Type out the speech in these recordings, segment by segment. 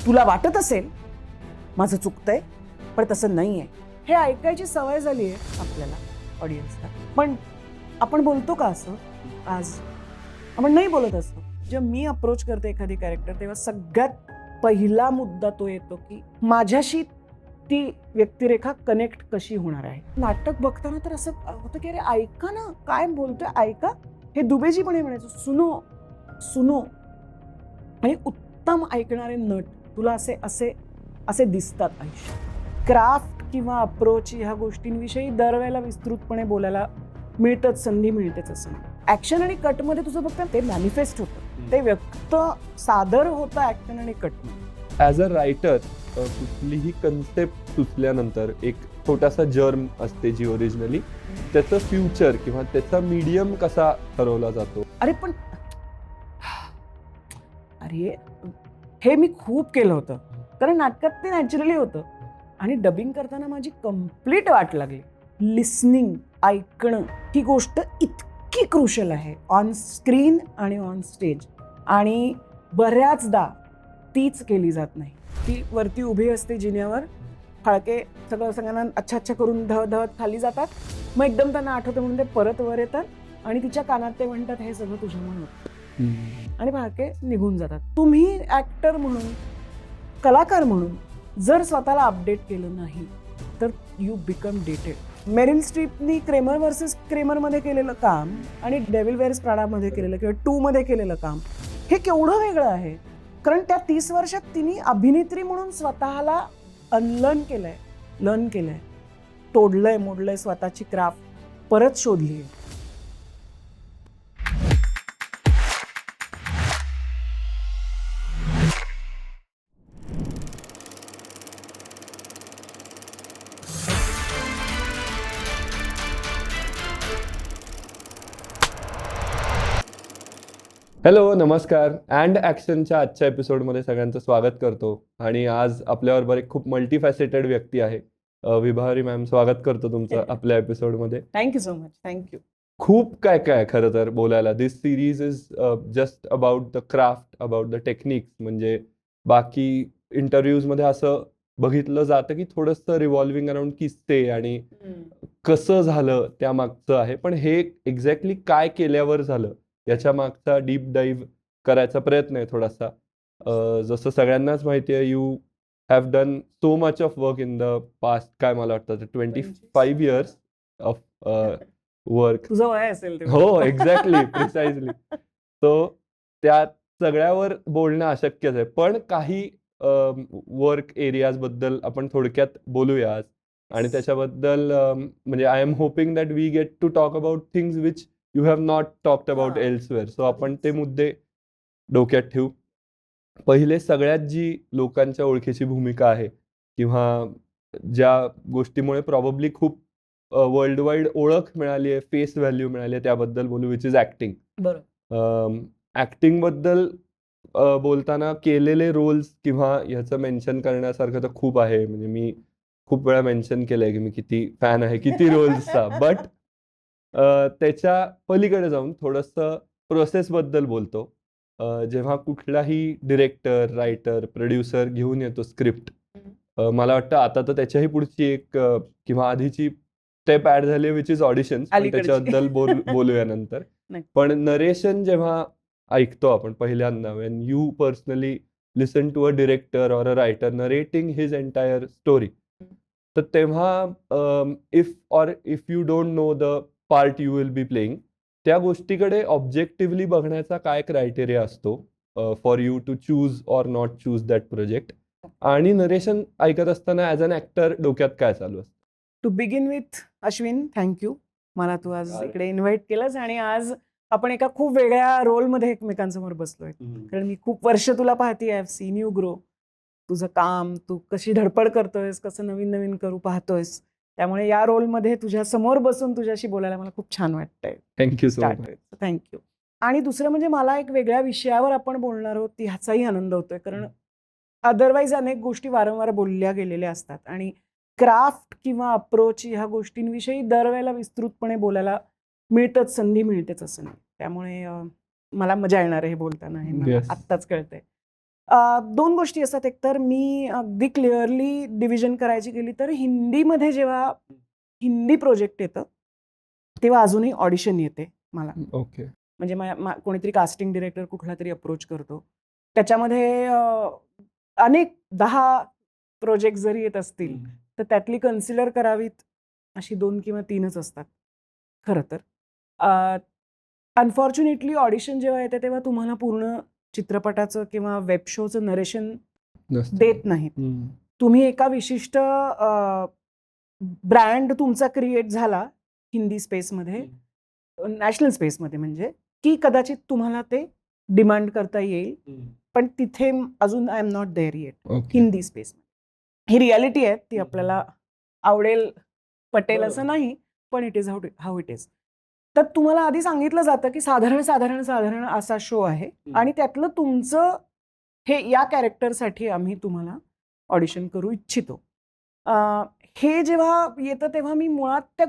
तुला वाटत असेल माझं चुकतंय, पण तसं नाही आहे. हे ऐकायची सवय झाली आहे आपल्याला, ऑडियन्सला. पण आपण बोलतो का असं आज? आपण नाही बोलत असतो. जेव्हा मी अप्रोच करते एखादी कॅरेक्टर, तेव्हा सगळ्यात पहिला मुद्दा तो येतो की माझ्याशी ती व्यक्तिरेखा कनेक्ट कशी होणार आहे. नाटक बघताना तर असं होतं की अरे ऐका ना, काय बोलतोय ऐका. हे दुबेजी पण हे म्हणायचं, सुनो सुनो. आणि उत्तम ऐकणारे नट तुला असे असे असे दिसतात आयुष्यात. क्राफ्ट किंवा अप्रोच ह्या गोष्टींविषयी दरवेळेला विस्तृतपणे बोलायला मिळतच, संधी मिळतेच असं नाही. ॲक्शन आणि कटमध्ये तुझं फक्त ते मॅनिफेस्ट होतं, ते व्यक्त सादर होतं ॲक्शन आणि कटमध्ये. ॲज अ रायटर कुठलीही कन्सेप्ट सुचल्यानंतर एक छोटासा जर्म असते जी ओरिजिनली, त्याचं फ्युचर किंवा त्याचा मीडियम कसा ठरवला जातो. अरे पण अरे हे मी खूप केलं होतं, कारण नाटकात ते नॅचरली होतं. आणि डबिंग करताना माझी कम्प्लीट वाट लागली. लिसनिंग, ऐकणं ही गोष्ट इतकी क्रुशल आहे ऑन स्क्रीन आणि ऑन स्टेज. आणि बऱ्याचदा तीच केली जात नाही. ती वरती उभी असते जिन्यावर, फाळके सगळं सगळ्यांना अच्छा अच्छा करून धावत धावत खाली जातात. मग एकदम त्यांना आठवतं म्हणून ते परत वर येतात आणि तिच्या कानात ते म्हणतात हे सगळं तुझ्यामुळे होतं, आणि फाळके निघून जातात. तुम्ही ऍक्टर म्हणून, कलाकार म्हणून जर स्वतःला अपडेट केलं नाही तर यू बिकम डेटेड. मेरिल स्ट्रीपनी क्रेमर वर्सेस क्रेमरमध्ये केलेलं काम आणि डेव्हिल वेअर्स प्राडामध्ये केलेलं किंवा 2 मध्ये केलेलं काम हे केवढं वेगळं आहे. कारण त्या 30 वर्षात तिने अभिनेत्री म्हणून स्वतःला अनलर्न केलंय, लर्न केलंय, तोडलंय मोडलंय, स्वतःची क्राफ्ट परत शोधली आहे. हॅलो, नमस्कार. अँड ॲक्शनच्या आजच्या एपिसोडमध्ये सगळ्यांचं स्वागत करतो. आणि आज आपल्याबरोबर एक खूप मल्टीफॅसेटेड व्यक्ती आहे. विभावरी मॅम, स्वागत करतो तुमचं आपल्या एपिसोडमध्ये. Thank you so much. थँक्यू. खूप काय काय खरं तर बोलायला. This series is just about the craft, about the techniques. म्हणजे बाकी इंटरव्ह्यूजमध्ये असं बघितलं जातं की थोडंसं रिव्हॉल्विंग अराउंड किस्से आणि कसं झालं त्या मागचं आहे. पण हे एक्झॅक्टली काय केल्यावर झालं याच्या मागचा डीप डाईव्ह करायचा प्रयत्न आहे थोडासा. जसं सगळ्यांनाच माहिती आहे, you have done so much of work in the past. काय मला वाटतं 25 इयर्स ऑफ वर्क. तुझं वय असेल ते. हो, एक्झॅक्टली, प्रिसाइजली. सो त्या सगळ्यावर बोलणं अशक्यच आहे. पण काही वर्क एरियाज बद्दल आपण थोडक्यात बोलूया आज. आणि त्याच्याबद्दल म्हणजे I am hoping that we get to talk about things which you have not talked about elsewhere. So आपण ते मुद्दे डोक्यात ठेवू. पहिले सगळ्यात जी लोकांच्या ओळखीची भूमिका आहे किंवा ज्या गोष्टीमुळे प्रॉबब्ली खूप वर्ल्ड वाईड ओळख मिळाली आहे, फेस व्हॅल्यू मिळाली आहे, त्याबद्दल बोलू, विच इज ॲक्टिंग. बरोबर. ॲक्टिंगबद्दल बोलताना केलेले रोल्स किंवा ह्याचं मेन्शन करण्यासारखं तर खूप आहे. म्हणजे मी खूप वेळा मेन्शन केलंय की मी किती फॅन आहे किती रोल्सचा. बट त्याच्या पलीकडे जाऊन थोडंसं प्रोसेसबद्दल बोलतो. जेव्हा कुठलाही डिरेक्टर, रायटर, प्रोड्युसर घेऊन येतो स्क्रिप्ट, मला वाटतं आता तर त्याच्याही पुढची एक किंवा आधीची स्टेप ॲड झाली विच इज ऑडिशन्स. पण त्याच्याबद्दल बोलूया नंतर. पण नरेशन जेव्हा ऐकतो आपण पहिल्यांदा, when you personally listen to a director or a writer narrating his entire story, तर तेव्हा if you don't know the part you will be playing, त्या गोष्टीकडे ऑब्जेक्टिव्हली बघण्याचा काय क्रायटेरिया असतो for you to choose or not choose that project. आणि narration ऐकत असताना ॲज अन ॲक्टर डोक्यात काय चालू असतं? To begin with Ashwin, thank you. मला तू आज इकडे इन्व्हाइट केलंस आणि आज आपण एका खूप वेगळ्या रोलमध्ये एकमेकांसमोर बसलोय. कारण मी खूप वर्ष तुला पाहते, I have seen you grow. तुझं काम, तू कशी धडपड करतोयस, कसं नवीन नवीन करू पाहतोयस. त्यामुळे या रोलमध्ये तुझ्या समोर बसून तुझ्याशी बोलायला मला खूप छान वाटतंय. Thank you so much. थँक्यू. आणि दुसरं म्हणजे मला एक वेगळ्या विषयावर आपण बोलणार आहोत ह्याचाही आनंद होतोय. कारण अदरवाईज अनेक गोष्टी वारंवार बोलल्या गेलेल्या असतात आणि क्राफ्ट किंवा अप्रोच ह्या गोष्टींविषयी दरवेळेला विस्तृतपणे बोलायला मिळतच, संधी मिळतेच असं नाही. त्यामुळे मला मजा येणार आहे हे बोलताना, हे मला आत्ताच कळतंय. दोन गोष्टी असतात. एकतर मी अगदी क्लिअरली डिव्हिजन करायची गेली तर हिंदीमध्ये जेव्हा हिंदी प्रोजेक्ट येतं तेव्हा अजूनही ऑडिशन येते मला. ओके. म्हणजे कोणीतरी कास्टिंग डिरेक्टर कुठला तरी अप्रोच करतो. त्याच्यामध्ये अनेक 10 प्रोजेक्ट जरी येत असतील तर त्यातली कन्सिडर करावीत अशी 2 किंवा 3च असतात खरं तर. अनफॉर्च्युनेटली ऑडिशन जेव्हा येते तेव्हा तुम्हाला पूर्ण चित्रपटाचं किंवा वेब शोचं नरेशन देत नाहीत. तुम्ही एका विशिष्ट ब्रँड तुमचा क्रिएट झाला हिंदी स्पेसमध्ये, नॅशनल स्पेसमध्ये म्हणजे, की कदाचित तुम्हाला ते डिमांड करता येईल. पण तिथे अजून I am not there yet okay. Hindi space. ही रियालिटी आहे, ती आपल्याला आवडेल पटेल असं नाही, पण it is how it is. तर तुम्हाला आधी सांगितलं जातं की साधारण असा शो आहे आणि त्यातलं तुमचं हे या कॅरेक्टरसाठी आम्ही तुम्हाला ऑडिशन करू इच्छितो. हे जेव्हा येतं तेव्हा मी मुळात त्या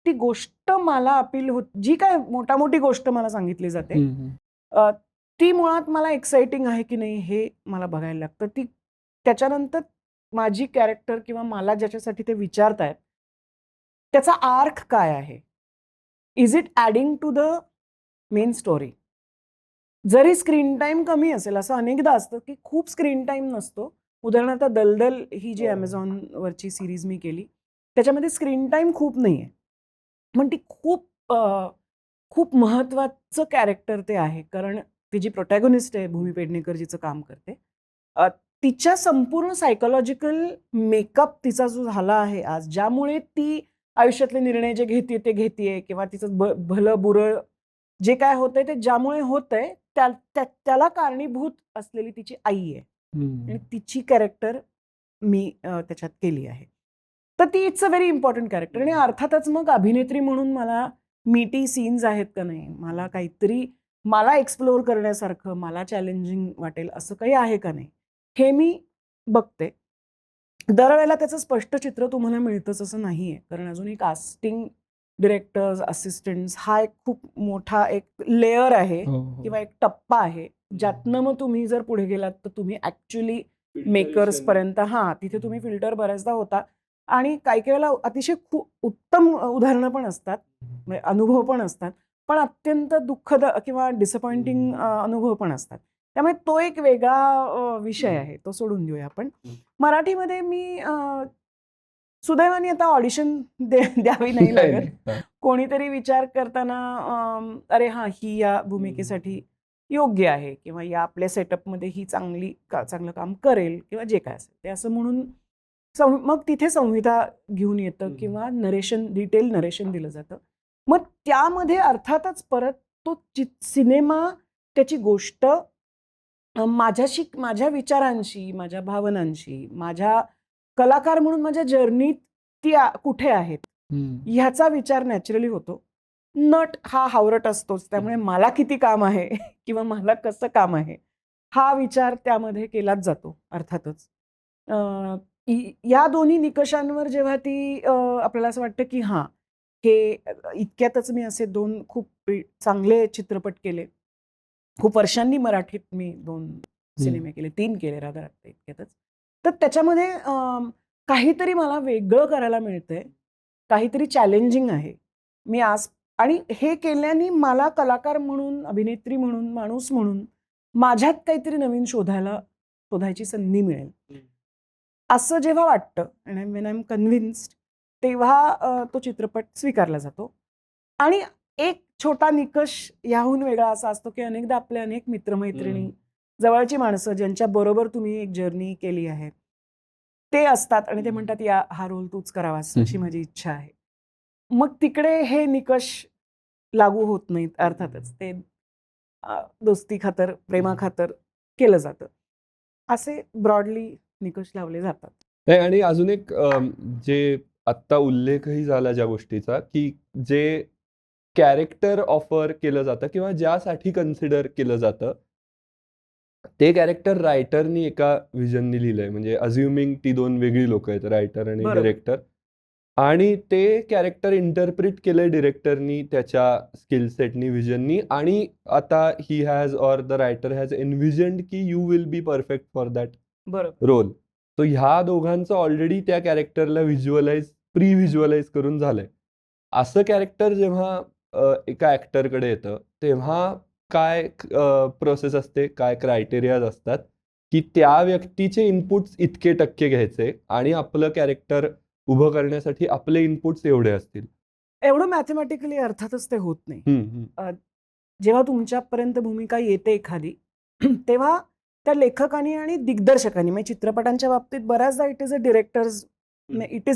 गोष्ट मला अपील होत, जी काय मोठी गोष्ट मला सांगितली जाते ती मुळात मला एक्साइटिंग आहे की नाही हे मला बघायला लागतं. त्याच्यानंतर माझी कॅरेक्टर किंवा मला ज्याच्यासाठी ते विचारतायत त्याचा आर्क काय आहे. Is it adding to the main story. जरी स्क्रीन टाईम कमी असेल, असं अनेकदा असतं की खूप स्क्रीन टाईम नसतो. उदाहरणार्थ दलदल ही जी ॲमेझॉनवरची सिरीज मी केली त्याच्यामध्ये स्क्रीन टाईम खूप नाही आहे, पण ती खूप महत्त्वाचं कॅरेक्टर ते आहे. कारण ती जी प्रोटॅगोनिस्ट आहे भूमी पेडणेकर जिचं काम करते, तिच्या संपूर्ण सायकोलॉजिकल मेकअप तिचा जो झाला आहे आज, ज्यामुळे ती आयुष्यातले निर्णय जे घेते ते घेतेय किंवा तिचं भलं बुरं जे काय होतंय ते ज्यामुळे होतंय त्याला कारणीभूत असलेली तिची आई आहे आणि तिची कॅरेक्टर मी त्याच्यात केली आहे. तर ती it's a very important character. आणि अर्थातच मग अभिनेत्री म्हणून मला मीटी सीन्स आहेत का नाही, मला काहीतरी मला एक्सप्लोअर करण्यासारखं, मला चॅलेंजिंग वाटेल असं काही आहे का नाही, हे मी बघते. दरवेळेला त्याचं स्पष्ट चित्र तुम्हाला मिळतंच असं नाही आहे. कारण अजूनही कास्टिंग डिरेक्टर्स, असिस्टंट्स हा एक खूप मोठा एक लेयर आहे किंवा एक टप्पा आहे, ज्यातनं मग तुम्ही जर पुढे गेलात तर तुम्ही ॲक्च्युअली मेकर्सपर्यंत तिथे तुम्ही फिल्टर बऱ्याचदा होता. आणि काही वेळेला अतिशय खूप उत्तम उदाहरणं पण असतात, म्हणजे अनुभव पण असतात, पण अत्यंत दुःखद किंवा डिसअपॉइंटिंग अनुभव पण असतात. त्यामुळे तो एक वेगळा विषय आहे, तो सोडून देऊया आपण. मराठीमध्ये मी सुदैवाने आता ऑडिशन द्यावी नाही लागत. कोणीतरी विचार करताना अरे हां, ही या भूमिकेसाठी योग्य आहे किंवा या आपल्या सेटअपमध्ये ही चांगलं काम करेल किंवा जे काय असेल ते असं म्हणून मग तिथे संहिता घेऊन येतं किंवा डिटेल नरेशन दिलं जातं. मग त्यामध्ये अर्थातच परत तो सिनेमा, त्याची गोष्ट माझ्या विचारांशी, माझ्या भावनांशी, माझ्या कलाकार म्हणून माझ्या जर्नीत ती कुठे आहेत ह्याचा विचार नॅचरली होतो. नट हा हावरट असतोच, त्यामुळे मला किती काम आहे किंवा मला कसं काम आहे हा विचार त्यामध्ये केलाच जातो अर्थातच. या दोन्ही निकषांवर जेव्हा ती आपल्याला असं वाटतं की हां, हे इतक्यातच मी असे 2 खूप चांगले चित्रपट केले. खूप वर्षांनी मराठीत मी 2 सिनेमे केले, 3 केले रादर इतक्यातच. तर त्याच्यामध्ये काहीतरी मला वेगळं करायला मिळतंय, काहीतरी चॅलेंजिंग आहे. मी आज आणि हे केल्याने मला कलाकार म्हणून, अभिनेत्री म्हणून, माणूस म्हणून माझ्यात काहीतरी नवीन शोधायची संधी मिळेल. असं जेव्हा वाटतं आणि व्हेन आय एम कन्व्हिन्स्ड तेव्हा तो चित्रपट स्वीकारला जातो. आणि एक छोटा निकष याहून वेगळा असा असतो की अनेकदा आपले अनेक मित्रमैत्रिणी, जवळची माणसं ज्यांच्याबरोबर तुम्ही एक जर्नी केली आहे, ते असतात आणि ते म्हणतात हा रोल तूच करावास अशी माझी इच्छा आहे. मग तिकडे हे निकष लागू होत नाहीत. अर्थातच ते दोस्ती खातर, प्रेमाखातर केलं जातं. असे ब्रॉडली निकष लावले जातात. नाही, आणि अजून एक जे आत्ता उल्लेखही झाला ज्या गोष्टीचा, की जे कॅरेक्टर ऑफर केलं जातं किंवा ज्यासाठी कन्सिडर केलं जातं, ते कॅरेक्टर रायटरनी एका व्हिजननी लिहिलंय. म्हणजे अज्युमिंग ती 2 वेगळी लोकं आहेत, रायटर आणि बरोबर. डायरेक्टर. आणि ते कॅरेक्टर इंटरप्रिट केलंय डिरेक्टरनी त्याच्या स्किल सेटनी, व्हिजननी, आणि आता he has or the writer has envisioned की you will be perfect for that बरोबर. रोल. तो ह्या दोघांचं ऑलरेडी त्या कॅरेक्टरला प्री व्हिज्युअलाइज करून झालंय. असं कॅरेक्टर जेव्हा एका ऍक्टरकडे येतं तेव्हा काय प्रोसेस असते, काय क्रायटेरियाज असतात की त्या व्यक्तीचे इनपुट्स इतके टक्के घ्यायचे आणि आपलं कॅरेक्टर उभं करण्यासाठी आपले इनपुट्स एवढे असतील. एवढं मॅथमॅटिकली अर्थातच ते होत नाही. अ, जेव्हा तुमच्यापर्यंत भूमिका येते एखादी तेव्हा त्या लेखकांनी आणि दिग्दर्शकांनी, म्हणजे चित्रपटांच्या बाबतीत बऱ्याचदा it is a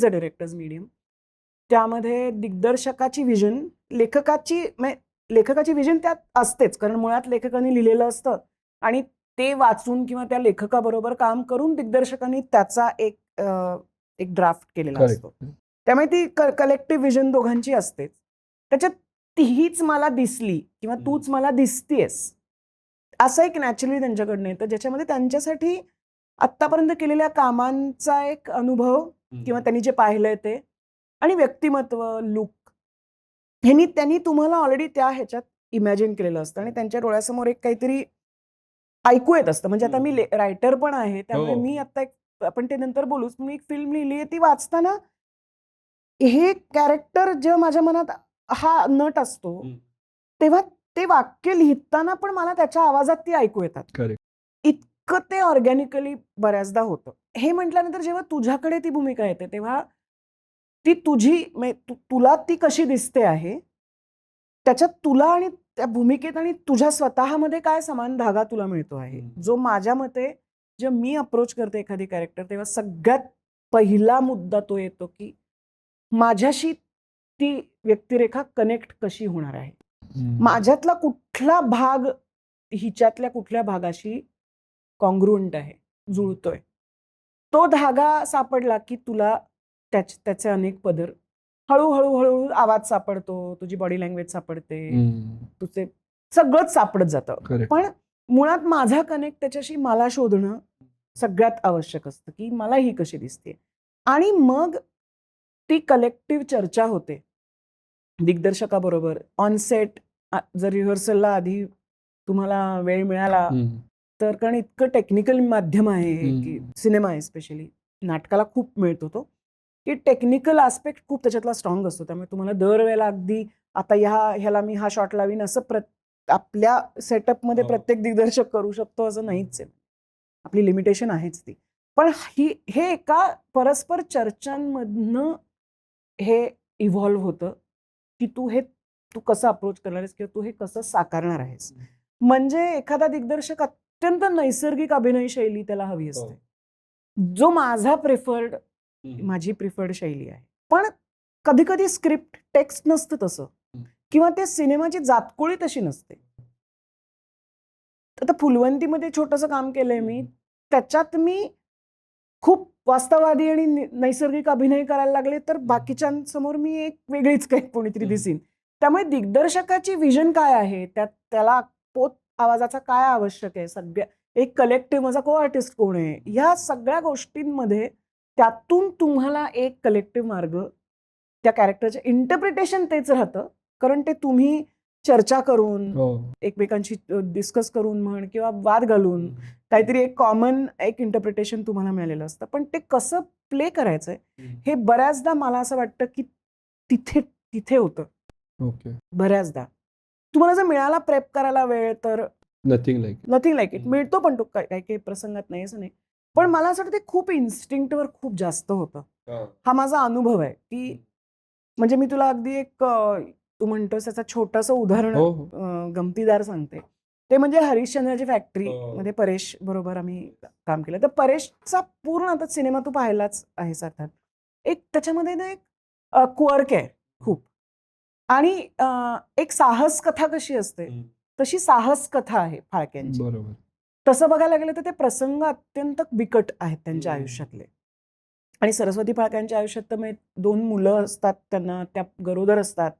directors medium. त्यामध्ये दिग्दर्शकाची विजन, लेखकाची विजन त्यात असतेच, कारण मुळात लेखकांनी लिहिलेलं असतं आणि ते वाचून किंवा त्या लेखकाबरोबर काम करून दिग्दर्शकांनी त्याचा एक ड्राफ्ट केलेला असतो. त्यामुळे ती कलेक्टिव्ह विजन दोघांची असतेच. त्याच्यात तीच मला दिसली किंवा तूच मला दिसतीयस असं एक नॅचरली त्यांच्याकडनं येतं, ज्याच्यामध्ये त्यांच्यासाठी आत्तापर्यंत केलेल्या कामांचा एक अनुभव किंवा त्यांनी जे पाहिलंय ते आणि व्यक्तिमत्व, लुक, त्यांनी तुम्हाला ऑलरेडी त्या ह्याच्यात इमॅजिन केलेलं असतं आणि त्यांच्या डोळ्यासमोर एक काहीतरी ऐकू येत असतं. म्हणजे आता मी रायटर पण आहे, त्यामुळे मी आता आपण ते नंतर बोलूच, मी एक फिल्म लिहिली आहे, ती वाचताना हे कॅरेक्टर जेव्हा माझ्या मनात हा नट असतो तेव्हा ते वाक्य लिहिताना पण मला त्याच्या आवाजात ती ऐकू येतात. इतकं ते ऑर्गॅनिकली बऱ्याचदा होतं. हे म्हटल्यानंतर जेव्हा तुझ्याकडे ती भूमिका येते तेव्हा ती तुझी तुला ती कशी दिसते आहे, त्याच्यात तुला आणि त्या भूमिकेत आणि तुझ्या स्वतःमध्ये काय समान धागा तुला मिळतो आहे, जो माझ्या मते जेव्हा मी अप्रोच करते एखादी कॅरेक्टर तेव्हा सगळ्यात पहिला मुद्दा तो येतो की माझ्याशी ती व्यक्तिरेखा कनेक्ट कशी होणार आहे, माझ्यातला कुठला भाग हिच्यातल्या कुठल्या भागाशी कॉन्ग्रुएंट आहे, जुळतोय. तो धागा सापडला की तुला त्याचे अनेक पदर हळूहळू आवाज सापडतो, तुझी बॉडी लँग्वेज सापडते, तुझे सगळंच सापडत जातं. पण मुळात माझा कनेक्ट त्याच्याशी मला शोधणं सगळ्यात आवश्यक असतं की मला ही कशी दिसते आणि मग ती कलेक्टिव्ह चर्चा होते दिग्दर्शकाबरोबर ऑन सेट. जर रिहर्सलला आधी तुम्हाला वेळ मिळाला तर, कारण इतकं टेक्निकल माध्यम आहे की सिनेमा आहे, स्पेशली नाटकाला खूप मिळतो तो, की टेक्निकल आस्पेक्ट खूप त्याच्यातला स्ट्रॉंग असतो. त्यामुळे तुम्हाला दरवेळेला अगदी आता ह्याला मी हा शॉट लावीन असं आपल्या सेटअपमध्ये प्रत्येक दिग्दर्शक करू शकतो असं नाहीच आहे. आपली लिमिटेशन आहेच ती. पण हे एका परस्पर चर्चांमधनं हे इव्हॉल्व्ह होतं की तू कसं अप्रोच करणार आहेस किंवा तू हे कसं साकारणार आहेस. म्हणजे एखादा दिग्दर्शक अत्यंत नैसर्गिक अभिनय शैली त्याला हवी असते, जो माझी प्रिफर्ड शैली आहे. पण कधी कधी स्क्रिप्ट टेक्स्ट नसतं तसं किंवा ते सिनेमाची जातकुळी तशी नसते. आता फुलवंतीमध्ये छोटंसं काम केलंय मी, त्याच्यात मी खूप वास्तववादी आणि नैसर्गिक अभिनय करायला लागले तर बाकीच्यांसमोर मी एक वेगळीच काही कोणीतरी दिसीन. त्यामुळे दिग्दर्शकाची विजन काय आहे, त्याला पोत आवाजाचा काय आवश्यक आहे, सगळ्या एक कलेक्टिव्ह माझा को आर्टिस्ट कोण आहे, ह्या सगळ्या गोष्टींमध्ये त्यातून तुम्हाला एक कलेक्टिव्ह मार्ग त्या कॅरेक्टरचे इंटरप्रिटेशन तेच राहतं, कारण ते तुम्ही चर्चा करून एकमेकांशी डिस्कस करून म्हण किंवा वाद घालून काहीतरी एक कॉमन एक इंटरप्रिटेशन तुम्हाला मिळालेलं असतं. पण ते कसं प्ले करायचंय हे बऱ्याचदा मला असं वाटतं की तिथे होतं. बऱ्याचदा तुम्हाला जर मिळाला प्रेप करायला वेळ तर नथिंग लाईक इट मिळतो, पण तो काही काही प्रसंगात नाही असं नाही. पण मला असं वाटतं ते खूप इन्स्टिंक्टवर खूप जास्त होतं. हा माझा अनुभव आहे की म्हणजे मी तुला अगदी एक तू म्हणतोस त्याचं छोटंसं उदाहरण गमतीदार सांगते. ते म्हणजे हरिश्चंद्राची फॅक्टरी मध्ये परेश बरोबर आम्ही काम केलं. तर परेशचा पूर्ण आता सिनेमा तू पाहिलाच आहेस अर्थात. एक त्याच्यामध्ये ना एक क्वर्क आहे खूप, आणि एक साहस कथा कशी असते तशी साहस कथा आहे फाळक्यांची. तसं बघायला गेलं तर ते प्रसंग अत्यंत बिकट आहेत त्यांच्या आयुष्यातले. आणि सरस्वती फाळक्यांच्या आयुष्यात तर मग 2 मुलं असतात, त्यांना त्या गरोदर असतात,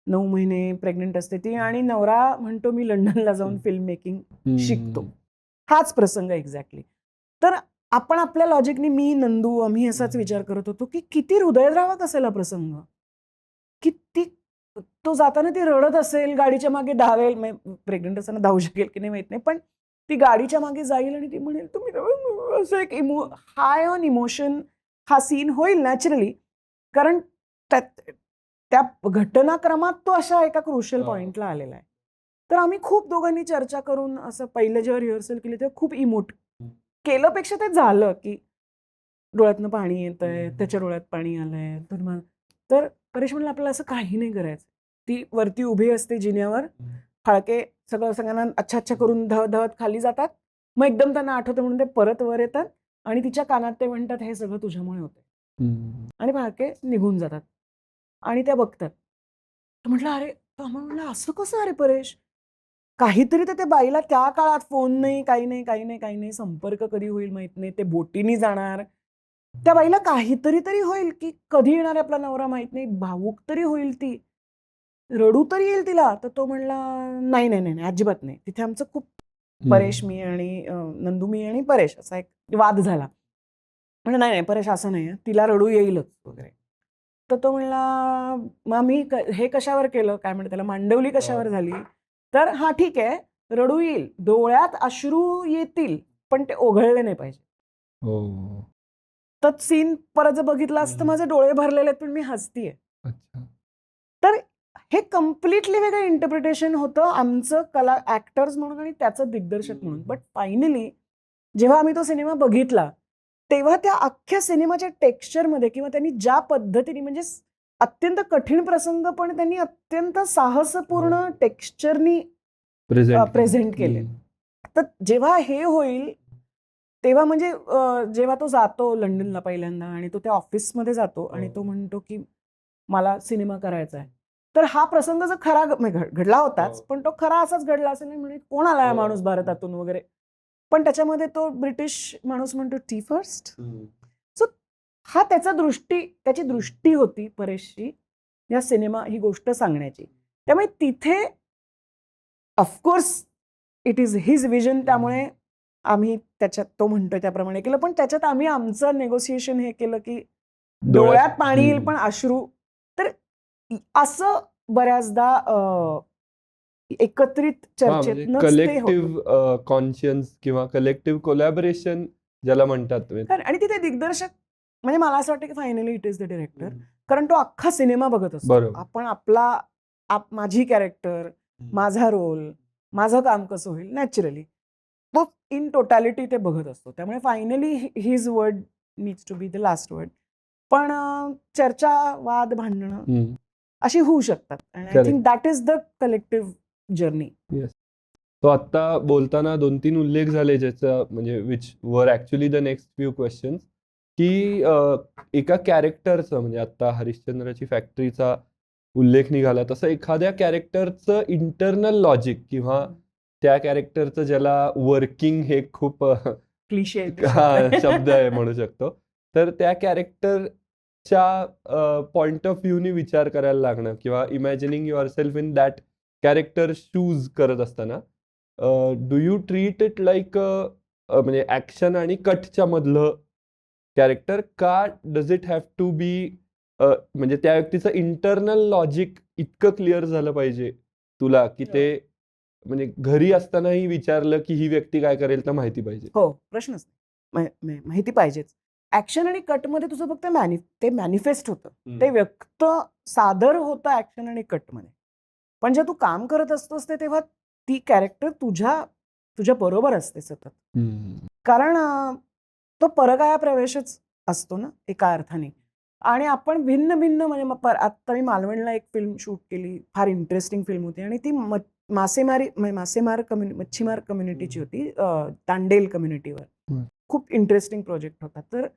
9 महिने प्रेग्नंट असते ती, आणि नवरा म्हणतो मी लंडनला जाऊन फिल्म मेकिंग शिकतो. हाच प्रसंग एक्झॅक्टली. तर आपण आपल्या लॉजिकनी मी नंदू आम्ही असाच विचार करत होतो की किती हृदयद्रावक असेल हा प्रसंग, किती तो जाताना ती रडत असेल, गाडीच्या मागे धावेल, प्रेग्नंट असताना धावू शकेल की नाही माहित नाही, पण ती गाडीच्या मागे जाईल आणि ती म्हणेल तुम्ही असं एक हाय ऑन इमोशन हा सीन होईल नॅचरली, कारण त्या घटनाक्रमात तो अशा एका क्रुशियल पॉइंटला आलेला आहे. तर आम्ही खूप दोघांनी चर्चा करून असं पहिलं जेव्हा रिहर्सल केली तेव्हा खूप इमोट केलं पेक्षा ते झालं की डोळ्यातनं पाणी येतंय, त्याच्या डोळ्यात पाणी आलंय, तर परेश म्हणलं आपल्याला असं काही नाही करायचं. ती वरती उभी असते जिन्यावर, फाळके सगळ्यांना अच्छा अच्छा करून धावत धावत खाली जातात. मग एकदम त्यांना आठवतं म्हणून ते परत वर येतात आणि तिच्या कानात ते म्हणतात हे सगळं तुझ्यामुळे होतंय. आणि फाळके निघून जातात आणि त्या बघतात. तर म्हटलं अरे, म्हणलं असं कसं अरे परेश? काहीतरी तर त्या बाईला त्या काळात फोन नाही, काही नाही, संपर्क कधी होईल माहित नाही, ते बोटीनी जाणार. त्या बाईला काहीतरी तरी होईल की कधी येणार आहे आपला नवरा माहित नाही, भावूक तरी होईल ती, रडू तरी येईल तिला. तर तो म्हणला नाही, अजिबात नाही. तिथे आमचं खूप परेश मी आणि नंदू मी आणि परेश असा एक वाद झाला. म्हणजे नाही परेश असं नाही, तिला रडू येईलच वगैरे. तर तो म्हणला मग मी हे कशावर केलं, काय म्हणते त्याला, मांडवली कशावर झाली. तर हा ठीक आहे, रडू येईल, डोळ्यात अश्रू येतील, पण ते ओघळले नाही पाहिजे. तर सीन परत जर बघितला असतं माझे डोळे भरलेले आहेत पण मी हसतीये. तर हे कम्प्लिटली वेगळं इंटरप्रिटेशन होतं आमचं कला ऍक्टर्स म्हणून आणि त्याचं दिग्दर्शक म्हणून. बट फायनली जेव्हा आम्ही तो सिनेमा बघितला तेव्हा त्या अख्ख्या सिनेमाच्या टेक्स्चरमध्ये किंवा त्यांनी ज्या पद्धतीने म्हणजे अत्यंत कठीण प्रसंग पण त्यांनी अत्यंत साहसपूर्ण टेक्स्चरनी प्रेझेंट केले. तर जेव्हा हे होईल तेव्हा म्हणजे जेव्हा तो जातो लंडनला पहिल्यांदा आणि तो त्या ऑफिसमध्ये जातो आणि तो म्हणतो की मला सिनेमा करायचा आहे. तर हा प्रसंग जर खरा घडला होताच, पण तो खरा असाच घडला असेल नाही, म्हणजे कोण आलाय माणूस भारतातून वगैरे, पण त्याच्यामध्ये तो ब्रिटिश माणूस म्हणतो टी फर्स्ट. सो हा त्याची दृष्टी होती परेशची या सिनेमा ही गोष्ट सांगण्याची. त्यामुळे तिथे of course it is his vision, त्यामुळे आम्ही त्याच्यात तो म्हणतोय त्याप्रमाणे केलं, पण त्याच्यात आम्ही आमचं नेगोसिएशन हे केलं की डोळ्यात पाणी येईल पण अश्रू. तर असं बऱ्याचदा एकत्रित चर्चेत कलेक्टिव्ह कॉन्शियन्स किंवा कलेक्टिव्ह कोलॅबोरेशन ज्याला म्हणतात. आणि तिथे दिग्दर्शक म्हणजे मला असं वाटतं की finally it is the director, कारण तो अख्खा सिनेमा बघत असतो. आपण माझी कॅरेक्टर, माझा रोल, माझं काम कसं होईल, नॅचरली तो इन टोटॅलिटी ते बघत असतो. त्यामुळे finally his word needs to be the last word. पण चर्चा, वाद, भांडणं अशी होऊ शकतात. I think that is the collective journey. तो आता बोलताना 2-3 उल्लेख झाले ज्याचा म्हणजे विच वर actually the next few questions, की एका कॅरेक्टरचं म्हणजे आता हरिश्चंद्राची फॅक्टरीचा उल्लेख निघाला, तसं एखाद्या कॅरेक्टरचं इंटरनल लॉजिक किंवा त्या कॅरेक्टरचं ज्याला वर्किंग हे खूप क्लिशे शब्द आहे म्हणू शकतो, तर त्या कॅरेक्टरच्या पॉइंट ऑफ व्ह्यूनी विचार करायला लागणं किंवा imagining yourself in that character shoes करत असताना do you treat it like म्हणजे ऍक्शन आणि कटच्या मधलं कॅरेक्टर, का does it have to be म्हणजे त्या व्यक्तीचं इंटरनल लॉजिक इतकं क्लिअर झालं पाहिजे तुला की ते म्हणजे घरी असतानाही विचारलं की ही व्यक्ती काय करेल तर माहिती पाहिजे? हो, प्रश्नच नाही, माहिती पाहिजेच. ऍक्शन आणि कटमध्ये तुझं फक्त ते मॅनिफेस्ट होतं, ते व्यक्त सादर होतं ऍक्शन आणि कटमध्ये. पण जेव्हा तू काम करत असतोस तेव्हा ती कॅरेक्टर तुझ्या बरोबर असते सतत. कारण तो परकाया प्रवेशच असतो ना एका अर्थाने. आणि आपण भिन्न म्हणजे आता मी मालवणला एक फिल्म शूट केली, फार इंटरेस्टिंग फिल्म होती आणि ती मच्छीमार कम्युनिटीची होती, तांडेल कम्युनिटीवर. खूप इंटरेस्टिंग प्रोजेक्ट होता. तर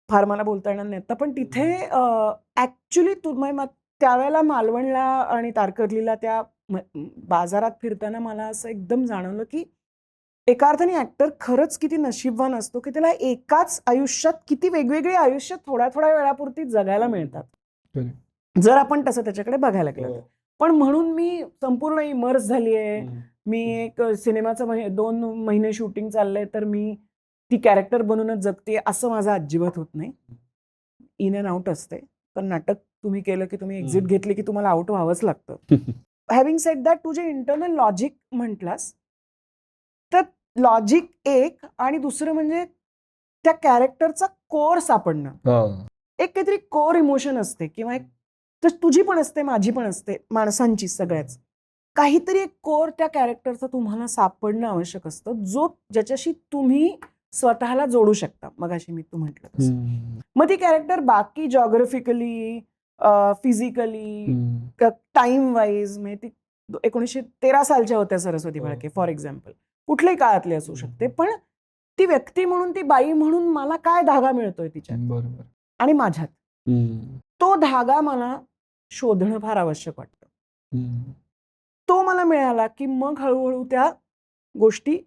फार मला बोलता येणार नाही आता, पण तिथे ऍक्च्युली त्यावेळेला मालवणला आणि तारकर्लीला त्या बाजारात फिरताना मला असं एकदम जाणवलं की एका अर्थाने ऍक्टर खरंच किती नशीबवान असतो की त्याला एकाच आयुष्यात किती वेगवेगळी आयुष्य थोड्या वेळापुरती जगायला मिळतात, जर आपण तसं त्याच्याकडे बघायला गेलं. पण म्हणून मी संपूर्ण इमर्स झाली आहे. मी एक सिनेमाचं 2 महिने शूटिंग चाललंय, तर मी ती कॅरेक्टर बनूनच जगते असं माझं अजिबात होत नाही. इन अँड आउट असते. कारण नाटक तुम्ही केलं की तुम्ही एक्झिट घेतली की तुम्हाला आउट व्हावंच लागतं. हॅव्हिंग सेड दॅट, तू जे इंटरनल लॉजिक म्हटलास, तर लॉजिक एक आणि दुसरं म्हणजे त्या कॅरेक्टरचा कोर सापडणं. हा. एक काहीतरी कोर इमोशन असते किंवा एक तर तुझी पण असते, माझी पण असते, माणसांची सगळ्याच. काहीतरी एक कोर त्या कॅरेक्टरचं तुम्हाला सापडणं आवश्यक असतं, ज्याच्याशी तुम्ही स्वतःला जोडू शकता. मगाशी मी तू म्हटलं तसं. मग ती कॅरेक्टर बाकी जॉग्राफिकली, फिजिकली, टाइम वाईज, म्हणजे ती 1913 सालच्या होत्या सरस्वती फाळके फॉर एक्झाम्पल, कुठल्याही काळातली असू शकते, पण ती व्यक्ती म्हणून, ती बाई म्हणून मला काय धागा मिळतोय तिच्यात बरोबर. आणि माझ्यात, तो धागा मला शोधणं फार आवश्यक वाटतं. तो मला मिळाला की मग हळूहळू त्या गोष्टी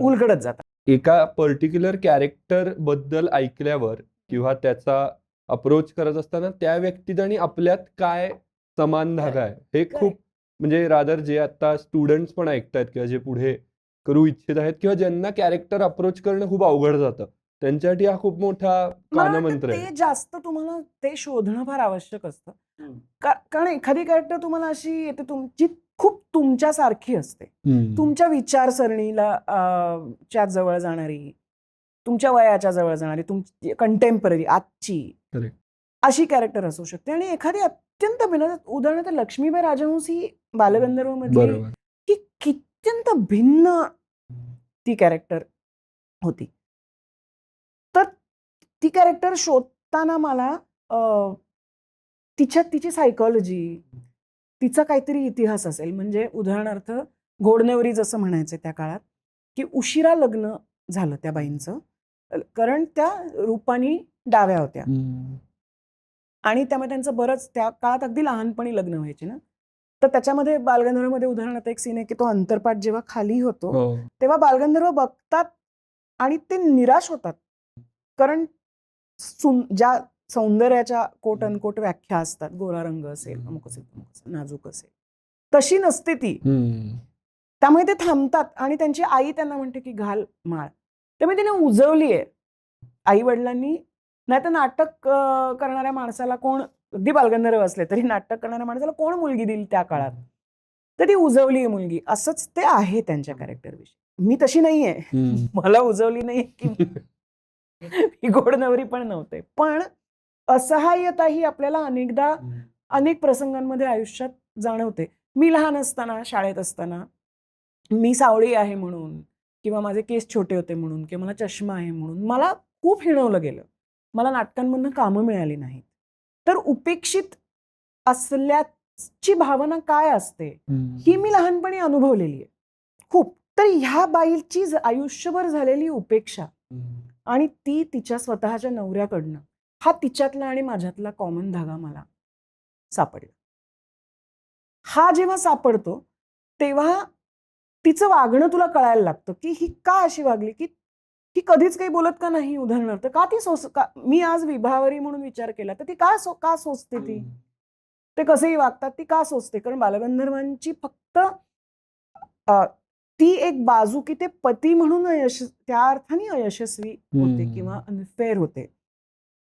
उलगडत जातात. एका पर्टिक्युलर कॅरेक्टर बद्दल ऐकल्यावर किंवा त्याचा अप्रोच करत असताना त्या व्यक्तीत आणि आपल्यात काय समान धागा आहे हे खूप, म्हणजे रादर जे आता स्टुडंट्स पण ऐकतायत किंवा जे पुढे करू इच्छित आहेत किंवा ज्यांना कॅरेक्टर अप्रोच करणं खूप अवघड जातं, त्यांच्यासाठी हा खूप मोठा मला वाटतं कानमंत्र आहे. ते जास्त तुम्हाला ते शोधणं फार आवश्यक असतं. कारण एखादी कॅरेक्टर तुम्हाला अशी येते तुमची खूप तुमच्यासारखी असते, तुमच्या विचारसरणीला च्या जवळ जाणारी, तुमच्या वयाच्या जवळ जाणारी, तुमची कंटेम्पररी आजची अशी कॅरेक्टर असू शकते. आणि एखादी अत्यंत भिन्न, उदाहरणार्थ लक्ष्मीबाई राजहंस ही बालगंधर्व मधली ही अत्यंत भिन्न ती कॅरेक्टर होती. तर ती कॅरेक्टर शोधताना मला तिची सायकॉलॉजी, तिचा काहीतरी इतिहास असेल. म्हणजे उदाहरणार्थ घोडनवरी जसं म्हणायचे त्या काळात, की उशिरा लग्न झालं त्या बाईंचं, कारण त्या रूपाने डाव्या होत्या आणि त्यामुळे त्यांचं बरंच त्या काळात अगदी लहानपणी लग्न व्हायचे ना. तर त्याच्यामध्ये बालगंधर्वमध्ये उदाहरणार्थ एक सीन आहे की तो अंतरपाठ जेव्हा खाली होतो तेव्हा बालगंधर्व बघतात आणि ते निराश होतात, कारण ज्या सौंदर्याच्या कोट अनकोट व्याख्या असतात, गोरा रंग असेल, अमुक असेल, नाजूक असेल, तशी नसते ती. त्यामुळे ते थांबतात आणि त्यांची आई त्यांना म्हणते की घाल माळ. त्यामुळे तिने उजवली आहे आई वडिलांनी. नाही तर नाटक करणाऱ्या माणसाला कोण, अगदी बालगंधर्व असले तरी नाटक करणाऱ्या माणसाला कोण मुलगी दिली त्या काळात, तर ती उजवली आहे मुलगी. असंच ते आहे त्यांच्या कॅरेक्टरविषयी. मी तशी नाहीये, मला उजवली नाही की ही घोडनवरी पण नव्हते. पण असहाय्यता ही आपल्याला अनेकदा अनेक प्रसंगांमध्ये आयुष्यात जाणवते. मी लहान असताना, शाळेत असताना, मी सावळी आहे म्हणून किंवा माझे केस छोटे होते म्हणून किंवा मला चष्मा आहे म्हणून मला खूप हिणवलं गेलं. मला नाटकांमधनं कामं मिळाली नाहीत. तर उपेक्षित असल्याची भावना काय असते ही मी लहानपणी अनुभवलेली आहे खूप. तर ह्या बाईची आयुष्यभर झालेली उपेक्षा आणि ती तिच्या स्वतःच्या नवऱ्याकडनं, हा तिच्यातला आणि माझ्यातला कॉमन धागा मला सापडला. हा जेव्हा सापडतो तेव्हा तिचं वागणं तुला कळायला लागतं की ही का अशी वागली, की ती कधीच काही बोलत का नाही. उदाहरणार्थ का ती मी आज विभावरी म्हणून विचार केला तर ती का सोचते, ती ते कसेही वागतात ती का सोचते. कारण बालगंधर्वांची फक्त ती एक बाजू की ते पती म्हणून त्या अर्थाने अयशस्वी होते किंवा अनफेअर होते.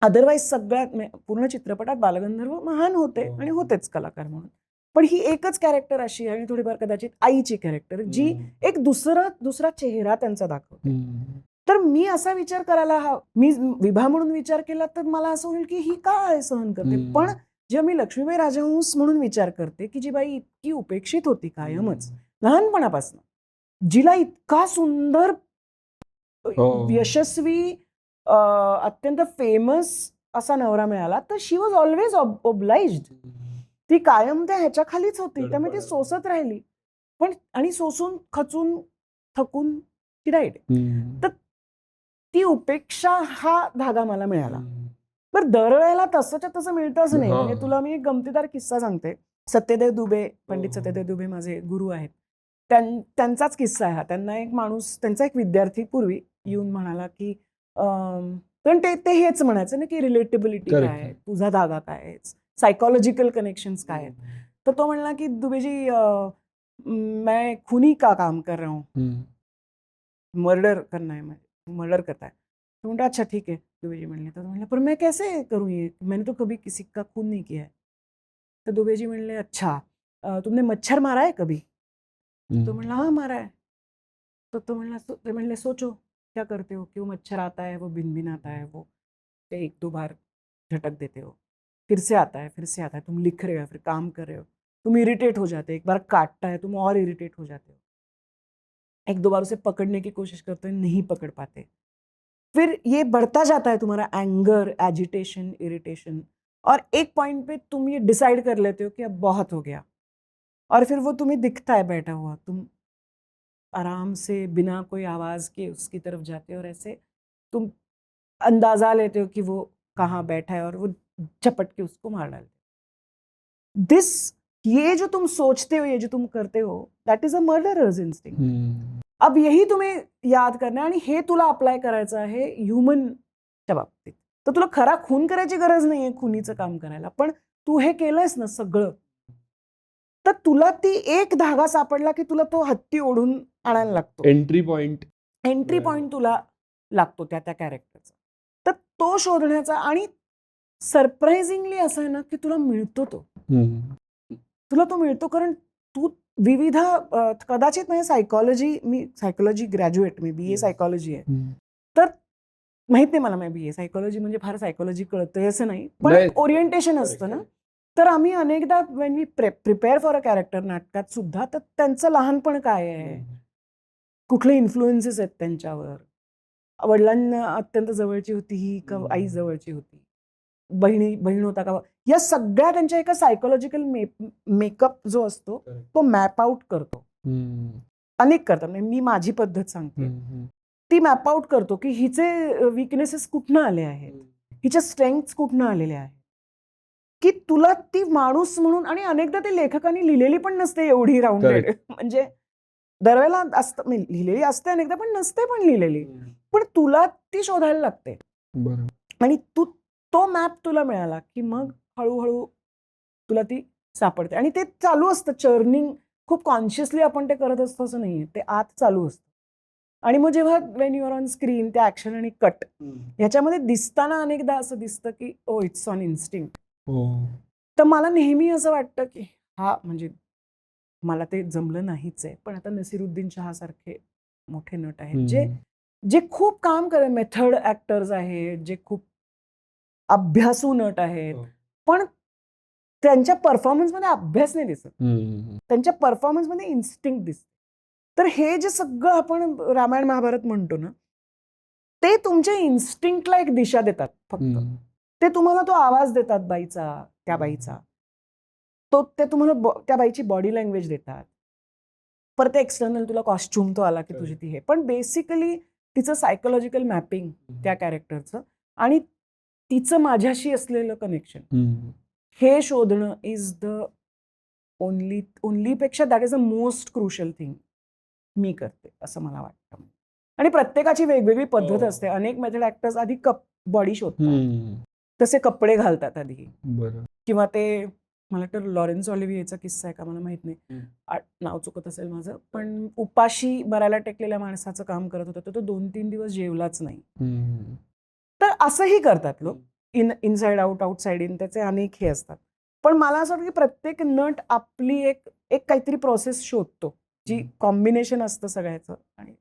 अदरवाईज सगळ्यात पूर्ण चित्रपटात बालगंधर्व महान होते आणि होतेच कलाकार म्हणून. पण ही एकच कॅरेक्टर अशी आहे आणि थोडीफार कदाचित आईची कॅरेक्टर जी एक दुसरा चेहरा त्यांचा दाखवते. तर मी असा विचार करायला मी विभा म्हणून विचार केला तर मला असं होईल की ही का सहन करते. पण जेव्हा मी लक्ष्मीबाई राजहंस म्हणून विचार करते की जी बाई इतकी उपेक्षित होती कायमच लहानपणापासून, जिला इतका सुंदर यशस्वी अत्यंत फेमस असा नवरा मिळाला, तर शी वॉज ऑलवेज ओब्लाइज्ड. ती कायम त्या ह्याच्या खालीच होती, त्यामुळे ती सोसत राहिली. पण आणि सोसून खचून थकून ती राहिली. तर ती उपेक्षा हा धागा मला मिळाला. बरं, दरवेळेला तसंच्या तसं मिळतच नाही. म्हणजे तुला मी एक गमतीदार किस्सा सांगते. सत्यदेव दुबे, पंडित सत्यदेव दुबे माझे गुरु आहेत, त्यांचाच किस्सा आहे हा. त्यांना एक माणूस, त्यांचा एक विद्यार्थी पूर्वी येऊन म्हणाला की पण ते हेच म्हणायचं ना की रिलेटेबिलिटी काय आहे, तुझा धागा काय आहे, सायकोलॉजिकल कनेक्शन्स काय आहेत. तर तो म्हणला की दुबेजी मैं खूनी का काम कर रहा हूँ, मर्डर करना है, मर्डर करता है. तो म्हणतो अच्छा ठीक है. दुबे जी म्हणले. तर म्हणलं पर मैं कैसे करूँ ये? मैंने तो कभी किसी का खून नहीं किया है. तर दुबे जी म्हणले अच्छा तुमने मच्छर मारा है कभी? तो म्हणला हाँ मारा है. तो म्हणले सोचो क्या करते हो कि वो मच्छर आता है, वो भिन आता है, वो 1-2 बार झटक देते हो, फिर से आता है, तुम लिख रहे हो, फिर काम कर रहे हो, तुम इरिटेट हो जाते हो, एक बार काटता है तुम और इरिटेट हो जाते हो, 1-2 बार उसे पकड़ने की कोशिश करते हो, नहीं पकड़ पाते, फिर ये बढ़ता जाता है तुम्हारा एंगर, एजिटेशन, इरिटेशन, और एक पॉइंट पे तुम ये डिसाइड कर लेते हो कि अब बहुत हो गया, और फिर वो तुम्हें दिखता है बैठा हुआ, तुम आराम से बिना कोई आवाज़ के उसकी तरफ जाते हो और ऐसे तुम अंदाज़ा लेते हो कि वो कहाँ बैठा है और वो झपट के उसको मार डालते हो. ये जो तुम सोचते हो, ये जो तुम करते हो, that is a murderers instinct. अब यही तुम्हें याद करणार आणि हे तुला अप्लाय करायचं आहे ह्युमनच्या बाबतीत. तर तुला खरा खून करायची गरज नाहीये खुनीचं काम करायला, पण तू हे केलंयस ना सगळं, तर तुला ती एक धागा सापडला की तुला तो हत्ती ओढून आणायला लागतो. एंट्री पॉइंट तुला लागतो त्या कॅरेक्टरचा. तर तो शोधण्याचा, आणि सरप्राइझिंगली असं आहे ना की तुला मिळतो तो. तुला तो मिळतो कारण तू विविध कदाचित म्हणजे मी सायकोलॉजी ग्रॅज्युएट, मी BA सायकोलॉजी आहे. तर माहित नाही मला, मी BA सायकोलॉजी म्हणजे फार सायकोलॉजी कळतंय असं नाही, पण नाही. ओरिएंटेशन असतं ना. तर आम्ही अनेकदा when we prepare for a character नाटकात सुद्धा, तर त्यांचं लहानपण काय आहे, कुठले इन्फ्लुएन्सेस आहेत त्यांच्यावर, वडिलांना अत्यंत जवळची होती ही का आई जवळची होती, बहीण होता का, या सगळ्या त्यांच्या एका सायकोलॉजिकल मेकअप जो असतो तो मॅप आउट करतो. अनेक करतात, म्हणजे मी माझी पद्धत सांगते, ती मॅप आउट करतो की हिचे विकनेसेस कुठनं आले आहेत, हिच्या स्ट्रेंग्थ्स कुठनं आलेल्या आहेत, की तुला ती माणूस म्हणून. आणि अनेकदा ते लेखकांनी लिहिलेली पण नसते एवढी राऊंडेड, म्हणजे दरवेळेला असतं, लिहिलेली असते अनेकदा, पण नसते पण लिहिलेली, पण तुला ती शोधायला लागते. आणि तो मॅप तुला मिळाला की मग हळूहळू तुला ती सापडते. आणि ते चालू असतं चर्निंग, खूप कॉन्शियसली आपण ते करत असतो असं नाहीये, ते आत चालू असतं. आणि मग जेव्हा when you are on screen, त्या ऍक्शन आणि कट ह्याच्यामध्ये दिसताना अनेकदा असं दिसतं की ओ इट्स ऑन इन्स्टिंक्ट. तर मला नेहमी असं वाटतं की हा, म्हणजे मला ते जमलं नाहीच आहे, पण आता नसीरुद्दीन शहा सारखे मोठे नट आहेत जे खूप काम करत, मेथड ऍक्टर्स आहेत, जे खूप अभ्यासू नट आहेत, पण त्यांच्या परफॉर्मन्समध्ये अभ्यास नाही दिसत, त्यांच्या परफॉर्मन्समध्ये इन्स्टिंक्ट दिसत. तर हे जे सगळं आपण रामायण महाभारत म्हणतो ना, ते तुमच्या इन्स्टिंक्टला एक दिशा देतात फक्त. ते तुम्हाला तो आवाज देतात बाईचा, त्या बाईचा, ते तुम्हाला त्या बाईची बॉडी लँग्वेज देतात. परत एक्सटर्नल तुला कॉस्ट्युम तो आला की तुझी ती हे, पण बेसिकली तिचं सायकोलॉजिकल मॅपिंग त्या कॅरेक्टरचं आणि तिचं माझ्याशी असलेलं कनेक्शन हे शोधणं इज द ओनली पेक्षा that is the most crucial thing मी करते असं मला वाटतं. आणि प्रत्येकाची वेगवेगळी पद्धत असते. अनेक मेथड ऍक्टर्स आधी बॉडी शोधतात, तसे कपडे घालतात आधी, किंवा ते, मला तर लॉरेन्स ऑलिव्हियेचा किस्सा आहे का मला माहित नाही, नाव चुकत असेल माझं, पण उपाशी मरायला टेकलेल्या माणसाचं काम करत होता, तर तो 2-3 दिवस जेवलाच नाही. तर असंही करतात लोक, इनसाइड आउट, आउटसाइड इन, त्याचे अनेक हे असतात. पण मला असं वाटतं की प्रत्येक नट आपली एक काहीतरी प्रोसेस शोधतो, जी कॉम्बिनेशन असतं सगळ्याचं, आणि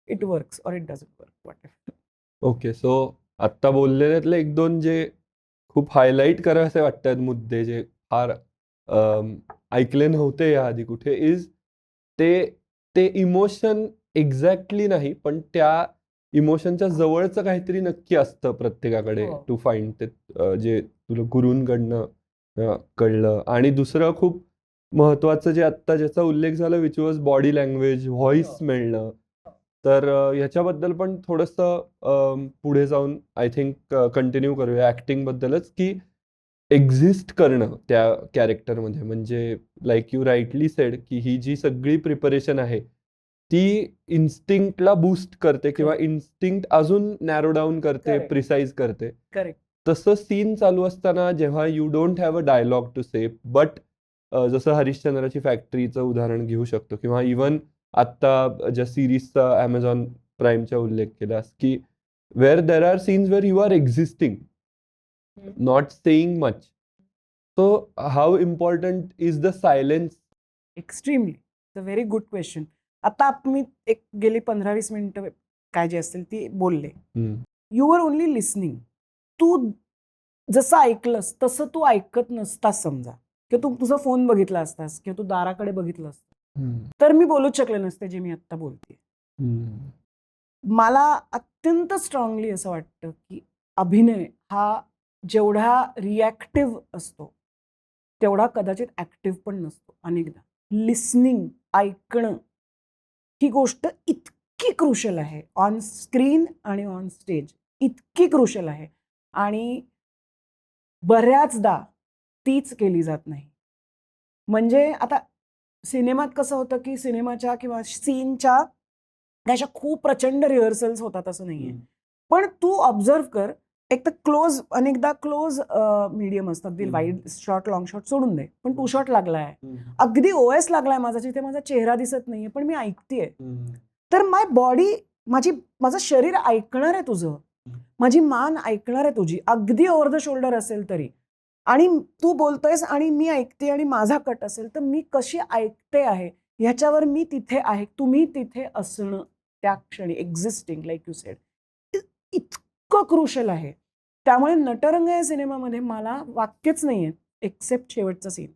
it works or it doesn't work. Okay, so आत्ता बोललेल्यातले 1-2 जे खूप हायलाईट करावेसे वाटतात मुद्दे, जे फार ऐकले नव्हते याआधी कुठे, ते इमोशन एक्झॅक्टली नाही, पण त्या इमोशनच्या जवळचं काहीतरी नक्की असतं प्रत्येकाकडे टू फाइंड ते, जे तुला गुरूंकडनं कळलं. आणि दुसरं खूप महत्वाचं जे आत्ता ज्याचा उल्लेख झाला, which was body language, voice मिळणं. तर ह्याच्याबद्दल पण थोडंसं पुढे जाऊन आय थिंक कंटिन्यू करूया ऍक्टिंगबद्दलच, की एक्झिस्ट करणं त्या कॅरेक्टरमध्ये, म्हणजे लाईक यू राईटली सेड की ही जी सगळी प्रिपरेशन आहे ती इन्स्टिंक्टला बूस्ट करते किंवा इन्स्टिंक्ट अजून नॅरो डाऊन करते, प्रिसाइज करते. तसं सीन चालू असताना जेव्हा you don't have a dialogue to say, but जसं हरिश्चंद्राची फॅक्टरीचं उदाहरण घेऊ शकतो, किंवा इवन आत्ता ज्या सिरीजचा Amazon प्राईमचा उल्लेख केलास की where there are scenes where you are existing, not saying much. So how important is the silence? Extremely. It's a very good question. आता मी एक गेली 15-20 मिनिटं काय जे असतील ती बोलले. You are only listening. तू जसं ऐकलंस तसं तू ऐकत नसतास समजा, किंवा तू तुझा फोन बघितला असतास किंवा तू दाराकडे बघितलं असतं, तर मी बोलूच शकले नसते जे मी आत्ता बोलते. मला अत्यंत स्ट्रॉंगली असं वाटतं की अभिनय हा जेवढा रिॲक्टिव्ह असतो तेवढा कदाचित ॲक्टिव्ह पण नसतो. अनेकदा लिसनिंग, ऐकणं ही गोष्ट इतकी क्रुशल आहे ऑन स्क्रीन आणि ऑन स्टेज, इतकी क्रुशल आहे. आणि बऱ्याचदा तीच केली जात नाही. म्हणजे आता सिनेमात कसं होतं की सिनेमाच्या किंवा सीनच्या अशा खूप प्रचंड रिहर्सल्स होतात असं नाहीये. पण तू ऑब्झर्व कर, एक तर क्लोज, अनेकदा क्लोज मीडियम असतात, अगदी वाईड शॉट लॉंग शॉट सोडून दे, पण टू शॉट लागलाय, अगदी ओएस लागलाय माझा, जिथे माझा चेहरा दिसत नाहीये पण मी ऐकतेय. तर माय बॉडी, माझं शरीर ऐकणार आहे तुझं, माझी मान ऐकणार आहे तुझी, अगदी ओव्हर द शोल्डर असेल तरी. आणि तू बोलतोयस आणि मी ऐकते आणि माझा कट असेल तर मी कशी ऐकते आहे ह्याच्यावर मी तिथे आहे, तुम्ही तिथे असणं त्या क्षणी, एक्झिस्टिंग लाईक यू सेड, इतकं क्रुशल आहे. त्यामुळे नटरंग या सिनेमामध्ये मला वाक्यच नाहीये एक्सेप्ट शेवटचा सीन.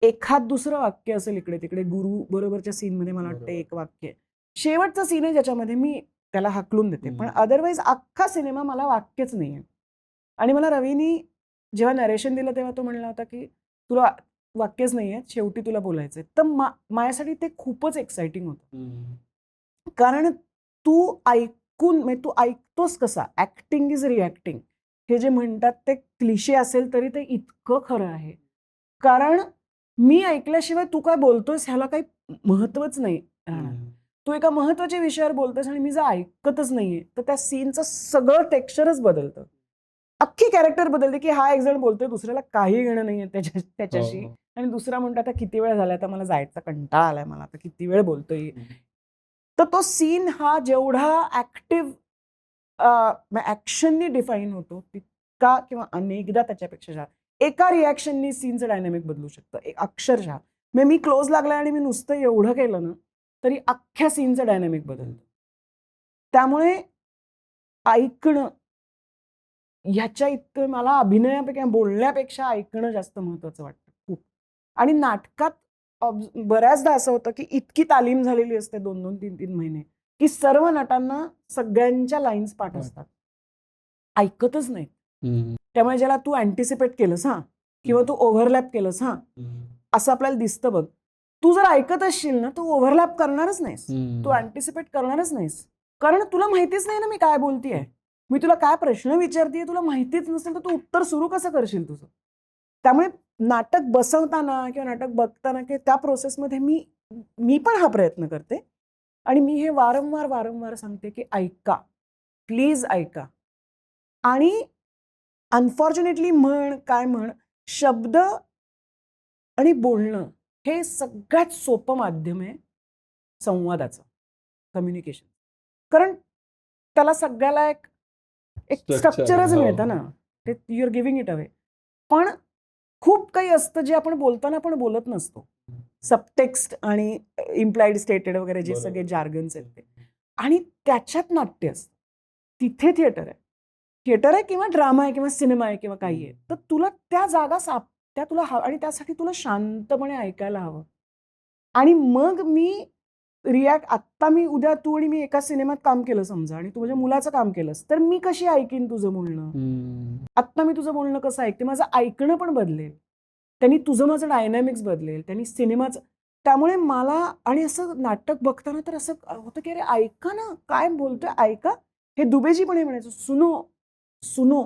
एखाद दुसरं वाक्य असेल इकडे तिकडे, गुरु बरोबरच्या सीनमध्ये मला वाटतं एक वाक्य, शेवटचा सीन आहे ज्याच्यामध्ये मी त्याला हाकलून देते, पण अदरवाईज अख्खा सिनेमा मला वाक्यच नाहीये. आणि मला रवीनी जेव्हा नरेशन दिलं तेव्हा तो म्हणला होता की तुला वाक्यच नाहीये, शेवटी तुला बोलायचंय. तर माझ्यासाठी ते खूपच एक्साइटिंग होतं. कारण तू ऐकून, म्हणजे तू ऐकतोस कसा, ऍक्टिंग इज रिॲक्टिंग हे जे म्हणतात ते क्लिशे असेल तरी ते इतकं खरं आहे. कारण मी ऐकल्याशिवाय तू काय बोलतोयस ह्याला काही महत्वच नाही राहणार. तू एका महत्वाच्या विषयावर बोलतोयस आणि मी जर ऐकतच नाहीये तर त्या सीनचं सगळं टेक्स्चरच बदलतं, अख्खी कॅरेक्टर बदलते. की हा एक जण बोलतोय, दुसऱ्याला काही घेणं नाहीये त्याच्याशी, आणि दुसरा म्हणतो आता किती वेळ झाला, आता मला जायचा कंटाळा आलाय, मला आता किती वेळ बोलतोय. तर तो सीन हा जेवढा ऍक्टिव्ह ऍक्शननी डिफाईन होतो तितका किंवा अनेकदा त्याच्यापेक्षा जास्त एका रिॲक्शननी सीनचं डायनॅमिक बदलू शकतं. एक अक्षरशः मी क्लोज लागलाय आणि मी नुसतं एवढं केलं ना तरी अख्ख्या सीनचं डायनॅमिक बदलतं. त्यामुळे ऐकणं ह्याच्या इतकं मला अभिनयापेक्षा, बोलण्यापेक्षा ऐकणं जास्त महत्वाचं वाटतं खूप. आणि नाटकात बऱ्याचदा असं होतं की इतकी तालीम झालेली असते 2-2, 3-3 महिने की सर्व नटांना सगळ्यांच्या लाईन्स पाठ असतात, ऐकतच नाही. त्यामुळे ज्याला तू अँटिसिपेट केलंस हा किंवा तू ओव्हरलॅप केलंस हा असं आपल्याला दिसतं बघ, तू जर ऐकत असशील ना तू ओव्हरलॅप करणारच नाहीस, तू अँटिसिपेट करणारच नाहीस. कारण तुला माहितीच नाही ना मी काय बोलतेय, मी तुला काय प्रश्न विचारतेय तुला माहितीच नसेल तर तू उत्तर सुरू कसं करशील तुझं. त्यामुळे नाटक बसवताना किंवा नाटक बघताना किंवा त्या प्रोसेसमध्ये मी पण हा प्रयत्न करते आणि मी हे वारंवार सांगते की ऐका, प्लीज ऐका. आणि अनफॉर्च्युनेटली म्हण शब्द आणि बोलणं हे सगळ्यात सोपं माध्यम आहे संवादाचं, कम्युनिकेशन. कारण त्याला सगळ्याला एक स्ट्रक्चरच मिळतं ना, ते you are giving it away. पण खूप काही असतं जे आपण बोलताना पण बोलत नसतो, सबटेक्स्ट आणि इम्प्लाइड स्टेटेड वगैरे जे सगळे जार्गन्स आहेत ते, आणि त्याच्यात नाट्य असतं. तिथे थिएटर आहे किंवा ड्रामा आहे किंवा सिनेमा आहे किंवा काही आहे, तर तुला त्या जागा त्या तुला आणि त्यासाठी तुला शांतपणे ऐकायला हवं. आणि मग आत्ता मी उद्या तू आणि मी एका सिनेमात काम केलं समजा आणि तू माझ्या मुलाचं काम केलंस तर मी कशी ऐकीन तुझं बोलणं, आत्ता मी तुझं बोलणं कसं ऐकते, माझं ऐकणं पण बदलेल, त्यांनी तुझं माझं डायनॅमिक्स बदलेल, त्यांनी सिनेमाचं. त्यामुळे मला आणि असं नाटक बघताना तर असं होतं की अरे ऐका ना काय बोलतोय, ऐका. हे दुबेजी पण हे म्हणायचं, सुनो सुनो.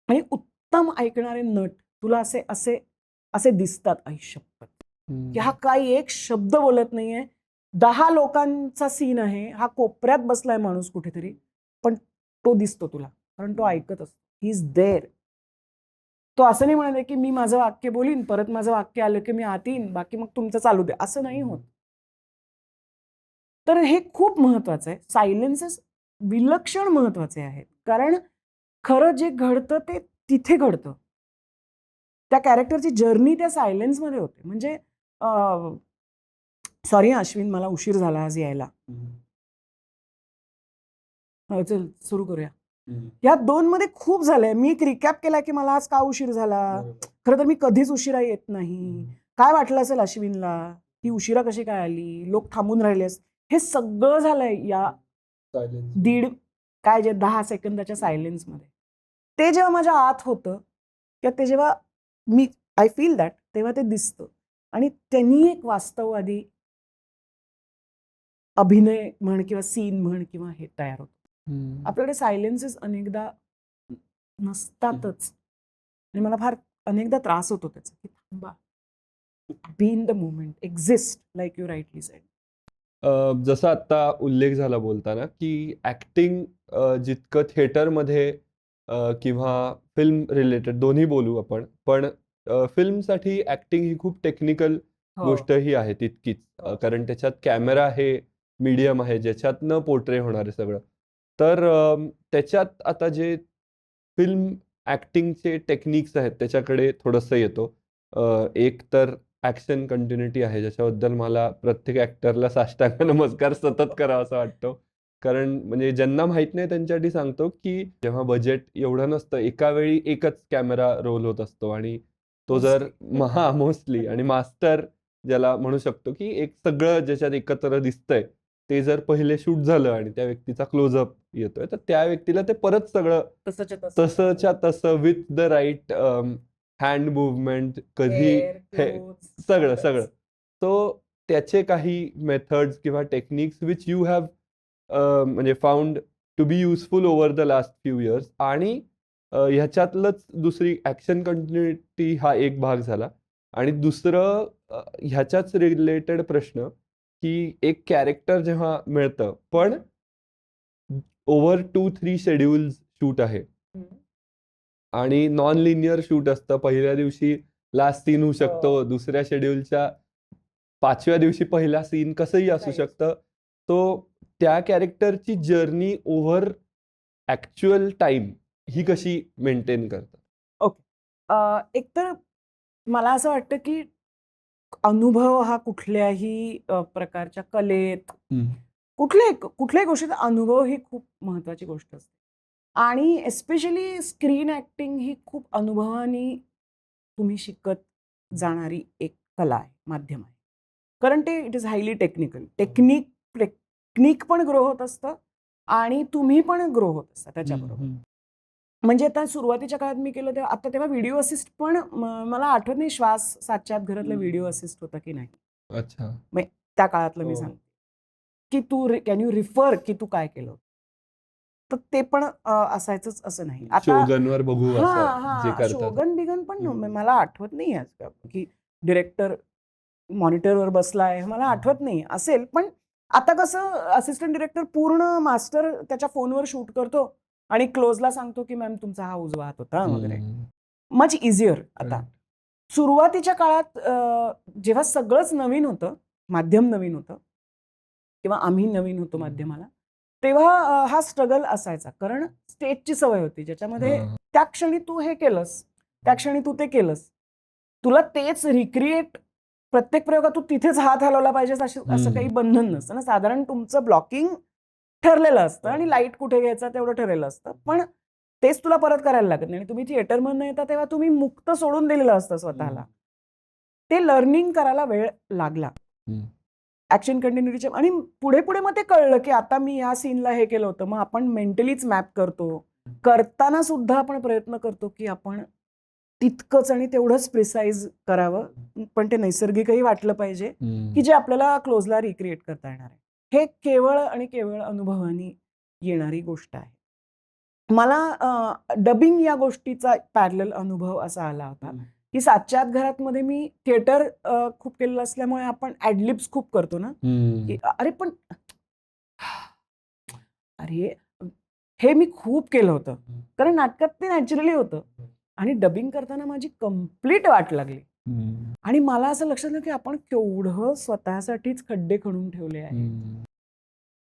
आणि उत्तम ऐकणारे नट तुला असे असे असे दिसतात आयुष्यात की हा काही एक शब्द बोलत नाहीये, 10 लोकांचा सीन आहे, हा कोपऱ्यात बसलाय माणूस कुठेतरी, पण तो दिसतो तुला कारण तो ऐकत असतो, ही इज देअर. तो असं नाही म्हणाले की मी माझं वाक्य बोलीन, परत माझं वाक्य आलं की मी आत येईन, बाकी मग तुमचं चालू दे, असं नाही होत. तर हे खूप महत्वाचं आहे. सायलेन्सेस विलक्षण महत्वाचे आहेत, कारण खरं जे घडतं ते तिथे घडतं. त्या कॅरेक्टरची जर्नी त्या सायलेन्समध्ये होते. म्हणजे सॉरी अश्विन, मला उशीर झाला आज यायला. चल सुरू करूया. या 2 मध्ये खूप झालंय. मी एक रिकॅप केलाय की मला आज का उशीर झाला. खरं तर मी कधीच उशिरा येत नाही. काय वाटलं असेल अश्विनला, ही उशिरा कशी काय आली, लोक थांबून राहिलेस, हे सगळं झालंय या दीड काय जे 10 सेकंदाच्या सायलेन्समध्ये. ते जेव्हा माझ्या आत होतं किंवा ते जेव्हा मी आय फील दॅट, तेव्हा ते दिसतं आणि त्यांनी एक वास्तववादी अभिनय म्हण किंवा सीन म्हण किंवा हे तयार होतं. आपल्याकडे सायलेन्सेस अनेकदा नसतातच आणि मला फार अनेकदा त्रास होतो त्याचा, की थांबा, be in the moment, exist like you rightly sed. जसं आता उल्लेख झाला बोलताना की ऍक्टिंग जितकं थिएटरमध्ये किंवा फिल्म रिलेटेड दोन्ही बोलू आपण, पण फिल्मसाठी ऍक्टिंग ही खूप टेक्निकल गोष्टही आहे तितकीच. कारण त्याच्यात कॅमेरा हे मीडियम आहे ज्याच्यातनं पोर्ट्रे होणार आहे सगळं. तर त्याच्यात आता जे फिल्म ऍक्टिंगचे टेक्निक्स आहेत त्याच्याकडे थोडंसं येतो. एक तर ॲक्शन कंटिन्युटी आहे ज्याच्याबद्दल मला प्रत्येक ॲक्टरला साष्टांग नमस्कार सतत करावासा वाटतो. कारण म्हणजे ज्यांना माहीत नाही त्यांच्यासाठी सांगतो की जेव्हा बजेट एवढं नसतं, एका वेळी एकच कॅमेरा रोल होत असतो आणि तो जर मोस्टली आणि मास्टर ज्याला म्हणू शकतो की एक सगळं ज्याच्यात एकत्र दिसतंय ते जर पहिले शूट झालं आणि त्या व्यक्तीचा क्लोजअप येतोय, तर त्या व्यक्तीला ते परत सगळं तसंच्या तसं with the right hand movement कधी सगळं. सो त्याचे काही मेथड्स किंवा टेक्निक्स विच यू हॅव म्हणजे found to be useful over the last few years. आणि ह्याच्यातलंच दुसरी ॲक्शन कंटिन्युटी हा एक भाग झाला. आणि दुसरं ह्याच्याच रिलेटेड प्रश्न की एक कॅरेक्टर जेव्हा मिळतं पण ओव्हर 2-3 शेड्यूल्स शूट आहे आणि नॉन लिनियर शूट असतं. पहिल्या दिवशी लास्ट सीन होऊ शकतो, दुसऱ्या शेड्यूलच्या 5व्या दिवशी पहिला सीन कसंही असू शकतं. तो त्या कॅरेक्टरची जर्नी ओव्हर ॲक्च्युअल टाइम ही कशी मेंटेन करतात? ओके. एकतर मला असं वाटतं की अनुभव हा कुठल्याही प्रकारच्या कलेत, कुठल्याही गोष्टीचा अनुभव ही खूप महत्वाची गोष्ट असते. आणि एस्पेशली स्क्रीन ॲक्टिंग ही खूप अनुभवाने तुम्ही शिकत जाणारी एक कला आहे, माध्यम आहे. कारण ते it is highly technical. Technique पण ग्रो होत असतं आणि तुम्ही पण ग्रो होत असता त्याच्याबरोबर. म्हणजे आता सुरुवातीच्या काळात मी केलं तेव्हा, आता तेव्हा व्हिडिओ असिस्ट पण मला आठवत नाही श्वास सातच्या आत घरातला व्हिडिओ असिस्ट होता की नाही. अच्छा. त्या काळातलं मी सांगते की तू कॅन यू रिफर की तू काय केलं. तर ते पण असायचंच असं नाही. शोगनवर बघू असं जे करतात. शोगन बिगन पण मला आठवत नाही आज की डिरेक्टर मॉनिटरवर बसलाय, मला आठवत नाही. असेल पण आता कसं असिस्टंट डिरेक्टर पूर्ण मास्टर त्याच्या फोनवर शूट करतो आणि क्लोजला सांगतो की मॅम तुमचा हा उजवा हात होता वगैरे. Much easier. आता सुरुवातीच्या काळात जेव्हा सगळंच नवीन होतं, माध्यम नवीन होतं किंवा आम्ही नवीन होतो माध्यमाला, तेव्हा हा स्ट्रगल असायचा. कारण स्टेजची सवय होती ज्याच्यामध्ये त्या क्षणी तू हे केलंस, त्या क्षणी तू ते केलंस, तुला तेच रिक्रिएट प्रत्येक प्रयोगात तू तिथेच हात हलवला पाहिजेस असं काही बंधन नसतं ना. साधारण तुमचं ब्लॉकिंग ठरलेलं असतं आणि लाईट कुठे घ्यायचा तेवढं ठरलेलं असतं, पण तेच तुला परत करायला लागत नाही. आणि तुम्ही थिएटरमधनं येता तेव्हा तुम्ही मुक्त सोडून दिलेलं असतं स्वतःला. ते लर्निंग करायला वेळ लागला ऍक्शन कंटिन्युटीच्या. आणि पुढे पुढे मग ते कळलं की आता मी या सीनला हे केलं होतं, मग आपण मेंटलीच मॅप करतो. करताना सुद्धा आपण प्रयत्न करतो की आपण तितकंच आणि तेवढंच प्रिसाईज करावं, पण ते नैसर्गिकही वाटलं पाहिजे की जे आपल्याला क्लोजला रिक्रिएट करता येणार आहे. हे केवळ आणि केवळ अनुभवाने येणारी गोष्ट आहे. मला डबिंग या गोष्टीचा पॅरलल अनुभव असा आला होता की सातच्या आत घरात मध्ये मी थिएटर खूप केलेलं असल्यामुळे आपण ऍडलिप्स खूप करतो ना, की अरे हे मी खूप केलं होतं. कारण नाटकात ते नॅचरली होतं आणि डबिंग करताना माझी कम्प्लीट वाट लागली. आणि मला असं लक्षात आलं की आपण केवढं स्वतःसाठीच खड्डे खणून ठेवले आहे.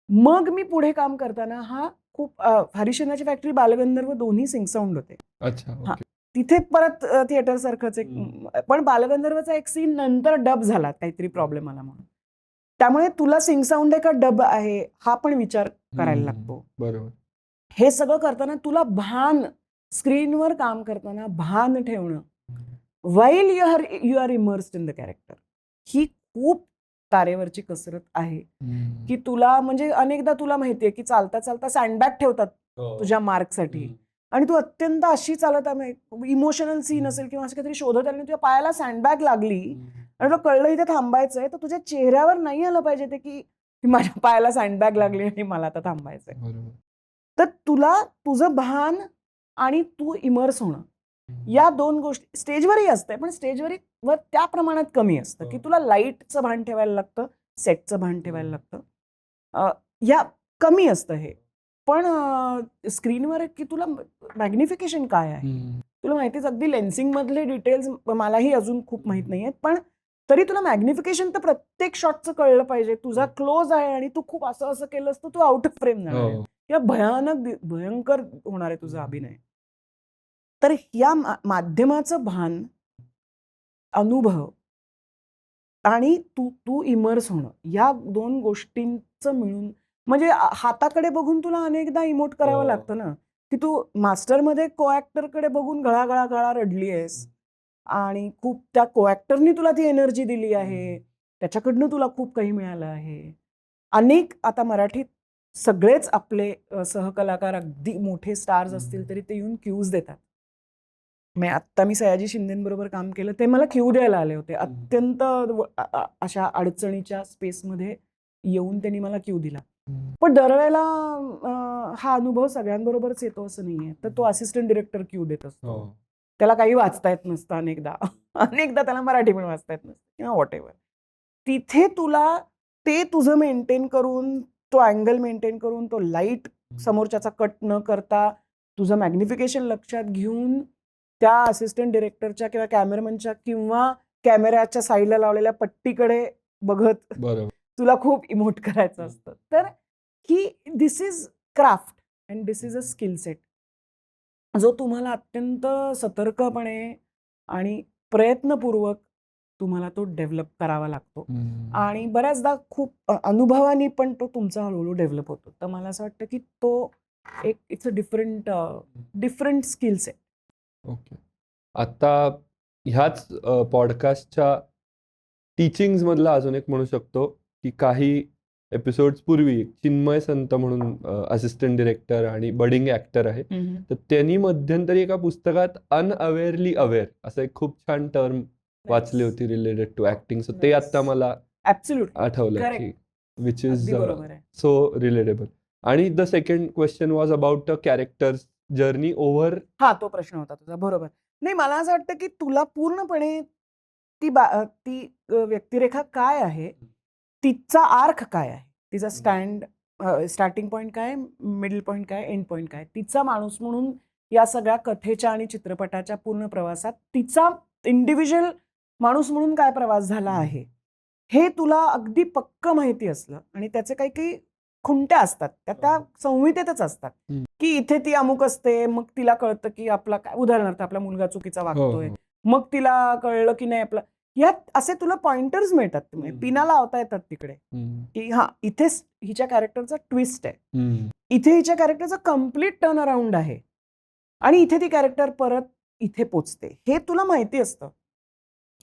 मग मी पुढे काम करताना हा खूप हरिश्चंद्राची फॅक्टरी, बालगंधर्व दोन्ही सिंग साऊंड होते. अच्छा, हा. ओके. तिथे परत थिएटर सारखंच एक पण बालगंधर्वचा एक सीन नंतर डब झाला, काहीतरी प्रॉब्लेम आला म्हणून. त्यामुळे तुला सिंग साऊंड आहे का डब आहे हा पण विचार करायला लागतो. बरोबर. हे सगळं करताना तुला भान, स्क्रीनवर काम करताना भान ठेवणं, while you are immersed in the character, ही खूप तारेवरची कसरत आहे. की तुला म्हणजे अनेकदा तुला माहितीये की चालता चालता सँडबॅग ठेवतात तुझ्या मार्कसाठी आणि तू अत्यंत अशी चालत आहे, इमोशनल सीन असेल किंवा असं काहीतरी शोधत आली, तुझ्या पायाला सँडबॅग लागली आणि तुला कळलं इथे थांबायचंय, तर तुझ्या चेहऱ्यावर नाही आलं पाहिजे ते की माझ्या पायाला सँडबॅग लागली आणि मला आता थांबायचंय. बरोबर. तर तुला तुझं भान आणि तू इमर्स होणं, या दोन गोष्टी स्टेजवरही असते, पण स्टेजवर त्या प्रमाणात कमी असतं की तुला लाईटचं भान ठेवायला लागतं, सेटचं भान ठेवायला लागतं, या कमी असतं हे. पण स्क्रीनवर की तुला मॅग्निफिकेशन काय आहे, तुला माहितीच, अगदी लेन्सिंग मधले डिटेल्स मलाही अजून खूप माहित नाहीयेत, पण तरी तुला मॅग्निफिकेशन तर प्रत्येक शॉटचं कळलं पाहिजे. तुझा क्लोज आहे आणि तू खूप असं असं केलंस तर तू आउट ऑफ फ्रेम जाणार आहे किंवा भयंकर होणार आहे तुझा अभिनय. तर या माध्यमाचं भान, अनुभव आणि तू इमर्स होणं, या दोन गोष्टींचं मिळून, म्हणजे हाताकडे बघून तुला अनेकदा इमोट करावं लागतं ना, की तू मास्टरमध्ये को ऍक्टरकडे बघून गळा गळा रडली आहेस आणि खूप त्या को ऍक्टरनी तुला ती एनर्जी दिली आहे, त्याच्याकडनं तुला खूप काही मिळालं आहे. अनेक आता मराठीत सगळेच आपले सहकलाकार अगदी मोठे स्टार्स असतील तरी ते येऊन क्यूज देतात. आत्ता मी सयाजी शिंदेबरोबर काम केलं, ते मला क्यू द्यायला आले होते. अत्यंत अशा अडचणीच्या स्पेसमध्ये येऊन त्यांनी मला क्यू दिला. पण दरवेळेला हा अनुभव सगळ्यांबरोबरच येतो असं नाहीये. तर तो असिस्टंट डिरेक्टर क्यू देत असतो. त्याला काही वाचता येत नसतं अनेकदा. अनेकदा त्याला मराठी पण वाचता येत नसतं किंवा व्हॉटएव्हर. तिथे तुला ते तुझं मेंटेन करून, तो अँगल मेंटेन करून, तो लाईट समोरच्याचा कट न करता, तुझं मॅग्निफिकेशन लक्षात घेऊन त्या असिस्टंट डिरेक्टरच्या किंवा कॅमेरामनच्या किंवा कॅमेऱ्याच्या साईडला लावलेल्या पट्टीकडे बघत तुला खूप इमोट करायचं असतं. तर ही this is craft and this is a skill set, जो तुम्हाला अत्यंत सतर्कपणे आणि प्रयत्नपूर्वक तुम्हाला तो डेव्हलप करावा लागतो. आणि बऱ्याचदा खूप अनुभवाने पण तो तुमचा हळूहळू डेव्हलप होतो. तर मला असं वाटतं की तो एक it's a different skill set. Okay. आता ह्याच पॉडकास्टच्या टीचिंग्स मधला अजून एक म्हणू शकतो की काही एपिसोड्स पूर्वी चिन्मय संत म्हणून असिस्टंट डिरेक्टर आणि बडिंग ऍक्टर आहे, तर त्यांनी मध्यंतरी एका पुस्तकात अनअवेअरली अवेअर असं एक खूप छान टर्म वाचली होती रिलेटेड टू ऍक्टिंग. सो ते आता मला आठवलं की विच इज सो रिलेटेबल. आणि the second question was about the characters journey over. हा, तो प्रश्न होता तुझा, बरोबर. नाही, मला असं वाटतं की तुला पूर्णपणे ती व्यक्तिरेखा काय आहे, तिचा आर्क काय आहे, तिचा स्टार्टिंग पॉईंट काय, मिडल पॉईंट काय, एंड पॉईंट काय, तिचा माणूस म्हणून या सगळ्या कथेच्या आणि चित्रपटाच्या पूर्ण प्रवासात तिचा इंडिव्हिज्युअल माणूस म्हणून काय प्रवास झाला आहे, हे तुला अगदी पक्क माहिती असलं आणि त्याचे काही काही खुंट्या असतात त्या संहितेतच असतात की इथे ती अमुक असते, मग तिला कळतं की आपला काय, उदाहरणार्थ आपला मुलगा चुकीचा वागतोय, मग तिला कळलं की नाही आपला, यात असे तुला पॉइंटर्स मिळतात, पिना लावता येतात तिकडे की हा इथे हिच्या कॅरेक्टरचा ट्विस्ट आहे, इथे हिच्या कॅरेक्टरचा कम्प्लीट टर्न अराउंड आहे आणि इथे ती कॅरेक्टर परत इथे पोचते. हे तुला माहिती असतं,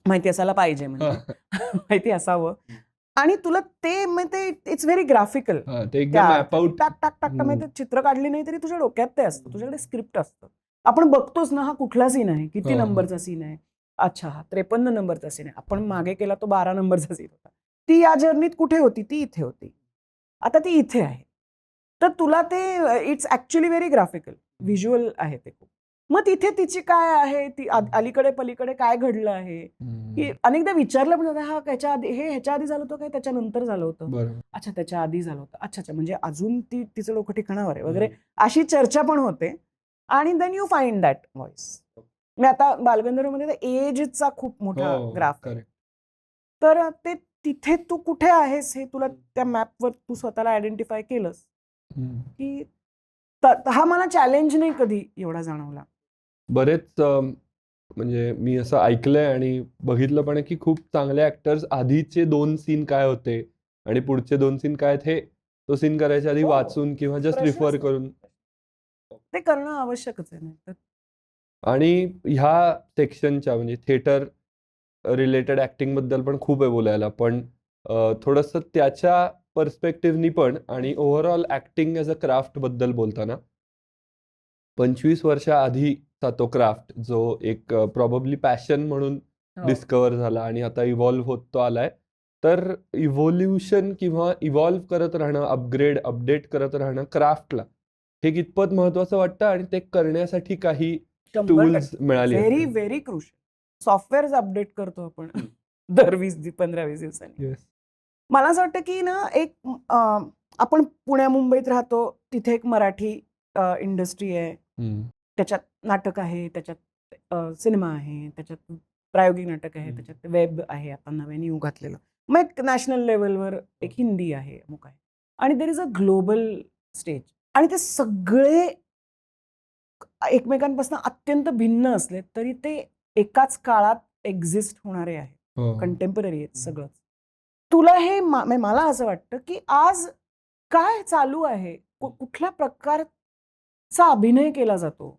माहिती असायला पाहिजे, म्हणजे माहिती असावं. आणि तुला ते इट्स व्हेरी ग्राफिकल, टाक टाक टाक टाक चित्र काढली नाही तरी तुझ्या डोक्यात ते असतं, तुझ्याकडे स्क्रिप्ट असतं. आपण बघतोच ना, हा कुठला सीन आहे, किती नंबरचा सीन आहे, अच्छा हा 53 नंबरचा सीन आहे, आपण मागे केला तो 12 नंबरचा सीन होता, ती या जर्नीत कुठे होती, ती इथे होती, आता ती इथे आहे. तर तुला ते it's actually very graphical, visual आहे ते खूप. मग तिथे तिची काय आहे, ती अलीकडे पलीकडे काय घडलं आहे, की अनेकदा विचारलं पण हा ह्याच्या आधी झालं होतं काय, त्याच्यानंतर झालं होतं, अच्छा त्याच्या आधी झालं होतं, अच्छा म्हणजे अजून तिचं डोकं ठिकाणावर आहे वगैरे, अशी चर्चा पण होते. आणि then you find that voice. मी आता बालगंधर्वमध्ये एजचा खूप मोठा ग्राफ आहे, तर ते तिथे तू कुठे आहेस हे तुला त्या मॅपवर तू स्वतःला आयडेंटिफाय केलंस की हा मला चॅलेंज नाही कधी एवढा जाणवला. बरेच म्हणजे मी असं ऐकलंय आणि बघितलं पण आहे की खूप चांगले ऍक्टर्स आधीचे 2 सीन काय होते आणि पुढचे 2 सीन काय आहेत हे तो सीन करायच्या आधी हो, वाचून किंवा जस्ट प्रश्नच रिफर नाही. करून. ते करणं आवश्यकच आहे. नाही तर आणि ह्या सेक्शनच्या म्हणजे थिएटर रिलेटेड ऍक्टिंग बद्दल पण खूप आहे बोलायला, पण थोडंसं त्याच्या पर्स्पेक्टिव्हनी पण आणि overall acting as a craft बद्दल बोलताना 25 वर्षा आधीचा तो क्राफ्ट जो एक प्रॉबब्ली पॅशन म्हणून हो. डिस्कवर झाला आणि आता इव्हॉल्व्ह होत तो आलाय. तर इव्होल्युशन किंवा इव्हॉल्व्ह करत राहणं, अपडेट करत राहणं क्राफ्टला हे कितपत महत्वाचं वाटतं आणि ते करण्यासाठी काही 100% टूल्स मिळाली आहेत व्हेरी का? Very crucial. सॉफ्टवेअर अपडेट करतो आपण दर 15-20 दिवसांनी. येस. मला असं वाटतं की ना एक आपण पुण्या मुंबईत राहतो, तिथे एक मराठी इंडस्ट्री आहे. त्याच्यात नाटक आहे, त्याच्यात सिनेमा आहे, त्याच्यात प्रायोगिक नाटक आहे, त्याच्यात वेब आहे आता नव्याने येऊ घातलेलं. मग एक नॅशनल लेवलवर एक हिंदी आहे, अमुक आहे आणि there is a global stage आणि ते सगळे एकमेकांपासून अत्यंत भिन्न असले तरी ते एकाच काळात एक्झिस्ट होणारे आहेत. हो. कंटेम्पररी आहेत सगळंच. तुला हे म्हणजे मला असं वाटतं की आज काय चालू आहे, कुठल्या प्रकारचा अभिनय केला जातो,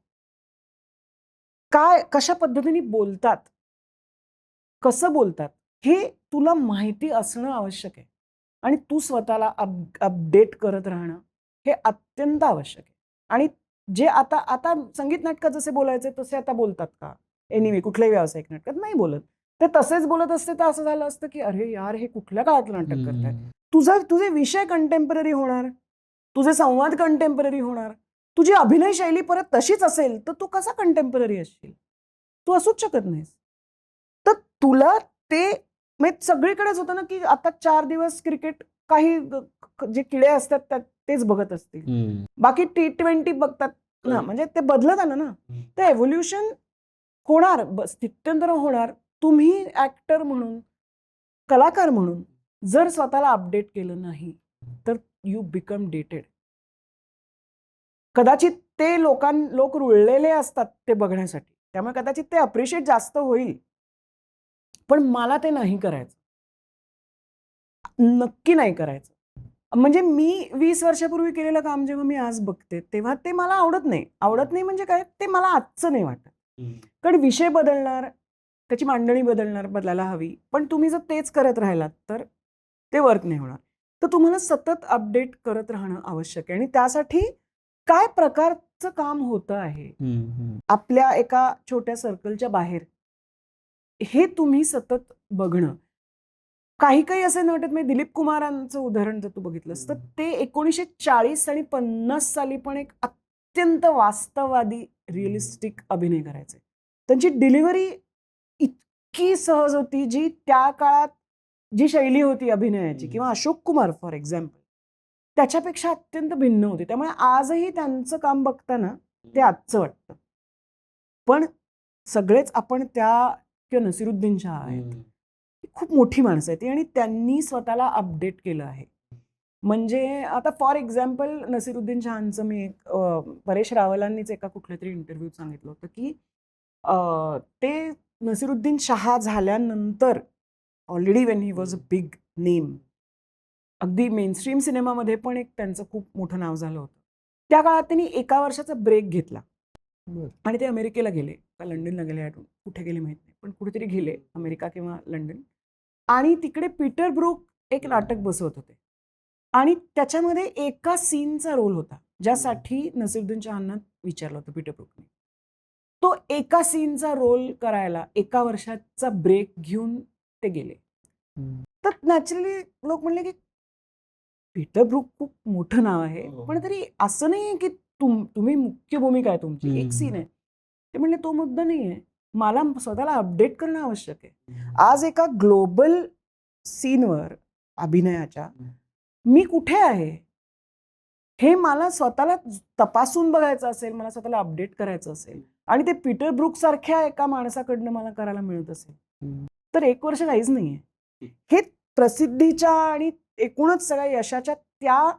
काय कशा पद्धतीने बोलतात, कसं बोलतात, हे तुला माहिती असणं आवश्यक आहे आणि तू स्वतःला अपडेट करत राहणं हे अत्यंत आवश्यक आहे. आणि जे आता आता संगीत नाटकात जसे बोलायचे तसे आता बोलतात का? एनिवे कुठल्याही व्यावसायिक नाटकात नाही बोलत. ते तसेच बोलत असते तर असं झालं असतं की अरे यार हे कुठल्या काळातलं नाटक करतायत. तुझे विषय कंटेम्पररी होणार, तुझे संवाद कंटेम्पररी होणार, तुझी अभिनय शैली परत तशीच असेल तर तू कसा कंटेम्पररी असशील? तू असूच शकत नाहीस. तर तुला ते म्हणजे सगळीकडेच होतं ना की आता 4 दिवस क्रिकेट काही जे किडे असतात तेच बघत असतील. बाकी T20 बघतात ना, म्हणजे ते बदलत आलं ना. तर एव्होल्युशन होणार, स्थित्यंतर होणार. तुम्ही ऍक्टर म्हणून, कलाकार म्हणून जर स्वतःला अपडेट केलं नाही तर यू बिकम डेटेड. कदाचित ते लोक रुळलेले असतात ते बघण्यासाठी, त्यामुळे कदाचित ते अप्रिशिएट जास्त होईल, पण मला ते नाही करायचं, नक्की नाही करायचं. म्हणजे मी 20 वर्षापूर्वी केलेलं काम जेव्हा मी आज बघते तेव्हा ते मला आवडत नाही म्हणजे काय, ते मला आजचं नाही वाटत. कारण विषय बदलणार, त्याची मांडणी बदलायला हवी, पण तुम्ही जर तेच करत राहिलात तर ते वर्क नाही होणार. तर तुम्हाला सतत अपडेट करत राहणं आवश्यक आहे आणि त्यासाठी काय प्रकारचं काम होतं आहे आपल्या एका छोट्या सर्कलच्या बाहेर, हे तुम्ही सतत बघणं. काही असे नट आहेत, म्हणजे दिलीप कुमारांचं उदाहरण जर तू बघितलंस तर ते 1940 आणि 50 साली पण एक अत्यंत वास्तववादी रिअलिस्टिक अभिनय करायचे. त्यांची डिलिव्हरी इतकी सहज होती जी त्या काळात जी शैली होती अभिनयाची, किंवा अशोक कुमार फॉर एक्झाम्पल त्याच्यापेक्षा अत्यंत भिन्न होती. त्यामुळे आजही त्यांचं काम बघताना ते आजचं वाटतं. पण सगळेच आपण किंवा नसिरुद्दीन शाह आहेत, खूप मोठी माणसं आहेत आणि त्यांनी स्वतःला अपडेट केलं आहे. म्हणजे आता फॉर एक्झाम्पल नसिरुद्दीन शहांचं मी एक परेश रावलांनीच एका कुठल्या तरी इंटरव्ह्यूत सांगितलं होतं की ते नसिरुद्दीन शाह झाल्यानंतर already when he was a big name, अगदी मेनस्ट्रीम सिनेमामध्ये पण एक त्यांचं खूप मोठं नाव झालं होतं. त्या काळात त्यांनी 1 वर्षाचा ब्रेक घेतला आणि ते अमेरिकेला गेले का लंडनला गेले, कुठे गेले माहित नाही, पण कुठेतरी गेले, अमेरिका किंवा लंडन. आणि तिकडे पीटर ब्रूक एक नाटक बसवत होते आणि त्याच्यामध्ये एका सीनचा रोल होता ज्यासाठी नसिरुद्दीन शहांना विचारलं होतं पीटर ब्रूकने. तो एका सीनचा रोल करायला 1 वर्षाचा ब्रेक घेऊन ते गेले. तर नॅचरली लोक म्हणले की पीटर ब्रूक खूप मोठं नाव आहे, पण तरी असं नाहीये की तुम्ही मुख्य भूमिका आहे तुमची, एक सीन आहे. ते म्हणले तो मुद्दा नाहीये, मला स्वतःला अपडेट करणं आवश्यक आहे. आज एका ग्लोबल सीनवर अभिनयाच्या मी कुठे आहे हे मला स्वतःला तपासून बघायचं असेल, मला स्वतःला अपडेट करायचं असेल आणि ते पीटर ब्रूक सारख्या एका माणसाकडनं मला करायला मिळत असेल तर 1 वर्ष काहीच नाहीये. हे प्रसिद्धीच्या आणि एकूणच सगळ्या यशाच्या त्या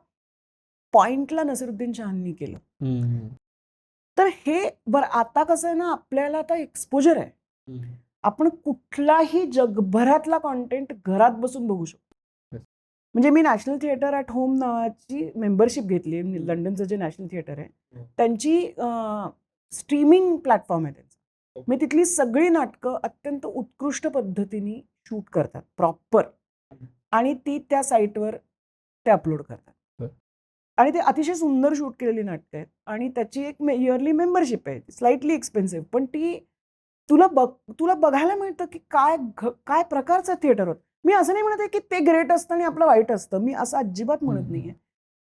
पॉइंटला नसीरुद्दीन शहांनी केलं. तर हे बरं आता कसं आहे ना, आपल्याला आता एक्सपोजर आहे. आपण कुठलाही जगभरातला कॉन्टेंट घरात बसून बघू शकतो. म्हणजे मी नॅशनल थिएटर ॲट होम नावाची मेंबरशिप घेतली. लंडनचं जे नॅशनल थिएटर आहे त्यांची स्ट्रीमिंग प्लॅटफॉर्म आहे त्यांचं. मी तिथली सगळी नाटकं अत्यंत उत्कृष्ट पद्धतीने शूट करतात प्रॉपर, आणि ती त्या साईटवर ते अपलोड करतात. आणि ते अतिशय सुंदर शूट केलेली नाटकं आहेत, आणि त्याची एक इयरली मेंबरशिप आहे. स्लाइटली एक्सपेन्सिव्ह, पण ती तुला बघायला मिळतं की काय प्रकारचं थिएटर होतं. मी असं नाही म्हणत आहे की ते ग्रेट असतं आणि आपलं वाईट असतं, मी असं अजिबात म्हणत नाहीये.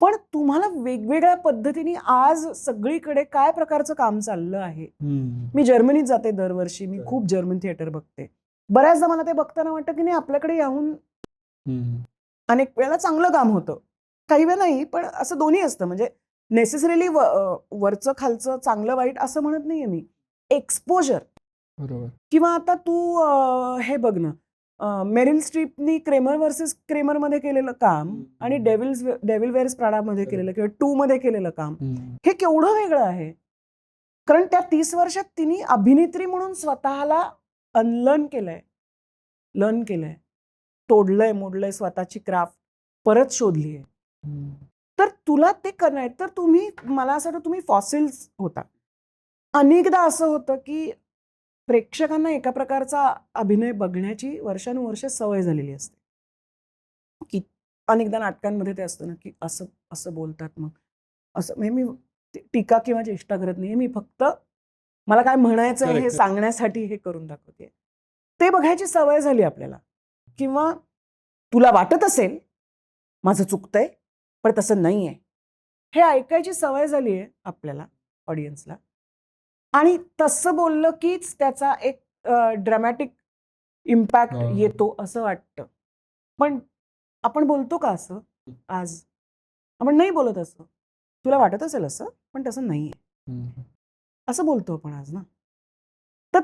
पण तुम्हाला वेगवेगळ्या पद्धतीने आज सगळीकडे काय प्रकारचं काम चाललं आहे. मी जर्मनीत जाते दरवर्षी, मी खूप जर्मन थिएटर बघते. बऱ्याचदा मला ते बघताना वाटतं की नाही, आपल्याकडे येऊन अनेक वेळेला चांगलं काम होतं, काही वेळा नाही, पण असं दोन्ही असतं. म्हणजे नेसेसरीली वरचं खालचं चांगलं वाईट असं म्हणत नाहीये मी. एक्सपोजर, बरोबर. किंवा आता तू हे बघ ना, मेरिल स्ट्रीपनी क्रेमर वर्सेस क्रेमर मध्ये केलेलं काम आणि डेव्हिल वेअर्स प्राडामध्ये केलेलं किंवा 2 मध्ये केलेलं काम हे केवढं वेगळं आहे. कारण त्या 30 वर्षात तिने अभिनेत्री म्हणून स्वतःला अनलर्न केलंय, लर्न केलंय, तोडलंय मोडलंय, स्वतःची क्राफ्ट परत शोधली आहे. तर तुला ते करणार तर मला असं वाटतं तुम्ही फॉसिल्स होता. अनेकदा असं होतं की प्रेक्षकांना एका प्रकारचा अभिनय बघण्याची वर्षानुवर्षे सवय झालेली असते. की अनेकदा नाटकांमध्ये ते असतं ना की असं असं बोलतात, मग असं म्हणजे मी टीका किंवा चेष्टा करत नाही, मी फक्त मला काय म्हणायचं आहे हे सांगण्यासाठी हे करून दाखवते. ते बघायची सवय झाली आपल्याला. किंवा तुला वाटत असेल माझं चुकतंय, पण तसं नाही आहे, हे ऐकायची सवय झाली आहे आपल्याला, ऑडियन्सला. आणि तसं बोललं कीच त्याचा एक ड्रॅमॅटिक इम्पॅक्ट येतो असं वाटतं. पण आपण बोलतो का असं आज? आपण नाही बोलत असं. तुला वाटत असेल असं, पण तसं नाही आहे असं बोलतो आपण आज ना. तर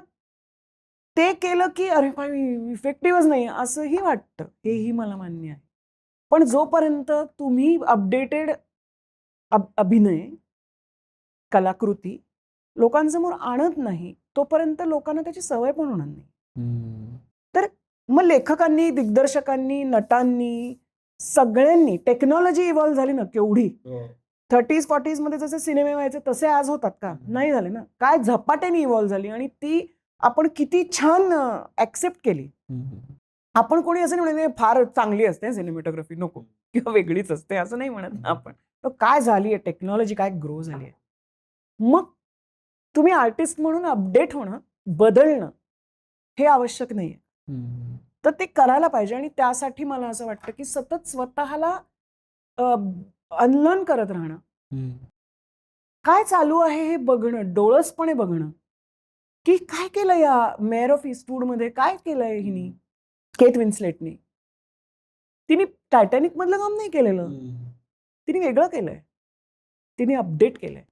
ते केलं की अरे इफेक्टिव्हच नाही असंही वाटतं, हेही मला मान्य आहे. पण जोपर्यंत तुम्ही अपडेटेड अभिनय कलाकृती लोकांसमोर आणत नाही, तोपर्यंत लोकांना त्याची सवय पण होणार नाही. तर मग लेखकांनी, दिग्दर्शकांनी, नटांनी, सगळ्यांनी, टेक्नॉलॉजी इव्हॉल्व्ह झाली ना केवढी. 30s 40s मध्ये जसे सिनेमे व्हायचे तसे आज होतात का? नाही झाले ना. काय झपाट्याने इव्हॉल्व्ह झाली, आणि ती आपण किती छान ऍक्सेप्ट केली. आपण कोणी असं नाही म्हणत फार चांगली असते सिनेमॅटोग्राफी, नको, किंवा वेगळीच असते असं नाही म्हणत ना आपण. तर काय झाली आहे टेक्नॉलॉजी, काय ग्रो झाली आहे. मग तुम्ही आर्टिस्ट म्हणून अपडेट होणं, बदलणं हे आवश्यक नाहीये. तर ते करायला पाहिजे, आणि त्यासाठी मला असं वाटतं की सतत स्वतःला अनलर्न करत राहणं, काय चालू आहे हे बघणं, डोळसपणे बघणं, की काय केलं या मेअर ऑफ ईस्टवूड मध्ये, काय केलंय हिनी, केट विन्स्लेटनी. तिने टायटॅनिक मधलं काम नाही केलेलं, तिने वेगळं केलंय, तिने अपडेट केलंय.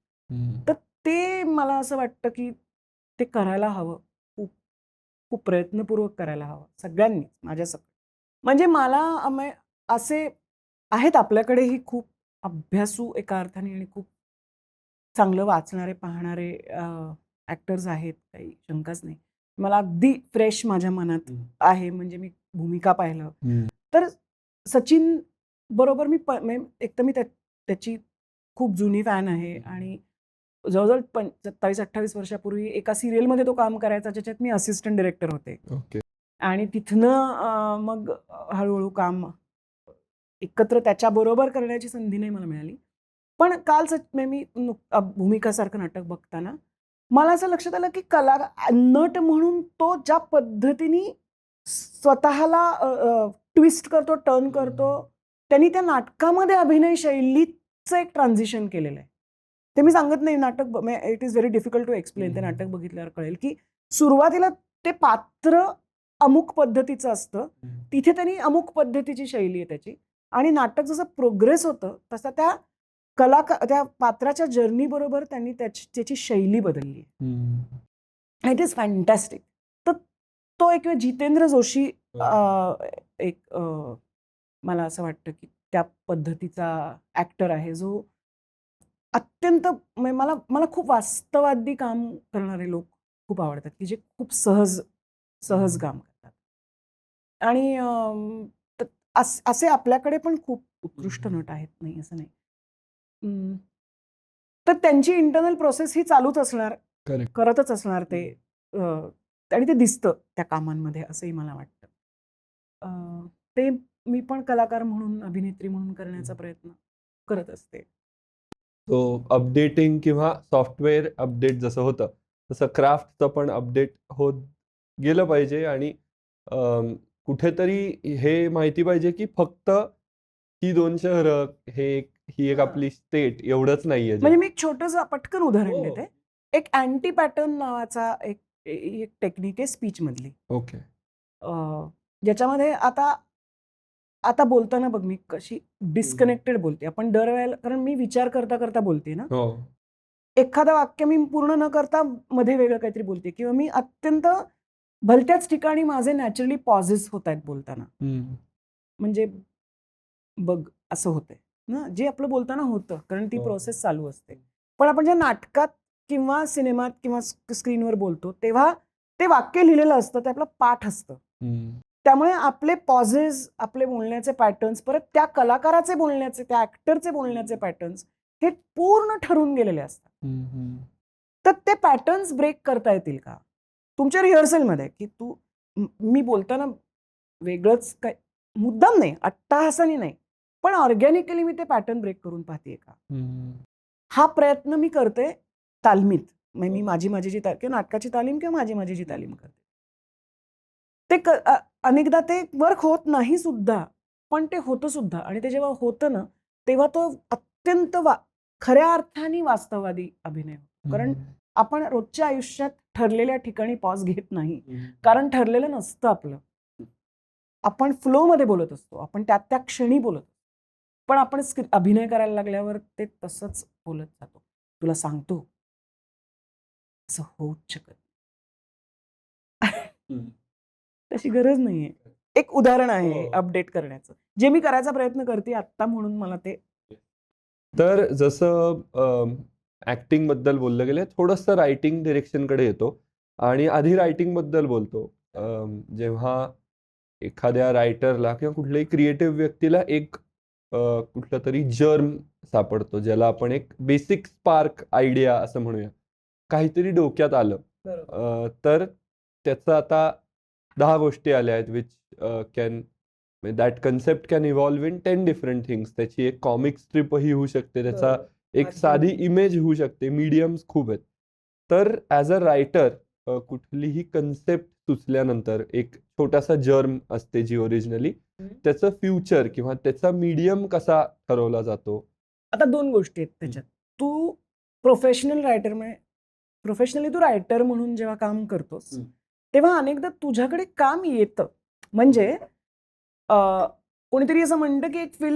तर ते मला असं वाटतं की ते करायला हवं, खूप खूप प्रयत्नपूर्वक करायला हवं सगळ्यांनी, माझ्यासकट. म्हणजे मला असे आहेत आपल्याकडेही खूप अभ्यासू एका अर्थाने, आणि खूप चांगलं वाचणारे, पाहणारे ॲक्टर्स आहेत, काही शंकाच नाही. मला अगदी फ्रेश माझ्या मनात आहे. म्हणजे मी भूमिका पाहिलं तर सचिन बरोबर मी एक तर मी त्याची खूप जुनी फॅन आहे, आणि जवळजवळ 27-28 वर्षापूर्वी एका सिरियलमध्ये तो काम करायचा, ज्याच्यात मी असिस्टंट डिरेक्टर होते. आणि तिथनं मग हळूहळू काम एकत्र त्याच्याबरोबर करण्याची संधी नाही मला मिळाली. पण काल मी भूमिकासारखं नाटक बघताना मला असं लक्षात आलं की नट म्हणून तो ज्या पद्धतीने स्वतःला ट्विस्ट करतो, टर्न करतो, त्यांनी त्या नाटकामध्ये अभिनय शैलीचं एक ट्रान्झिशन केलेलं आहे. ते मी सांगत नाही, नाटक it is very difficult to explain. ते नाटक बघितल्यावर कळेल की सुरुवातीला ते पात्र अमुक पद्धतीचं असतं, तिथे त्यांनी अमुक पद्धतीची शैली आहे त्याची, आणि नाटक जसं प्रोग्रेस होतं तसं त्या पात्राच्या जर्नी बरोबर त्यांनी त्याची शैली बदलली. It is fantastic. तर तो एक जितेंद्र जोशी एक मला असं वाटतं की त्या पद्धतीचा ॲक्टर आहे जो अत्यंत मला मला खूप वास्तववादी काम करणारे लोक खूप आवडतात की जे खूप सहज काम करतात. आणि असे आपल्याकडे पण खूप उत्कृष्ट नट आहेत, नाही असं नाही. अं, तर त्यांची इंटरनल प्रोसेस ही चालूच असणार, करेक्ट. करतच असणार ते. अ, आणि ते दिसतं त्या कामांमध्ये असंही मला वाटतं. अ, ते मी पण कलाकार म्हणून, अभिनेत्री म्हणून करण्याचा प्रयत्न करत असते. सो अपडेटिंग किंवा सॉफ्टवेअर अपडेट जसं होतं, तसं क्राफ्टचं पण अपडेट होत गेलं पाहिजे आणि कुठेतरी हे माहिती पाहिजे, की फक्त ही 2 शहरं, ही एक हां. आपली स्टेट एवढंच नाहीये जग. म्हणजे मी एक छोटंसं पटकन उदाहरण हो. देते. एक अँटी पॅटर्न नावाचा एक टेक्निक आहे स्पीचमधली. ओके. अ, ज्याच्यामध्ये आता आता बोलताना बघ मी कशी डिस्कनेक्टेड बोलते. आपण दरवेळेला कारण मी विचार करता बोलते ना. हो. एखादं वाक्य मी पूर्ण न करता मध्ये वेगळं काहीतरी बोलते किंवा मी अत्यंत भलत्याच ठिकाणी माझे नॅचरली पॉजेस होतायत बोलताना. हं. म्हणजे बघ असं होतंय ना, जे आपलं बोलताना होतं कारण ती हो. प्रोसेस चालू असते. पण आपण ज्या नाटकात किंवा सिनेमात किंवा स्क्रीनवर बोलतो तेव्हा ते वाक्य लिहिलेलं असतं, ते आपलं पाठ असतं. हं. त्यामुळे आपले पॉजेस, आपले बोलण्याचे पॅटर्न्स, परत त्या कलाकाराचे बोलण्याचे, त्या ॲक्टरचे बोलण्याचे पॅटर्न्स हे पूर्ण ठरून गेलेले असतात. हं, हं. तर ते पॅटर्न्स ब्रेक करता येतील का? तुमच्या रिहर्सलमध्ये की मी बोलताना वेगळंच काय मुद्दाम नाही, अट्टाहासाने नाही, पण ऑर्गॅनिकली मी ते पॅटर्न ब्रेक करून पाहतेय का? हं. हा प्रयत्न मी करते तालमीत. म्हणजे मी माझी जी किंवा नाटकाची तालीम किंवा माझी जी तालीम करते. ते अनेकदा ते वर्क होत नाही सुद्धा, पण ते होतं सुद्धा आणि ते जेव्हा होतं ना, तेव्हा तो अत्यंत खऱ्या अर्थाने वास्तववादी अभिनय होतो. कारण हं. आपण रोजच्या आयुष्यात ठरलेल्या ठिकाणी पॉज घेत नाही. हं. कारण ठरलेलं नसतं आपलं. आपण फ्लोमध्ये बोलत असतो. आपण त्या क्षणी बोलत असतो. पण आपण अभिनय करायला लागल्यावर ते तसंच बोलत जातो. तुला सांगतो, असं होऊच शकत नाही. हं. तशी गरज नाहीये. एक उदाहरण आहे हो. अपडेट करण्याचं. जे मी करायचा प्रयत्न करते आत्ता म्हणून मला ते तर जसं ॲक्टिंगबद्दल बोललं गेलं, थोडंसं रायटिंग डिरेक्शनकडे येतो आणि आधी रायटिंगबद्दल बोलतो. जेव्हा एखाद्या रायटरला किंवा कुठल्याही क्रिएटिव्ह व्यक्तीला एक कुठलंतरी जर्म सापडतो, ज्याला आपण एक बेसिक स्पार्क आयडिया असं म्हणूया. काहीतरी डोक्यात आलं. तर त्याचं आता 10 गोष्टी आल्या आहेत which can that concept can evolve in 10 different things. त्याची एक कॉमिक स्ट्रिपही होऊ शकते. त्याचा एक साधी इमेज होऊ शकते. मीडियम्स खूप आहेत. तर ॲज अ रायटर कुठलीही कन्सेप्ट सुचल्यानंतर एक छोटासा जर्म असते जी ओरिजिनली. त्याचं फ्युचर किंवा त्याचा मीडियम कसा ठरवला जातो? आता 2 गोष्टी आहेत त्याच्यात. तू प्रोफेशनल रायटर प्रोफेशनली तू रायटर म्हणून जेव्हा काम करतोस, तेव्हा अनेकदा तुझ्याकडे काम येतं. म्हणजे अ, कोणीतरी असं म्हणतं, की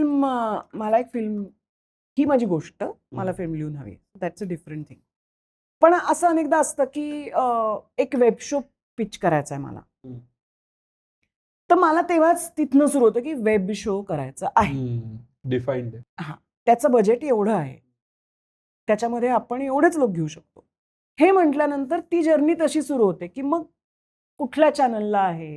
मला एक फिल्म ही माझी गोष्ट, मला फिल्म लिहून हवी आहे. That's a different thing. पण असं अनेकदा असतं, की एक वेब शो पिच करायचा आहे मला. तर मला तेव्हाच तिथनं सुरू होतं, की वेब शो करायचा आहे. डिफाईन्ड आहे. हां, त्याचं बजेट एवढं आहे. त्याच्यामध्ये आपण एवढेच लोक घेऊ शकतो. हे म्हटल्यानंतर ती जर्नी तशी सुरू होते, की मग कुठल्या चॅनलला आहे,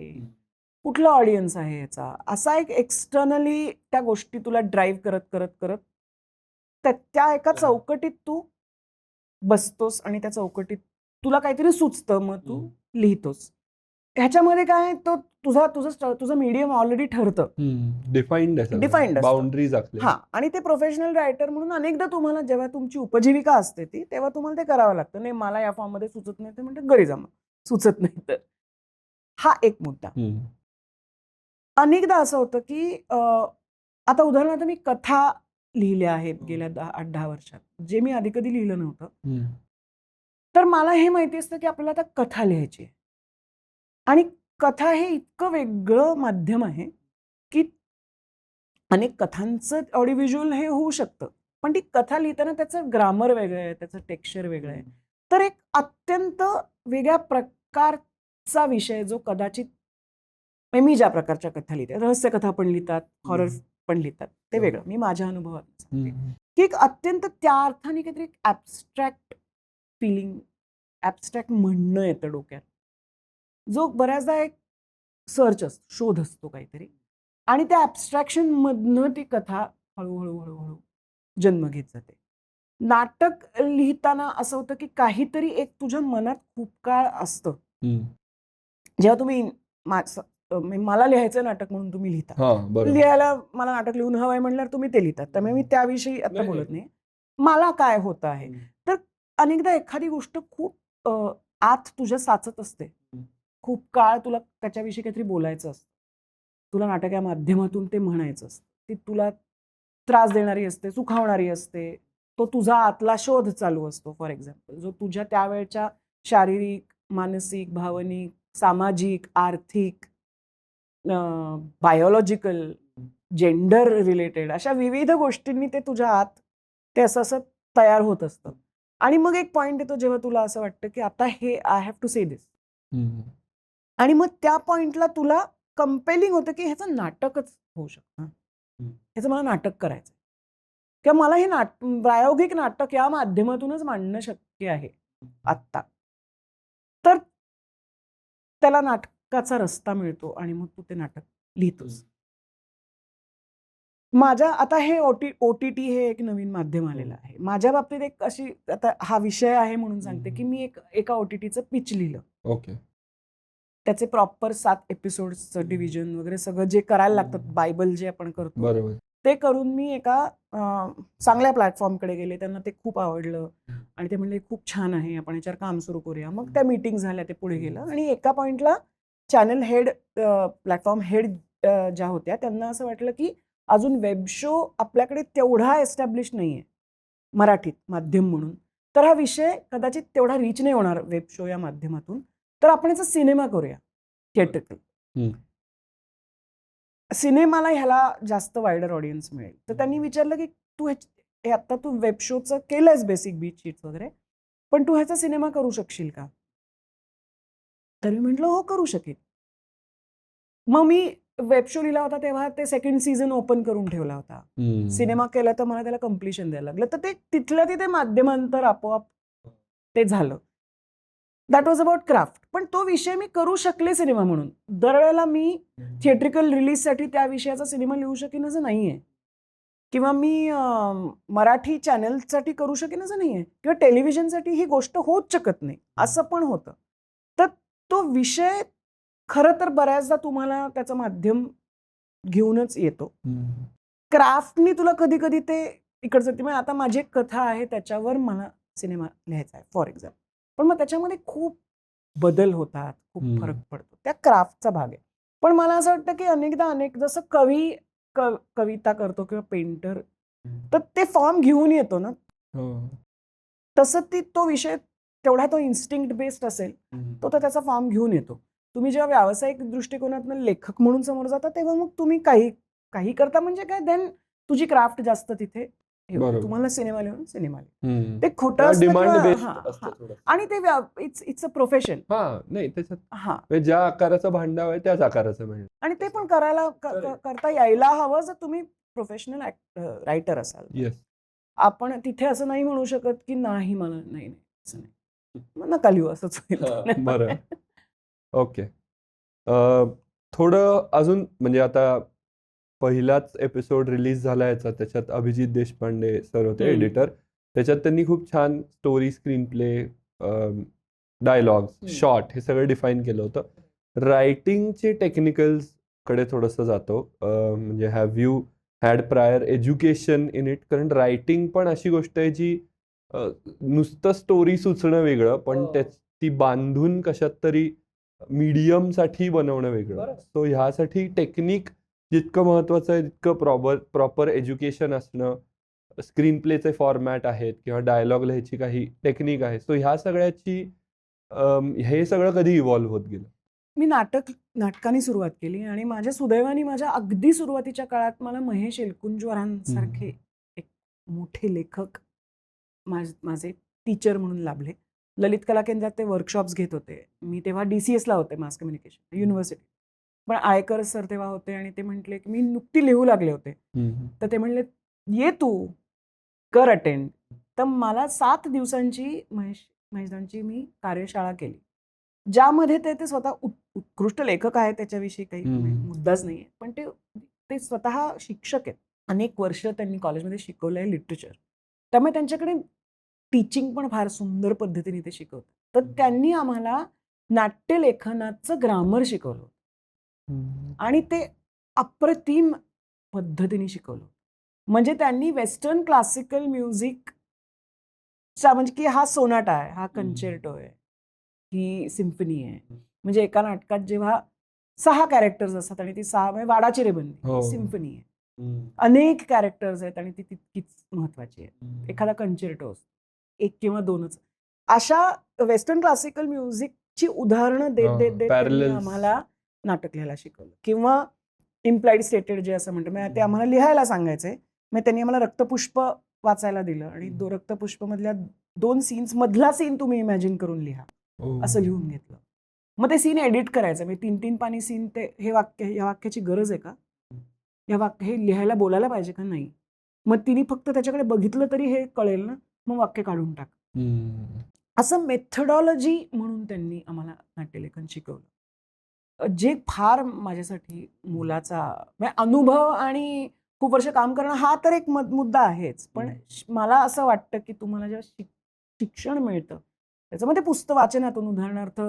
कुठला ऑडियन्स आहे याचा, असा एक एक्सटर्नली त्या गोष्टी तुला ड्राईव्ह करत त्या एका चौकटीत तू बसतोस आणि त्या चौकटीत तुला काहीतरी सुचतं, मग तू लिहितोस. ह्याच्यामध्ये काय तुझं मीडियम ऑलरेडी ठरतं. डिफाईन्ड आहे सगळं. डिफाईन्ड असतं. बाउंडरीज आखल्या. हां. आणि ते प्रोफेशनल रायटर म्हणून अनेकदा तुम्हाला जेव्हा तुमची उपजीविका असते ती, तेव्हा तुम्हाला ते करावं लागतं. नाही मला या फॉर्ममध्ये सुचत नाही, ते म्हणतात घरी जा मग. सुचत नाही तर. हा एक मुद्दा. अनेकदा असं होतं, की आता उदाहरणार्थ मी कथा लिहिल्या आहेत गेल्या 8-10 वर्षात, जे मी आधी कधी लिहिलं नव्हतं. तर मला हे माहिती असतं, की आपल्याला आता कथा लिहायची आहे. आणि कथा हे इतकं वेगळं माध्यम आहे, की अनेक कथांचं ऑडिओ व्हिज्युअल हे होऊ शकतं. पण ती कथा लिहिताना त्याचं ग्रामर वेगळं आहे, त्याचं टेक्स्चर वेगळं आहे. तर एक अत्यंत वेगळ्या प्रकारचा विषय जो कदाचित मी ज्या प्रकारच्या कथा लिहिते, रहस्य कथा पण लिहितात, हॉरर पण लिहितात, ते हो. वेगळं. मी माझ्या अनुभवात सांगते हम्म. की एक अत्यंत त्या अर्थाने काहीतरी ॲबस्ट्रॅक्ट फिलिंग, ॲबस्ट्रॅक्ट म्हणणं येतं डोक्यात, जो बऱ्याचदा एक सर्च असतो, शोध असतो काहीतरी, आणि त्या ॲबस्ट्रॅक्शन मधनं ती कथा हळूहळू हळूहळू जन्म घेत जाते. नाटक लिहिताना असं होतं की काहीतरी एक तुझ्या मनात खूप काळ असतं. हम्म. जेव्हा तुम्ही मला लिहायचं नाटक म्हणून तुम्ही लिहिता, हा बरोबर. लिहायला मला नाटक लिहून हवंय म्हणल्यावर तुम्ही ते लिहितात, त्यामुळे मी त्याविषयी आता नाही, बोलत नाही. नाही. मला काय होतं आहे, हम्म. तर अनेकदा एखादी गोष्ट खूप आत तुझ्या साचत असते, खूप काळ तुला त्याच्याविषयी काहीतरी बोलायचं असतं, तुला नाटक या माध्यमातून ते म्हणायचं असतं, ती तुला त्रास देणारी असते, सुखावणारी असते, तो तुझा आतला शोध चालू असतो. फॉर एक्झाम्पल, जो तुझ्या त्यावेळच्या शारीरिक, मानसिक, भावनिक, सामाजिक, आर्थिक, बायोलॉजिकल, जेंडर रिलेटेड अशा विविध गोष्टींनी ते तुझ्या आत ते असं असं तयार होत असतं. आणि मग एक पॉइंट येतो जेव्हा तुला असं वाटतं की आता हे आय हॅव टू से दिस, हम्म. आणि मग त्या पॉइंटला तुला कंपेलिंग होतं की ह्याचं नाटकच होऊ शकतं, ह्याचं मला नाटक करायचं किंवा मला हे प्रायोगिक नाटक या माध्यमातूनच मांडणं शक्य आहे आत्ता. तर त्याला नाटकाचा रस्ता मिळतो आणि मग तू ते नाटक लिहितोस. माझ्या आता हे OTT हे एक नवीन माध्यम आलेलं आहे. माझ्या बाबतीत एक अशी, आता हा विषय आहे म्हणून सांगते की मी एका OTTचं पिच लिहिलं. ओके. त्याचे प्रॉपर 7 एपिसोड्सचं डिव्हिजन वगैरे सगळं जे करायला लागतात, बायबल जे आपण करतो बरोबर. ते करून मी एका चांगल्या प्लॅटफॉर्मकडे गेले. त्यांना ते खूप आवडलं आणि ते म्हणले खूप छान आहे, आपण याच्यावर काम सुरू करूया. मग त्या मीटिंग झाल्या, ते पुढे गेलं आणि एका पॉइंटला चॅनल हेड, प्लॅटफॉर्म हेड ज्या होत्या, त्यांना असं वाटलं की अजून वेब शो आपल्याकडे तेवढा एस्टॅब्लिश नाहीये मराठीत माध्यम म्हणून, तर हा विषय कदाचित तेवढा रीच नाही होणार वेब शो या माध्यमातून, तर आपण याचा सिनेमा करूया, थिएट्रिकल. सिनेमाला ह्याला जास्त वायडर ऑडियन्स मिळेल. तर त्यांनी विचारलं की तू हे आता तू वेब शोचं केलंयस, बेसिक बीट शीट्स वगैरे, पण तू ह्याचा सिनेमा करू शकशील का? तर मी म्हटलं हो, करू शकेल. मग मी वेब शो लिहिला होता तेव्हा ते सेकंड सीझन ओपन करून ठेवला होता. सिनेमा केला तर मला त्याला कम्प्लिशन द्यायला लागलं. तर ते तिथल्या तिथे माध्यमांतर आपोआप ते झालं. That was about craft. पण तो विषय मी करू शकले सिनेमा म्हणून. दरवेळेला मी थिएट्रिकल रिलीजसाठी त्या विषयाचा सिनेमा लिहू शकेन असं नाहीये, किंवा मी मराठी चॅनलसाठी करू शकेन असं नाहीये, किंवा टेलिव्हिजनसाठी ही गोष्ट होऊच शकत नाही असं पण होतं. तर तो विषय खरं तर बऱ्याचदा तुम्हाला त्याचं माध्यम घेऊनच येतो. क्राफ्टनी तुला कधी कधी ते इकडचं, म्हणजे आता माझी एक कथा आहे त्याच्यावर मला सिनेमा लिहायचा आहे फॉर एक्झाम्पल, पण मग त्याच्यामध्ये खूप बदल होतात, खूप फरक पडतो, त्या क्राफ्टचा भाग आहे. पण मला असं वाटतं की अनेकदा जसं कविता करतो किंवा पेंटर, तर ते फॉर्म घेऊन येतो ना, तसं तो विषय तेवढा तो इन्स्टिंक्ट बेस्ड असेल, तो तर त्याचा फॉर्म घेऊन येतो. तुम्ही जेव्हा व्यावसायिक दृष्टिकोनातून लेखक म्हणून समोर जाता, तेव्हा मग तुम्ही काही करता, म्हणजे काय, देन तुझी क्राफ्ट जास्त तिथे हे होते. तुम्हाला सिनेमा लिहून सिनेमा लिहून ते खोटं असतं डिमांड किंवा बेस्ड असतं थोडं. आणि ते इट्स अ प्रोफेशन. नाही त्याच्यात हा, म्हणजे ज्या आकाराचा भांडाव आहे त्याच आकाराचं मिळेल. आणि ते पण करायला करता यायला हवं जर तुम्ही प्रोफेशनल रायटर असाल. येस. आपण तिथे असं नाही म्हणू शकत की नाही, मला नाही असं नाही, मग नका लिहू, असंच होईल. बरं. ओके. थोडं अजून, म्हणजे आता पहिलाच एपिसोड रिलीज झाला याचा, त्याच्यात अभिजित देशपांडे सर होते एडिटर. त्याच्यात त्यांनी खूप छान story, screen play, dialogues, shot हे सगळं डिफाईन केलं होतं. रायटिंगचे टेक्निकल्स कडे थोडंसं जातो. म्हणजे have you had prior education in it? कारण रायटिंग पण अशी गोष्ट आहे जी नुसतं स्टोरी सुचणं वेगळं, पण ती बांधून कशात तरी मीडियमसाठी बनवणं वेगळं. सो ह्यासाठी टेक्निक जितकं महत्वाचं आहे तितकं प्रॉपर एज्युकेशन असणं, स्क्रीन प्लेचे फॉर्मॅट आहेत किंवा डायलॉग लिहायची काही टेक्निक आहे. सो ह्या सगळ्याची हे सगळं कधी इव्हॉल्व्ह होत गेलं? मी नाटकाने सुरुवात केली आणि माझ्या सुदैवाने माझ्या अगदी सुरुवातीच्या काळात मला महेश एलकुंचवारांसारखे एक मोठे लेखक माझे टीचर म्हणून लाभले. ललित कला केंद्रात ते वर्कशॉप्स घेत होते. मी तेव्हा DCS ला होते, मास कम्युनिकेशन युनिव्हर्सिटी. पण आळेकर सर तेव्हा होते आणि ते म्हटले की मी नुकती लिहू लागले होते. तर ते म्हणले ये तू कर अटेंड. तर मला 7 दिवसांची महेशदांची मी कार्यशाळा केली. ज्यामध्ये ते स्वतः उत्कृष्ट लेखक आहेत त्याच्याविषयी काही मुद्दाच नाहीये. पण ते स्वतः शिक्षक आहेत. अनेक वर्ष त्यांनी कॉलेजमध्ये शिकवलंय लिटरेचर. त्यामुळे त्यांच्याकडे टीचिंग पण फार सुंदर पद्धतीने ते शिकवतात. तर त्यांनी आम्हाला नाट्यलेखनाचं ग्रामर शिकवलं आणि ते अप्रतिम पद्धतीने शिकवलं. म्हणजे त्यांनी वेस्टर्न क्लासिकल म्युझिकचा म्हणजे की हा सोनाटा आहे, हा कन्चेर्टो आहे, ही सिम्फनी आहे. म्हणजे एका नाटकात जेव्हा 6 कॅरेक्टर्स असतात आणि ती 6 म्हणजे वाडाची रेबंदी ही सिम्फनी आहे. अनेक कॅरेक्टर्स आहेत आणि ती तितकीच महत्वाची आहे. एखादा कन्चेर्टो असतो, 1 किंवा 2च. अशा वेस्टर्न क्लासिकल म्युझिकची उदाहरणं देत देत देत त्यांनी पॅरलल्स. आम्हाला नाटक लिहायला शिकवलं किंवा इम्प्लाइड स्टेटेड जे असं म्हणतो म्हणजे ते आम्हाला लिहायला सांगायचे. मग त्यांनी आम्हाला रक्तपुष्प वाचायला दिलं आणि रक्तपुष्प मधल्या 2 सीन्स मधला सीन तुम्ही इमॅजिन करून लिहा असं लिहून घेतलं. मग ते सीन एडिट करायचं. म्हणजे 3-3 पानी सीन ते हे वाक्य या वाक्याची गरज आहे का, या वाक्य हे लिहायला बोलायला पाहिजे का नाही. मग तिने फक्त त्याच्याकडे बघितलं तरी हे कळेल ना, मग वाक्य काढून टाक. असं मेथडॉलॉजी म्हणून त्यांनी आम्हाला नाट्यलेखन शिकवलं, जे फार माझ्यासाठी मोलाचा म्हणजे अनुभव आणि खूप वर्ष काम करणं हा तर एक मुद्दा आहेच. पण मला असं वाटतं की तुम्हाला जेव्हा शिक्षण मिळतं त्याच्यामध्ये पुस्तक वाचनातून उदाहरणार्थ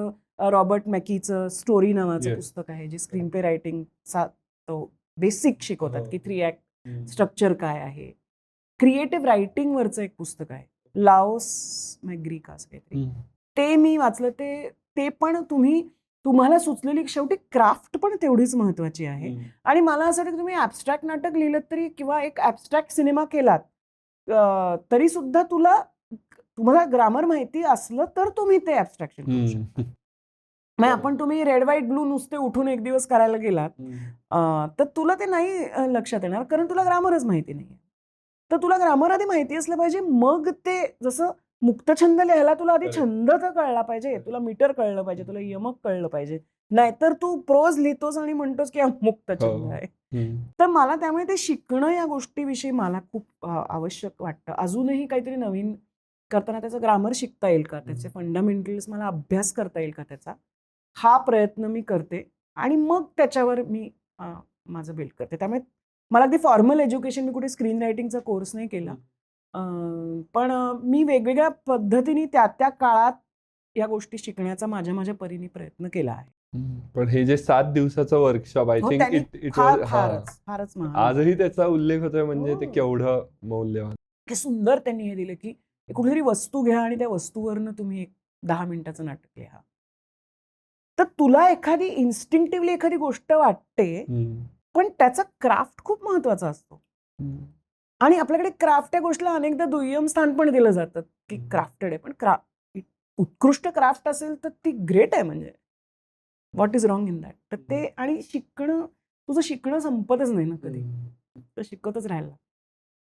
रॉबर्ट मॅकीचं स्टोरी नावाचं पुस्तक आहे जे स्क्रीन प्ले रायटिंगचा तो बेसिक शिकवतात की 3 ॲक्ट स्ट्रक्चर काय आहे. क्रिएटिव्ह रायटिंगवरचं एक पुस्तक आहे लाओस मॅग्रिका असं काहीतरी, ते मी वाचलं. ते पण तुम्हाला सुचलेली शेवटी क्राफ्ट पण तेवढीच महत्वाची आहे. आणि मला असं वाटतं की तुम्ही ॲब्स्ट्रॅक्ट नाटक लिहिलं तरी किंवा एक ॲब्स्ट्रॅक्ट सिनेमा केलात तरी सुद्धा तुम्हाला ग्रामर माहिती असलं तर तुम्ही ते ॲब्स्ट्रॅक्शन करू शकता. मग तुम्ही रेड व्हाईट ब्लू नुसते उठून एक दिवस करायला गेलात तर तुला ते नाही लक्षात येणार कारण तुला ग्रामरच माहिती नाहीये. तर तुला ग्रामर आधी माहिती असलं पाहिजे. मग ते जसं मुक्तछंद लिहायला तुला आधी छंद तर कळला पाहिजे, तुला मीटर कळलं पाहिजे, तुला यमक कळलं पाहिजे. नाहीतर तू प्रोज लिहितोस आणि म्हणतोस की मुक्तछंद आहे. तर मला त्यामुळे ते शिकणं या गोष्टीविषयी मला खूप आवश्यक वाटतं. अजूनही काहीतरी नवीन करताना त्याचं ग्रामर शिकता येईल का, त्याचे फंडामेंटल्स मला अभ्यास करता येईल का त्याचा, हा प्रयत्न मी करते आणि मग त्याच्यावर मी माझं बिल्ड करते. त्यामुळे मला अगदी फॉर्मल एज्युकेशन, मी कुठे स्क्रीन रायटिंगचा कोर्स नाही केला. पण मी वेगवेगळ्या पद्धतीने त्या काळात या गोष्टी शिकण्याचा माझ्या परीने प्रयत्न केला आहे. पण हे जे 7 दिवसाचं workshop I think it was फारच महान. आजही त्याचा उल्लेख होतोय म्हणजे ते केवढं मौल्यवान. की सुंदर त्यांनी हे दिलं की कुठेतरी वस्तू घ्या आणि त्या वस्तूवरनं तुम्ही एक 10 मिनिटाचं नाटक लिहा. तर तुला इन्स्टिंक्टिव्हली एखादी गोष्ट वाटते पण त्याचा क्राफ्ट खूप महत्वाचा असतो. आणि आपल्याकडे क्राफ्ट या गोष्टीला अनेकदा दुय्यम स्थान पण दिलं जातं की क्राफ्टेड आहे. पण उत्कृष्ट क्राफ्ट असेल तर ती ग्रेट आहे. म्हणजे what is wrong in that. तर ते आणि तुझं शिकणं संपतच नाही ना कधी, तर शिकतच राहायला.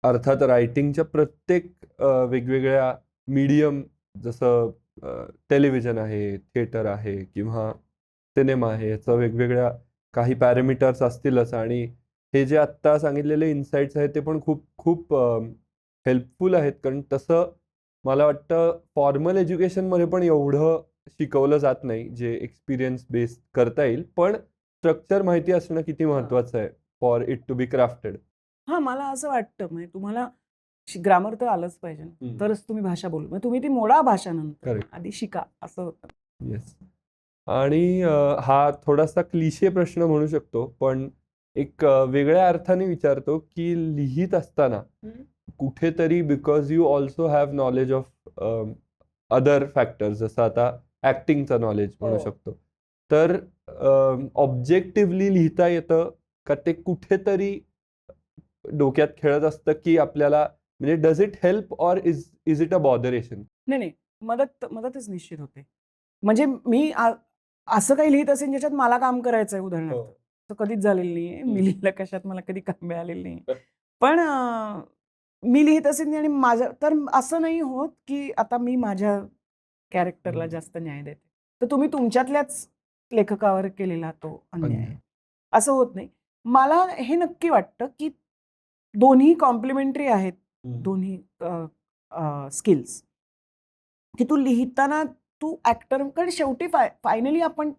अर्थात रायटिंगच्या प्रत्येक वेगवेगळ्या मीडियम जसं टेलिव्हिजन आहे, थिएटर आहे किंवा सिनेमा आहे, याचं वेगवेगळ्या काही पॅरामीटर्स असतीलच. आणि हे जे आत्ता सांगितलेले इन्साइट्स आहेत ते पण खूप खूप हेल्पफुल आहेत. कारण तसं मला वाटतं फॉर्मल एज्युकेशनमध्ये पण एवढं शिकवलं जात नाही जे एक्सपिरियन्स बेस्ड करता येईल. पण स्ट्रक्चर माहिती असणं किती महत्वाचं आहे for it to be crafted. मला असं वाटतं म्हणजे तुम्हाला ग्रामर तर आलंच पाहिजे तरच तुम्ही भाषा बोलू. म्हणजे तुम्ही ती मोडा भाषा नंतर आधी शिका असं होतं. येस. आणि हा थोडासा क्लिशे प्रश्न म्हणू शकतो पण एक वेगळ्या अर्थाने विचारतो की लिहित असताना कुठेतरी because you also have knowledge of other factors, जसं आता ऍक्टिंगचं नॉलेज म्हणू शकतो, तर ऑब्जेक्टिव्हली लिहिता येतं का ते कुठेतरी डोक्यात खेळत असतं की आपल्याला म्हणजे does it help or is it a botheration? नाही, मदतच निश्चित होते. म्हणजे मी असं काही लिहित असेल ज्याच्यात मला काम करायचंय उदाहरणार्थ, तर कधीच झालेलं नाहीये. मी लिहिलं कशात मला कधी काम मिळालेलं नाही. पण मी लिहित असेल आणि माझं तर असं नाही होत की आता मी माझ्या कॅरेक्टरला जास्त न्याय देते. तर तुम्ही तुमच्यातल्याच लेखकावर केलेला तो अन्याय आहे. असं होत नाही. मला हे नक्की वाटतं की दोन्ही कॉम्प्लिमेंटरी आहेत, दोन्ही स्किल्स, की तू लिहिताना तू ऍक्टर, कारण शेवटी फायनली आपण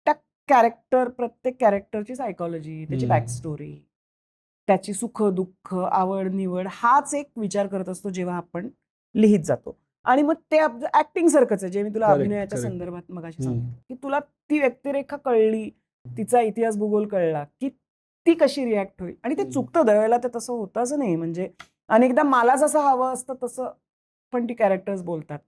त्या प्रत्येक कॅरेक्टरची सायकॉलॉजी, त्याची बॅक स्टोरी, त्याची सुख दुःख, आवड निवड हाच एक विचार करत असतो जेव्हा आपण लिहित जातो. आणि मग ते ऍक्टिंग सारखंच आहे, जे मी तुला Correct, अभिनयाच्या correct. संदर्भात मगाशी सांगितलं, की तुला ती व्यक्तिरेखा कळली, तिचा इतिहास भूगोल कळला, की ती कशी रिॲक्ट होईल. आणि ते चुकतं दरवेळेला, ते तसं होतं असं नाही. म्हणजे अनेकदा मला जसं हवं असतं तसं पण ती कॅरेक्टर्स बोलतात,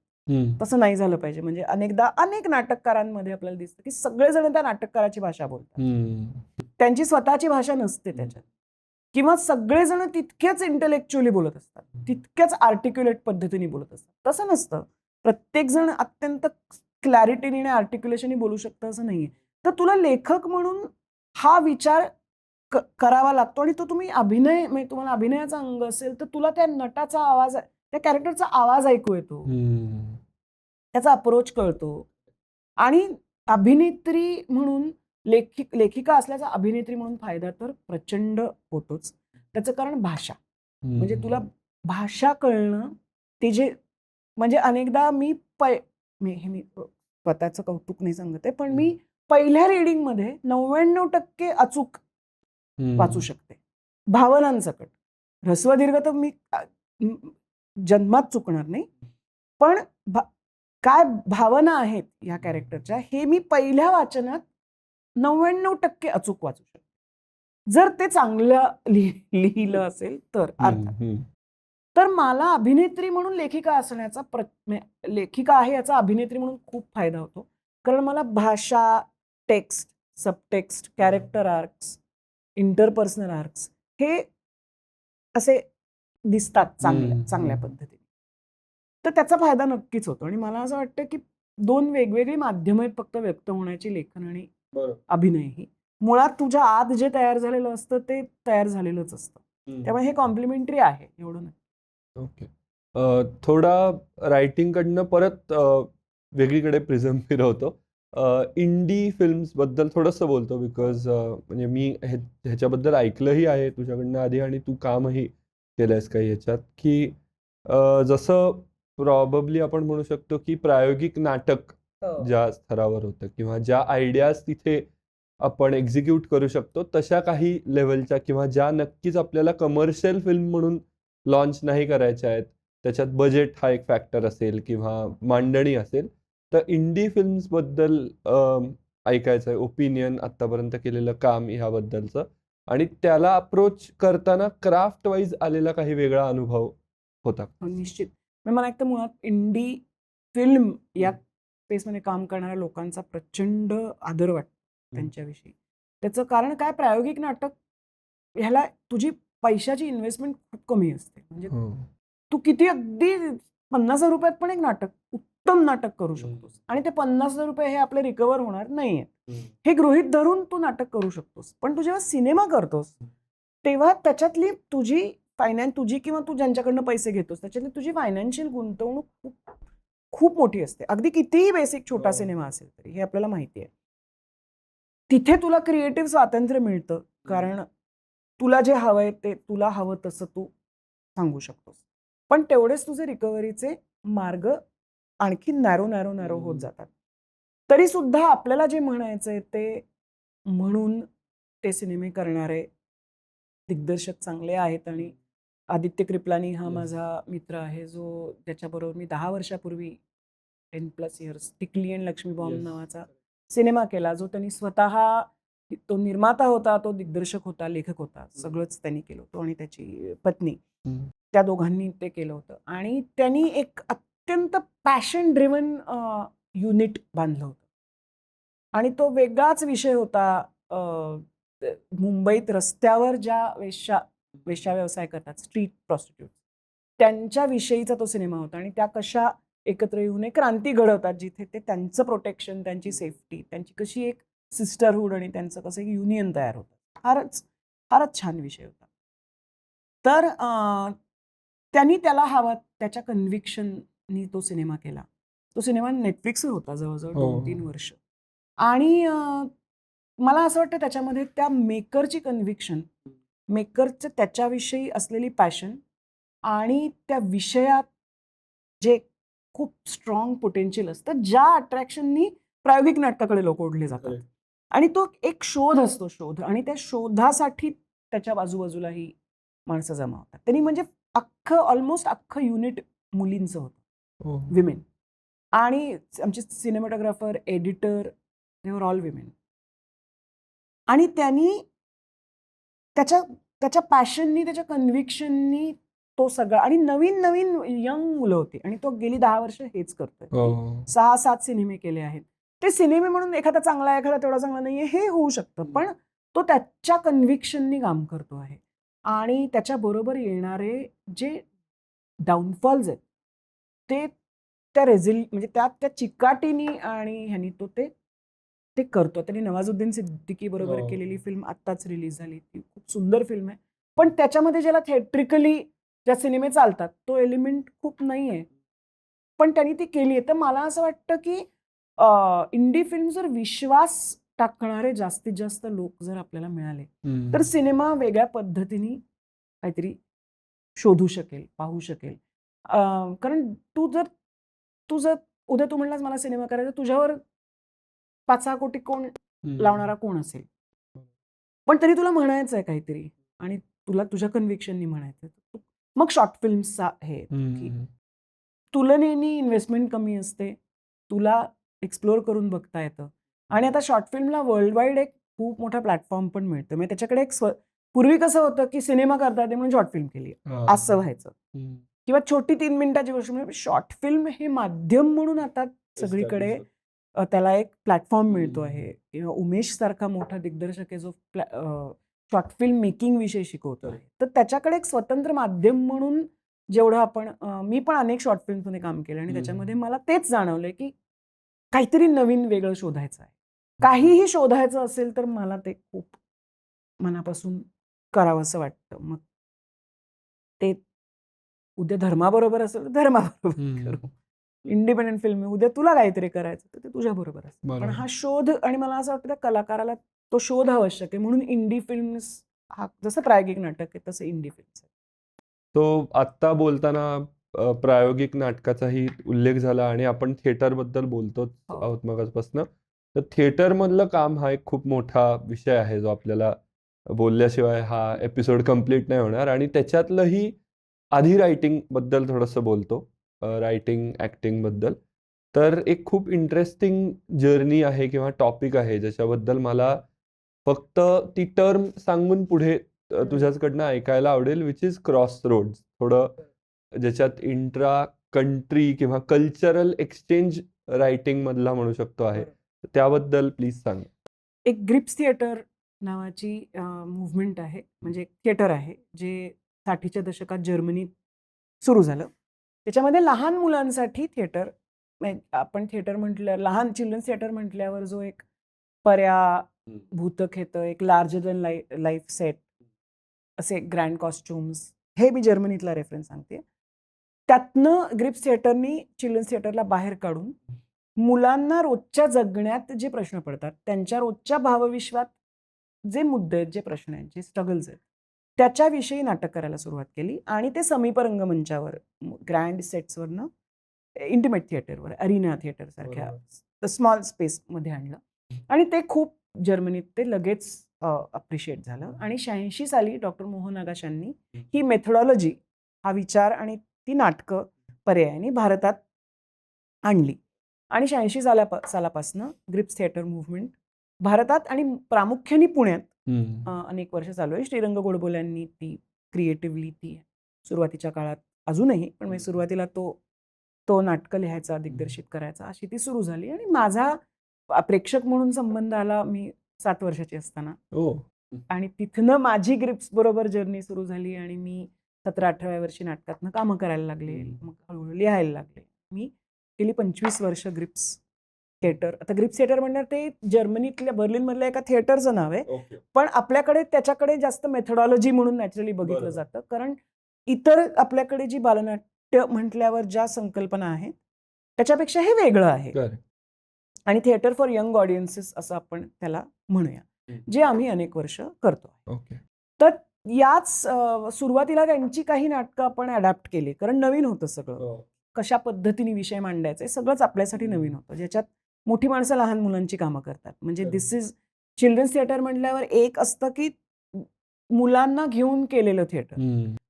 तसं नाही झालं पाहिजे. म्हणजे अनेकदा अनेक नाटककारांमध्ये आपल्याला दिसतं की सगळेजण त्या नाटककाराची भाषा बोलतात, त्यांची स्वतःची भाषा नसते त्याच्यात, किंवा सगळेजण तितकेच इंटेलेक्च्युअली बोलत असतात, तितक्याच आर्टिक्युलेट पद्धतीने बोलत असतात. तसं नसतं. प्रत्येक जण अत्यंत क्लॅरिटीने आणि आर्टिक्युलेशनने बोलू शकतं असं नाहीये. तर तुला लेखक म्हणून हा विचार करावा लागतो. आणि तो तुम्ही अभिनय, म्हणजे तुम्हाला अभिनयाचा अंग असेल तर तुला त्या नटाचा आवाज, त्या कॅरेक्टरचा आवाज ऐकू येतो, त्याचा अप्रोच कळतो. आणि अभिनेत्री म्हणून, लेखिका असल्याचा अभिनेत्री म्हणून फायदा तर प्रचंड होतोच. त्याचं कारण भाषा. म्हणजे तुला भाषा कळणं, ते जे, म्हणजे अनेकदा मी स्वतःचं कौतुक नाही सांगत आहे, पण मी पहिल्या रीडिंगमध्ये 99% अचूक वाचू शकते, भावनांसकट. ह्रस्व-दीर्घ तर मी जन्मात चुकणार नाही, पण काय भावना आहेत या कॅरेक्टरच्या, हे मी पहिल्या वाचनात 99% अचूक वाचू शकते, जर ते चांगलं लिहिलं असेल तर अर्थात. तर मला अभिनेत्री म्हणून लेखिका असण्याचा, लेखिका आहे याचा अभिनेत्री म्हणून खूप फायदा होतो. कारण मला भाषा, text, subtext, character arcs, interpersonal arcs हे असे दिसतात चांगल्या पद्धतीने. तर त्याचा फायदा नक्कीच होतो. आणि मला असं वाटतं की दोन वेगवेगळी माध्यमं आहेत फक्त व्यक्त होण्याची, लेखन आणि अभिनय ही. मुळात तुझ्या आत जे तयार झालेलं असतं ते तयार झालेलंच असतं. त्यामुळे हे कॉम्प्लिमेंटरी आहे, एवढं नाही. ओके. थोडा रायटिंगकडनं परत वेगळीकडे प्रिझम फिरवतो. इंडी फिल्म्सबद्दल थोडंसं बोलतो, बिकॉज म्हणजे मी ह्याच्याबद्दल ऐकलंही आहे तुझ्याकडनं आधी, आणि तू कामही केलंयस काही ह्याच्यात, की जसं प्रॉबब्ली आपण म्हणू शकतो की प्रायोगिक नाटक ज्या स्तरावर होतं, किंवा ज्या आयडियाज तिथे आपण एक्झिक्यूट करू शकतो, तशा काही लेव्हलच्या, किंवा ज्या नक्कीच आपल्याला कमर्शियल फिल्म म्हणून लॉन्च नाही करायच्या आहेत, त्याच्यात बजेट हा एक फॅक्टर असेल किंवा मांडणी असेल, तर इंडी फिल्म्सबद्दल ऐकायचं आहे, ओपिनियन, आत्तापर्यंत केलेलं काम ह्याबद्दलचं, आणि त्याला अप्रोच करताना क्राफ्ट वाईज आलेला काही वेगळा अनुभव होता. निश्चित. मला एक तर मुळात इंडी फिल्म या स्पेसमध्ये काम करणाऱ्या लोकांचा प्रचंड आदर वाटतो त्यांच्याविषयी. त्याचं कारण काय, प्रायोगिक नाटक ह्याला तुझी पैशाची इन्व्हेस्टमेंट खूप कमी असते. म्हणजे तू किती, अगदी 50,000 रुपयात पण एक नाटक, उत्तम नाटक करू शकतोस. आणि ते 50,000 रुपये हे आपले रिकव्हर होणार नाहीये, हे गृहीत धरून तू नाटक करू शकतोस. पण तू जेव्हा सिनेमा करतोस तेव्हा त्याच्यातली तुझी तुझी किंवा तू ज्यांच्याकडनं पैसे घेतोस त्याच्यातली तुझी फायनान्शियल गुंतवणूक खूप खूप मोठी असते. अगदी कितीही बेसिक छोटा सिनेमा असेल तरी, हे आपल्याला माहिती आहे. तिथे तुला क्रिएटिव्ह स्वातंत्र्य मिळतं, कारण तुला जे हवंय ते तुला हवं तसं तू सांगू शकतोस. पण तेवढेच तुझे रिकव्हरीचे मार्ग आणखी नॅरो होत जातात. तरी सुद्धा आपल्याला जे म्हणायचंय ते म्हणून ते सिनेमे करणारे दिग्दर्शक चांगले आहेत. आणि आदित्य कृपलानी हा माझा मित्र आहे, जो ज्याच्याबरोबर मी 10 वर्षापूर्वी 10+ इयर्स टिकली अँड लक्ष्मी बॉम्ब नावाचा सिनेमा केला, जो त्यांनी स्वतः, तो निर्माता होता, तो दिग्दर्शक होता, लेखक होता, सगळंच त्यांनी केलं होतं. आणि त्याची पत्नी, त्या दोघांनी ते केलं होतं. आणि त्यांनी एक अत्यंत पॅशन ड्रिव्हन युनिट बांधलं होतं. आणि तो वेगळाच विषय होता. मुंबईत रस्त्यावर ज्या वेश्या व्यवसाय करतात, स्ट्रीट प्रॉस्टिट्यूट, त्यांच्या विषयीचा तो सिनेमा होता. आणि त्या कशा एकत्र येऊन एक क्रांती घडवतात, जिथे ते त्यांचं प्रोटेक्शन, त्यांची सेफ्टी, त्यांची कशी एक सिस्टरहूड आणि त्यांचं कसं एक युनियन तयार होतं. फारच फारच छान विषय होता. तर त्यांनी त्याला हवा त्याच्या कन्व्हिक्शननी तो सिनेमा केला. तो सिनेमा नेटफ्लिक्सवर होता जवळजवळ 2-3 वर्ष. आणि मला असं वाटतं त्याच्यामध्ये त्या मेकरची कन्व्हिक्शन, मेकरचं त्याच्याविषयी असलेली पॅशन आणि त्या विषयात जे खूप स्ट्रॉंग पोटेन्शियल असतं, ज्या अट्रॅक्शननी प्रायोगिक नाटकाकडे लोक ओढले जातात. आणि तो एक शोध असतो, शोध, आणि त्या शोधासाठी त्याच्या बाजूबाजूला ही माणसं जमा होतात. त्यांनी म्हणजे ऑलमोस्ट अख्खं युनिट मुलींचं होतं, विमेन. आणि आमचे cinematographer, editor, they were all women. आणि त्यांनी त्याच्या त्याच्या पॅशननी, त्याच्या कन्व्हिक्शननी तो सगळा, आणि नवीन नवीन यंग मुलं होती, आणि तो गेली 10 वर्ष हेच करतोय. 6-7 सिनेमे केले आहेत. ते सिनेमे म्हणून एखादा चांगला आहे, एखादा तेवढा चांगला नाहीये, हे होऊ शकतं, पण तो त्याच्या कन्व्हिक्शननी काम करतो आहे. आणि त्याच्याबरोबर येणारे जे डाऊनफॉल्स आहेत ते त्या म्हणजे त्या चिकाटीनी आणि ह्यानी तो ते करतो. त्यांनी नवाजुद्दीन सिद्दीकी बरोबर केलेली फिल्म आत्ताच रिलीज झाली, ती खूप सुंदर फिल्म आहे. पण त्याच्यामध्ये ज्याला थिएट्रिकली ज्या सिनेमे चालतात तो एलिमेंट खूप नाहीये, पण त्यांनी ती केली आहे. तर मला असं वाटतं की इंडी फिल्मवर विश्वास टाकणारे जास्तीत जास्त लोक जर आपल्याला मिळाले तर सिनेमा वेगळ्या पद्धतीने काहीतरी शोधू शकेल, पाहू शकेल. कारण तू जर उद्या तू म्हणलास मला सिनेमा करायचा, तुझ्यावर 5-6 कोटी कोण लावणारा कोण असेल, पण तरी तुला म्हणायचं आहे काहीतरी आणि तुला तुझ्या कन्व्हिक्शननी म्हणायचं. मग शॉर्ट फिल्म्सचा हे की तुलनेने इन्व्हेस्टमेंट कमी असते, तुला एक्सप्लोअर करून बघता येतं, आणि आता शॉर्ट फिल्मला वर्ल्ड वाईड एक खूप मोठा प्लॅटफॉर्म पण मिळतं. म्हणजे त्याच्याकडे एक पूर्वी कसं होतं की सिनेमा करता येते म्हणून शॉर्ट फिल्म केली असं व्हायचं, किंवा छोटी 3 मिनिटाची गोष्ट. म्हणजे शॉर्ट फिल्म हे माध्यम म्हणून आता सगळीकडे त्याला एक प्लॅटफॉर्म मिळतो आहे. किंवा उमेश सारखा मोठा दिग्दर्शक आहे जो शॉर्ट फिल्म मेकिंग विषयी शिकवतो आहे, तर त्याच्याकडे एक स्वतंत्र माध्यम म्हणून जेवढं आपण मी पण अनेक शॉर्ट फिल्ममध्ये काम केलं आणि त्याच्यामध्ये मला तेच जाणवलंय की काहीतरी नवीन वेगळं शोधायचं आहे. काहीही शोधायचं असेल तर मला ते खूप मनापासून करावंसं वाटतं. मग ते उद्या धर्माबरोबर असेल तर धर्माबरोबर करू. इंडिपेंडंट फिल्म उद्या तुला काहीतरी करायचं तर ते तुझ्या बरोबर असेल. पण हा शोध, आणि मला असं वाटतं त्या कलाकाराला तो शोध आवश्यक आहे. म्हणून इंडी फिल्म्स हा जसं प्रायोगिक नाटक आहे तसं इंडी फिल्म्स आहे. तो आत्ता बोलताना प्रायोगिक नाटकाचाही उल्लेख झाला आणि आपण थिएटरबद्दल बोलतोच आहोत मगाचपासून. तर थिएटरमधलं काम हा एक खूप मोठा विषय आहे जो आपल्याला बोलल्याशिवाय हा एपिसोड कम्प्लीट नाही होणार. आणि त्याच्यातलंही आधी रायटिंग बद्दल थोडंसं बोलतो, रायटिंग ॲक्टिंग बद्दल. तर एक खूप इंटरेस्टिंग जर्नी आहे किंवा टॉपिक आहे ज्याच्याबद्दल मला फक्त ती टर्म सांगून पुढे तुझ्याकडनं ऐकायला आवडेल, विच इज क्रॉस रोड्स. थोडं ज्याच्यात इंट्रा कंट्री किंवा कल्चरल एक्सचेंज रायटिंग मधला म्हणू शकतो आहे. त्याबद्दल प्लीज सांग. एक ग्रिप्स थिएटर नावाची मूव्हमेंट आहे, म्हणजे एक थिएटर आहे जे 60च्या दशकात जर्मनीत सुरू झालं. त्याच्यामध्ये लहान मुलांसाठी थिएटर, आपण थिएटर म्हटलं लहान चिल्ड्रन्स थिएटर म्हटल्यावर जो एक पर्या, भूतखेतं, एक लार्जर दॅन लाईफ सेट, असे ग्रँड कॉस्ट्युम्स, हे मी जर्मनीतला रेफरन्स सांगते. त्यातनं ग्रिप्स थिएटरनी चिल्ड्रन्स थिएटरला बाहेर काढून मुलांना रोजच्या जगण्यात जे प्रश्न पडतात, त्यांच्या रोजच्या भावविश्वात जे मुद्दे आहेत, जे प्रश्न आहेत, जे स्ट्रगल्स आहेत, त्याच्याविषयी नाटक करायला सुरुवात केली. आणि ते समीप रंगमंचावर, ग्रँड सेट्सवरनं इंटिमेट थिएटरवर, अरिना थिएटर सारख्या स्मॉल स्पेसमध्ये आणलं. आणि ते खूप जर्मनीत ते लगेच अप्रिशिएट झालं. आणि 86 साली डॉक्टर मोहन आगाशांनी ही मेथडॉलॉजी, हा विचार आणि ती नाटकं पर्यायाने भारतात आणली. आणि 86 सालापासून ग्रिप्स थिएटर मूव्हमेंट भारतात आणि प्रामुख्याने पुण्यात अनेक वर्ष चालू आहे. श्रीरंग गोडबोल्यांनी ती क्रिएटिव्हली ती सुरुवातीच्या काळात, अजूनही, पण म्हणजे सुरुवातीला तो नाटकं लिहायचा, दिग्दर्शित करायचा, अशी ती सुरू झाली. आणि माझा प्रेक्षक म्हणून संबंध आला मी 7 वर्षाची असताना. आणि तिथनं माझी ग्रिप्स बरोबर जर्नी सुरू झाली. आणि मी 17-18व्या वर्षी नाटकातनं कामं करायला लागले, मग हळूहळू लिहायला लागले. मी गेली 25 वर्ष ग्रिप्स थिएटर. आता ग्रिप्स थिएटर म्हणणार ते जर्मनीतल्या बर्लिनमधल्या एका थिएटरचं नाव आहे, पण आपल्याकडे त्याच्याकडे जास्त मेथडॉलॉजी म्हणून नॅचरली बघितलं जातं. कारण इतर आपल्याकडे जी बालनाट्य म्हटल्यावर ज्या संकल्पना आहेत त्याच्यापेक्षा हे वेगळं आहे. आणि थिएटर फॉर यंग ऑडियन्सेस असं आपण त्याला म्हणूया, जे आम्ही अनेक वर्ष करतो. ओके. तर याच सुरुवातीला त्यांची काही नाटकं आपण अडॅप्ट केली, कारण नवीन होतं सगळं. हो. कशा पद्धतीने विषय मांडायचे सगळंच आपल्यासाठी नवीन होतं, ज्याच्यात मोठी माणसं लहान मुलांची कामं करतात. म्हणजे दिस इज चिल्ड्रन्स थिएटर म्हटल्यावर एक असतं की मुलांना घेऊन केलेलं थिएटर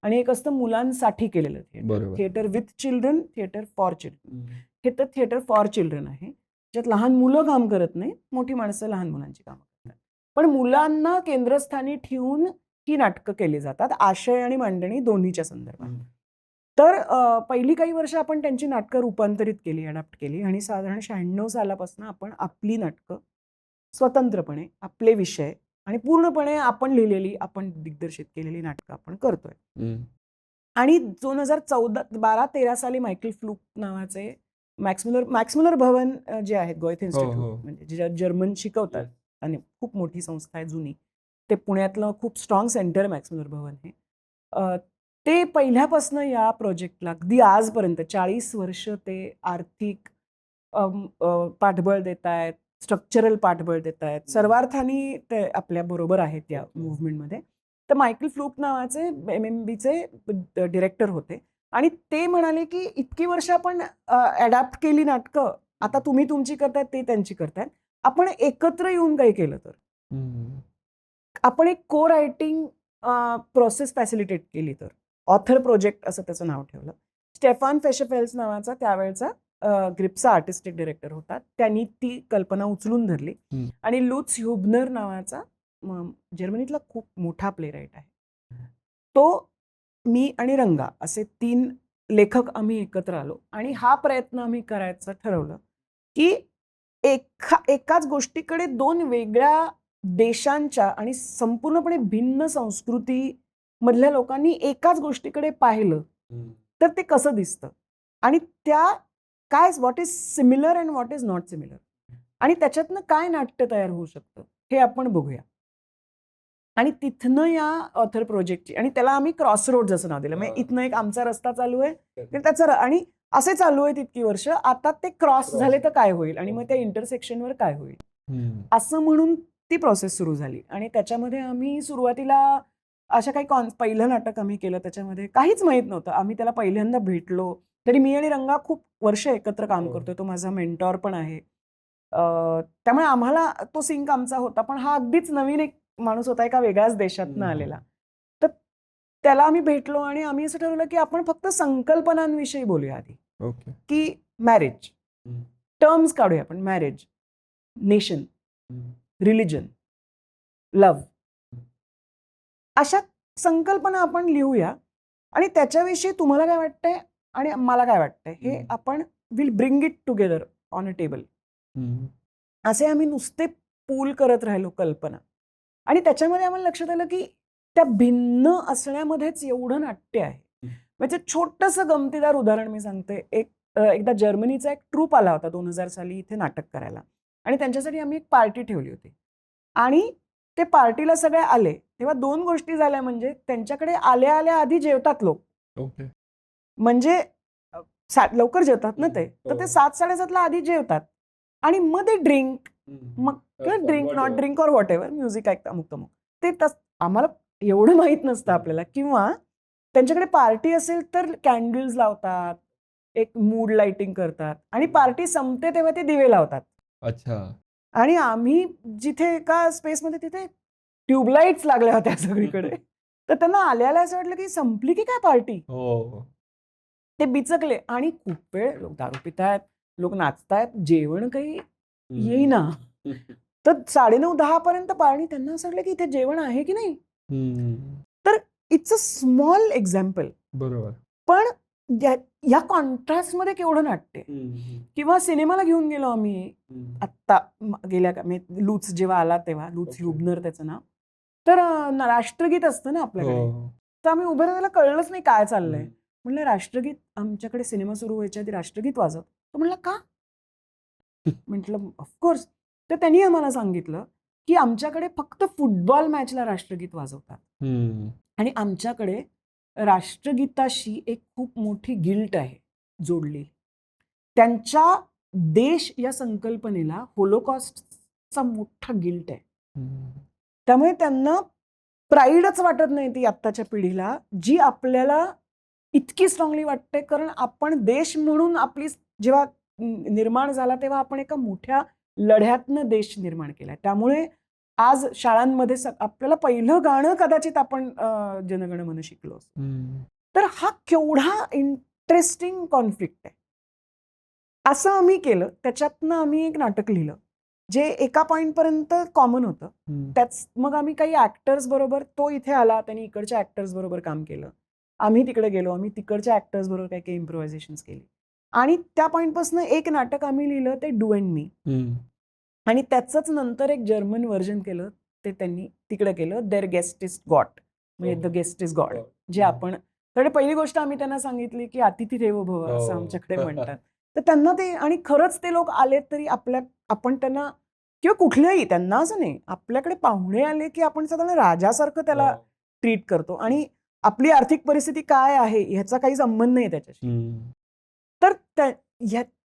आणि एक असतं मुलांसाठी केलेलं थिएटर. बरोबर. Theatre with children, theatre for children. हे तर थिएटर फॉर चिल्ड्रन आहे, ज्यात लहान मुलं काम करत नाही, मोठी माणसं लहान मुलांची कामं करतात. पण मुलांना केंद्रस्थानी ठेवून ही नाटकं केली जातात, आशय आणि मांडणी दोन्हीच्या संदर्भात. तर पहिली काही वर्ष आपण त्यांची नाटकं रूपांतरित केली, अडॅप्ट केली आणि साधारण 96 सालापासून आपण आपली नाटकं स्वतंत्रपणे, आपले विषय आणि पूर्णपणे आपण लिहिलेली, आपण दिग्दर्शित केलेली नाटकं आपण करतोय. आणि 2012-13 साली मायकेल फ्लूक नावाचे मॅक्स मुलर भवन जे आहेत गोएथे इन्स्टिट्यूट, म्हणजे जे जर्मन शिकवतात आणि खूप मोठी संस्था आहे जुनी, ते पुण्यातलं खूप स्ट्रॉंग सेंटर मॅक्स मुलर भवन हे. ते पहिल्यापासून या प्रोजेक्टला अगदी आजपर्यंत 40 वर्ष ते आर्थिक पाठबळ देत आहेत, स्ट्रक्चरल पाठबळ देत आहेत, सर्वार्थाने ते आपल्या बरोबर आहेत या मुव्हमेंटमध्ये. तर मायकेल फ्लूक नावाचे MMBचे डिरेक्टर होते आणि ते म्हणाले की इतकी वर्ष आपण अडॅप्ट केली नाटकं, आता तुम्ही तुमची करतायत, ते त्यांची करतायत, आपण एकत्र येऊन काही केलं तर. आपण एक को रायटिंग प्रोसेस फॅसिलिटेट केली तर, ऑथर प्रोजेक्ट असं त्याचं नाव ठेवलं. स्टेफान फेशेफेल्स नावाचा त्यावेळचा ग्रिप्सचा आर्टिस्टिक डिरेक्टर होता, त्यांनी ती कल्पना उचलून धरली आणि लुत्झ ह्युबनर नावाचा जर्मनीतला खूप मोठा प्लेराईट आहे, तो, मी आणि रंगा असे 3 लेखक आम्ही एकत्र आलो आणि हा प्रयत्न आम्ही करायचं ठरवलं की एकाच गोष्टीकडे 2 वेगळ्या देशांच्या आणि संपूर्णपणे भिन्न संस्कृती मधल्या लोकांनी एकाच गोष्टीकडे पाहिलं तर ते कसं दिसतं आणि त्या काय, what is similar and what is not similar, आणि त्याच्यातनं काय नाट्य तयार होऊ शकतं हे आपण बघूया. आणि तिथनं या ऑथर प्रोजेक्टची, आणि त्याला आम्ही क्रॉस रोड्स असं नाव दिलं. म्हणजे इथनं एक आमचा रस्ता चालू आहे, तर त्याचं आणि असे चालू आहे तितकी वर्ष, आता ते क्रॉस झाले तर काय होईल आणि मग त्या इंटरसेक्शनवर काय होईल, असं म्हणून ती प्रोसेस सुरू झाली. आणि त्याच्यामध्ये आम्ही सुरुवातीला अशा काही पहिलं नाटक आम्ही केलं, त्याच्यामध्ये काहीच माहीत नव्हतं. आम्ही त्याला पहिल्यांदा भेटलो तरी मी आणि रंगा खूप वर्ष एकत्र काम करतोय, तो माझा मेंटॉर पण आहे. त्यामुळे आम्हाला तो सिंक आमचा होता, पण हा अगदीच नवीन एक माणूस होता, एका वेगळ्याच देशातनं आलेला. तर त्याला आम्ही भेटलो आणि आम्ही असं ठरवलं की आपण फक्त संकल्पनांविषयी बोलूया आधी. की मॅरेज टर्म्स काढूया आपण, मॅरेज, नेशन, रिलिजन, लव्ह, अशा संकल्पना आपण लिहूया आणि त्याच्याविषयी तुम्हाला काय वाटतंय आणि मला काय वाटतंय हे आपण will bring it together on a table. असे आम्ही नुसते पूल करत राहिलो कल्पना, आणि त्याच्यामध्ये आम्हाला लक्षात आलं की त्या भिन्न असण्यामध्येच एवढं नाट्य आहे. म्हणजे छोटंसं गमतीदार उदाहरण मी सांगते. एकदा जर्मनीचा एक ट्रूप आला होता 2000 साली इथे नाटक करायला, आणि त्यांच्यासाठी आम्ही एक पार्टी ठेवली होती आणि ते पार्टीला सगळे आले तेव्हा 2 गोष्टी झाल्या. म्हणजे त्यांच्याकडे आल्या आल्या आधी जेवतात लोक, म्हणजे लवकर जेवतात ना ते, तर ते 7-7:30ला आधी जेवतात आणि मग ते ड्रिंक, मग ड्रिंक नॉट ड्रिंक और व्हॉट एव्हर, म्युझिक ऐकता अमुक तमुक, ते आम्हाला एवढं माहीत नसतं आपल्याला. किंवा त्यांच्याकडे पार्टी असेल तर कॅन्डल्स लावतात, एक मूड लाइटिंग करतात आणि पार्टी संपते तेव्हा ते दिवे लावतात. अच्छा. आणि आम्ही जिथे एका स्पेसमध्ये तिथे ट्यूबलाइट्स लागल्या होत्या सगळीकडे, तर त्यांना आल्याला असं वाटलं की संपली की काय पार्टी. ते बिचकले आणि खूप वेळ लोक दारू पितायत, लोक नाचतायत, जेवण काही येईना. तर 9:30-10 पर्यंत पाणी, त्यांना असं वाटलं की इथे जेवण आहे की नाही. तर इट्स अ स्मॉल एक्झाम्पल, बरोबर, पण या कॉन्ट्रास्ट मध्ये केवढं नाट्य. किंवा सिनेमाला घेऊन गेलो आम्ही आत्ता गेल्या लुत्झ जेव्हा आला तेव्हा, लुत्झ ह्युबनर त्याचं नाव, तर राष्ट्रगीत असतं ना आपल्याकडे, तर आम्ही उभे राहिला, कळलंच नाही काय चाललंय. म्हणलं राष्ट्रगीत, आमच्याकडे सिनेमा सुरू व्हायच्या आधी राष्ट्रगीत वाजव. तो म्हणला का? म्हटलं ऑफकोर्स. तर त्यांनी आम्हाला सांगितलं की आमच्याकडे फक्त फुटबॉल मॅचला राष्ट्रगीत वाजवतात आणि आमच्याकडे राष्ट्रगीताशी एक खूप मोठी गिल्ट आहे जोडली. त्यांच्या देश या संकल्पनेला होलोकॉस्टचा मोठा गिल्ट आहे. त्यामुळे त्यांना प्राईडच वाटत नाही ती आत्ताच्या पिढीला, जी आपल्याला इतकी स्ट्रॉंगली वाटते. कारण आपण देश म्हणून आपली जेव्हा निर्माण झाला तेव्हा आपण एका मोठ्या लढ्यातनं देश निर्माण केलाय. त्यामुळे आज शाळांमध्ये आपल्याला पहिलं गाणं कदाचित आपण जनगण मन शिकलो असतो. तर हा केवढा इंटरेस्टिंग कॉन्फ्लिक्ट आहे. असं आम्ही केलं. त्याच्यातनं आम्ही एक नाटक लिहिलं जे एका पॉइंटपर्यंत कॉमन होतं. त्याच मग आम्ही काही ऍक्टर्स बरोबर, तो इथे आला, त्यांनी इकडच्या ऍक्टर्स बरोबर काम केलं, आम्ही तिकडे गेलो, आम्ही तिकडच्या ऍक्टर्स बरोबर काही काही इम्प्रोव्हायझेशन्स केली. आणि त्या पॉइंटपासून एक नाटक आम्ही लिहिलं ते डू अँड मी. आणि त्याचंच नंतर एक जर्मन व्हर्जन केलं, ते त्यांनी तिकडे केलं, देअर गेस्ट इज गॉड, म्हणजे द गेस्ट इज गॉड. जे आपण तर पहिली गोष्ट आम्ही त्यांना सांगितली की अतिथी देवो भव असं आमच्याकडे म्हणतात. तर त्यांना ते, आणि खरंच ते लोक आले तरी आपण त्यांना, किंवा कुठल्याही, त्यांना असं नाही, आपल्याकडे पाहुणे आले की आपण सगळं राजासारखं त्याला ट्रीट करतो. आणि आपली आर्थिक परिस्थिती काय आहे ह्याचा काही संबंध नाही त्याच्याशी. तर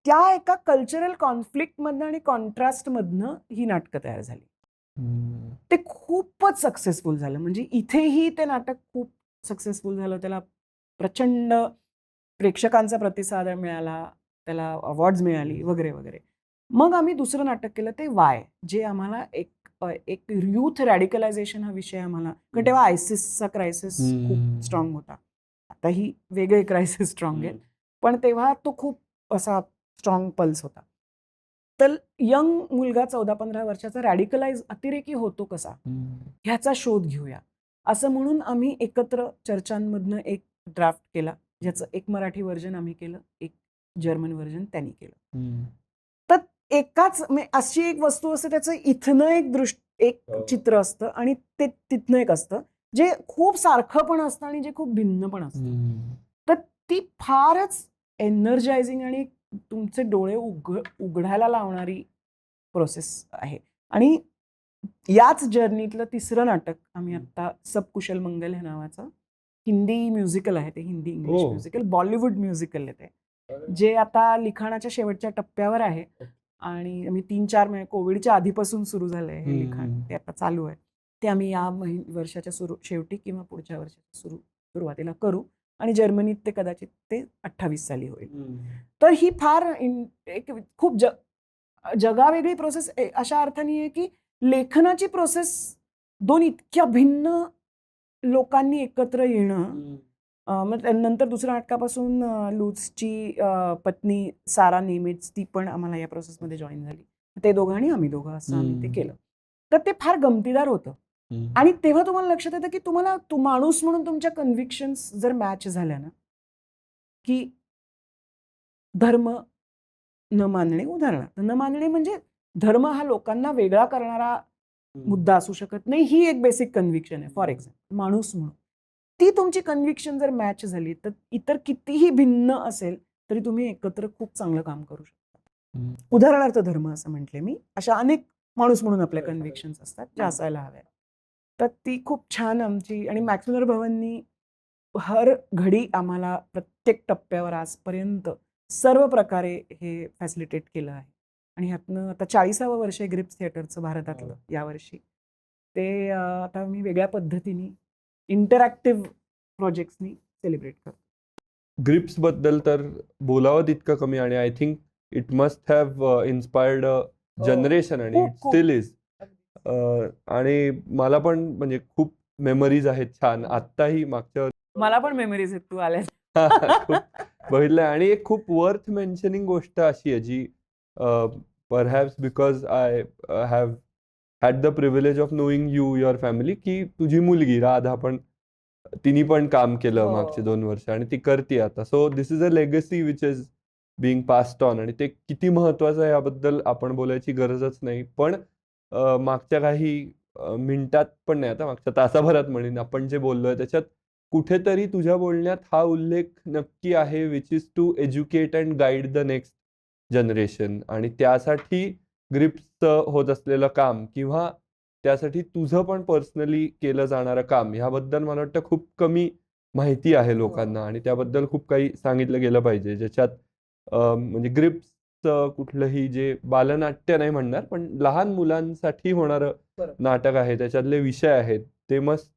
त्या एका कल्चरल कॉन्फ्लिक्टमधनं आणि कॉन्ट्रास्टमधनं ही नाटकं तयार झाली. ते खूपच सक्सेसफुल झालं. म्हणजे इथेही ते नाटक खूप सक्सेसफुल झालं. त्याला प्रचंड प्रेक्षकांचा प्रतिसाद मिळाला, त्याला अवॉर्ड्स मिळाली वगैरे वगैरे. मग आम्ही दुसरं नाटक केलं ते वाय, जे आम्हाला एक युथ रॅडिकलायझेशन हा विषय आम्हाला, कारण तेव्हा आयसिसचा क्रायसिस खूप स्ट्रॉंग होता. आताही वेगळे क्रायसिस स्ट्रॉंग आहेत, पण तेव्हा तो खूप असा स्ट्रॉंग पल्स होता. तर यंग मुलगा 14-15 वर्षाचा रॅडिकलाइज अतिरेकी होतो कसा, ह्याचा शोध घेऊया असं म्हणून आम्ही एकत्र चर्चांमधनं एक ड्राफ्ट केला, ज्याचं एक मराठी व्हर्जन आम्ही केलं, एक जर्मन व्हर्जन त्यांनी केलं. तर एकाच अशी एक वस्तू असते, त्याचं इथनं एक चित्र असतं आणि ते तिथनं एक असतं, जे खूप सारखं पण असतं आणि जे खूप भिन्न पण असतं. तर ती फारच एनर्जायझिंग आणि तुमचे डोळे उघडायला लावणारी प्रोसेस आहे. आणि याच जर्नीतलं तिसरं नाटक आम्ही आता सबकुशल मंगल हे नावाचं हिंदी म्युझिकल आहे. ते Hindi English musical, Bollywood musical आहे ते, जे आता लिखाणाच्या शेवटच्या टप्प्यावर आहे. आणि आम्ही 3-4 महिने कोविडच्या आधीपासून सुरू झालंय हे लिखाण, ते आता चालू आहे. ते आम्ही या वर्षाच्या शेवटी किंवा पुढच्या वर्षाच्या सुरुवातीला करू. आणि जर्मनीत ते कदाचित ते 28 साली होईल. तर ही फार एक खूप जगावेगळी प्रोसेस अशा अर्थाने आहे की लेखनाची प्रोसेस दोन इतक्या भिन्न लोकांनी एकत्र येणं. मग नंतर दुसऱ्या नाटकापासून लुझची पत्नी सारा नेमिट्झ, ती पण आम्हाला या प्रोसेसमध्ये जॉईन झाली. ते दोघं आणि आम्ही दोघं असं आम्ही ते केलं. तर ते फार गमतीदार होतं. आणि तेव्हा तुम्हाला लक्षात येतं की तुम्हाला माणूस म्हणून तुमच्या कन्व्हिक्शन्स जर मॅच झाल्या ना, की धर्म न मानणे, उदाहरणार्थ न मानणे म्हणजे धर्म हा लोकांना वेगळा करणारा मुद्दा असू शकत नाही, ही एक बेसिक कन्व्हिक्शन आहे. फॉर एक्झाम्पल माणूस म्हणून ती तुमची कन्व्हिक्शन जर मॅच झाली तर इतर कितीही भिन्न असेल तरी तुम्ही एकत्र खूप चांगलं काम करू शकता. उदाहरणार्थ धर्म असं म्हटले मी, अशा अनेक माणूस म्हणून आपल्या कन्व्हिक्शन्स असतात ज्या असायला हव्या. तर ती खूप छान आमची, आणि मॅक्स मुलर भवननी हर घडी आम्हाला प्रत्येक टप्प्यावर आजपर्यंत सर्व प्रकारे हे फॅसिलिटेट केलं आहे. आणि ह्यातनं आता 40वं वर्ष आहे ग्रिप्स थिएटरचं भारतातलं यावर्षी. ते आता मी वेगळ्या पद्धतीने इंटरॅक्टिव्ह प्रोजेक्ट्सनी सेलिब्रेट करतो. ग्रिप्स बद्दल तर बोलावं तितकं कमी, आणि I think it must have inspired a generation, आणि इट स्टील इज. आणि मला पण म्हणजे खूप मेमरीज आहेत छान. आत्ताही मागच्या मला पण मेमरीज आहेत तू आल्या खूप बघितलंय. आणि एक खूप वर्थ मेन्शनिंग गोष्ट अशी आहे जी perhaps because I have had the privilege of knowing you, your family, की तुझी मुलगी राधा पण, तिने पण काम केलं मागचे 2 वर्ष आणि ती करते आता. So this is a legacy which is being passed on, आणि ते किती महत्वाचं आहे याबद्दल आपण बोलायची गरजच नाही. पण मागच्या काही मिनिटात पण नाही, आता मागच्या तासाभरात म्हणेन, आपण जे बोललोय त्याच्यात कुठेतरी तुझ्या बोलण्यात हा उल्लेख नक्की आहे, which is to educate and guide the next generation. आणि त्यासाठी ग्रिप्सचं होत असलेलं काम, किंवा त्यासाठी तुझं पण पर्सनली केलं जाणारं काम, ह्याबद्दल मला वाटतं खूप कमी माहिती आहे लोकांना, आणि त्याबद्दल खूप काही सांगितलं गेलं पाहिजे, ज्याच्यात म्हणजे ग्रिप्स कुठलंही जे बालनाट्य नाही म्हणणार पण लहान मुलांसाठी होणारं बरोबर. नाटक आहे त्याच्यातले विषय आहेत ते must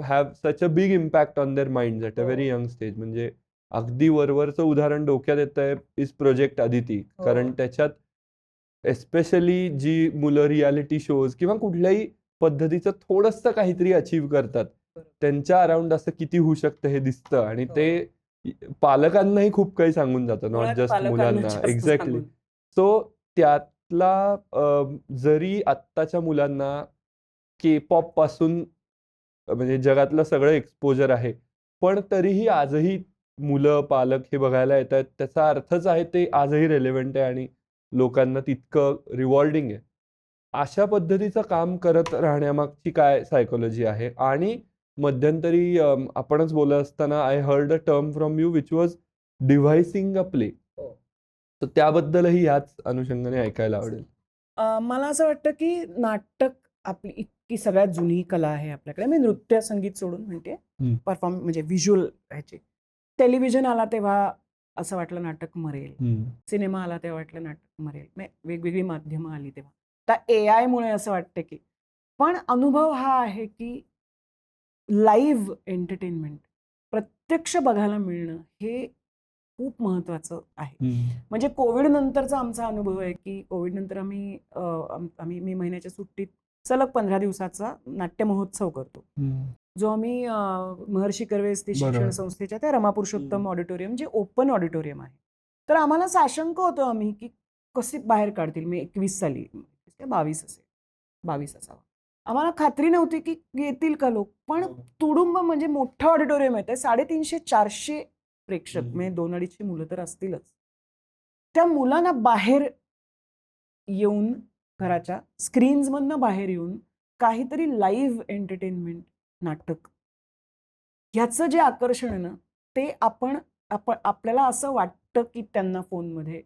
have such a big impact on their mind at a हो. Very young stage. म्हणजे अगदी वरवरचं उदाहरण डोक्यात येतंय इज प्रोजेक्ट अदिती. कारण हो. त्याच्यात एस्पेशली जी मुलं रियालिटी शोज किंवा कुठल्याही पद्धतीचं थोडंसं काहीतरी अचीव्ह करतात बरोबर. त्यांच्या अराउंड असं किती होऊ शकतं हे दिसतं आणि हो. ते पालकांनाही खूप काही सांगून जातं, नॉट मुळात जस्ट पालकांना मुलांना. जास्त एक्झॅक्टली. सांगून. सो त्यातला जरी आत्ताच्या मुलांना के-पॉप पासून म्हणजे जगातलं सगळं एक्सपोजर आहे. पण तरीही आजही मुलं, पालक हे बघायला येतायत. त्याचा अर्थच आहे ते आजही रिलेव्हंट आहे आणि लोकांना तितकं रिवॉर्डिंग आहे. अशा पद्धतीचं काम करत राहण्यामागची काय सायकॉलॉजी आहे? आणि मध्यंतरी आपणच बोलत असताना I heard a term from you which was devising a play. हो. तर त्याबद्दलही ह्याच अनुषंगाने ऐकायला आवडेल. मला असं वाटतं की नाटक आपली इतकी सगळ्यात जुनी कला आहे आपल्याकडे. मी नृत्य संगीत सोडून म्हणते हं. परफॉर्म म्हणजे व्हिज्युअल ह्याची. टेलिव्हिजन आला तेव्हा असं वाटलं नाटक मरेल. हं. सिनेमा आला तेव्हा वाटलं नाटक मरेल. वेगवेगळी माध्यमं आली तेव्हा. आता AI मुळे असं वाटतं की पण अनुभव हा आहे की लाईव्ह एंटरटेनमेंट प्रत्यक्ष बघायला मिळणं हे खूप महत्त्वाचं आहे. हं. म्हणजे कोविड नंतरचा आमचा अनुभव आहे की कोविड नंतर आम्ही मे महिन्याच्या सुट्टीत सलग 15 दिवसाचा नाट्य महोत्सव करतो. हं. जो आम्ही महर्षी कर्वे स्त्री शिक्षण बरोबर. संस्थेच्या त्या रमापुरुषोत्तम ऑडिटोरियम जे ओपन ऑडिटोरियम आहे. तर आम्हाला साशंक होतो आम्ही की कसे बाहेर काढतील. मी 21 साली 22 असेल 22 असावा. आम्हाला खात्री नव्हती की येतील का लोक. पण तुडुंब म्हणजे मोठं ऑडिटोरियम आहे. 350-400 प्रेक्षक म्हणजे 2-250 मुलं तर असतीलच. त्या मुलांना बाहेर येऊन घराच्या स्क्रीन्समधनं बाहेर येऊन काहीतरी लाईव्ह एंटरटेनमेंट नाटक ह्याचं जे आकर्षण आहे ना ते आपल्याला असं वाटतं की त्यांना फोनमध्ये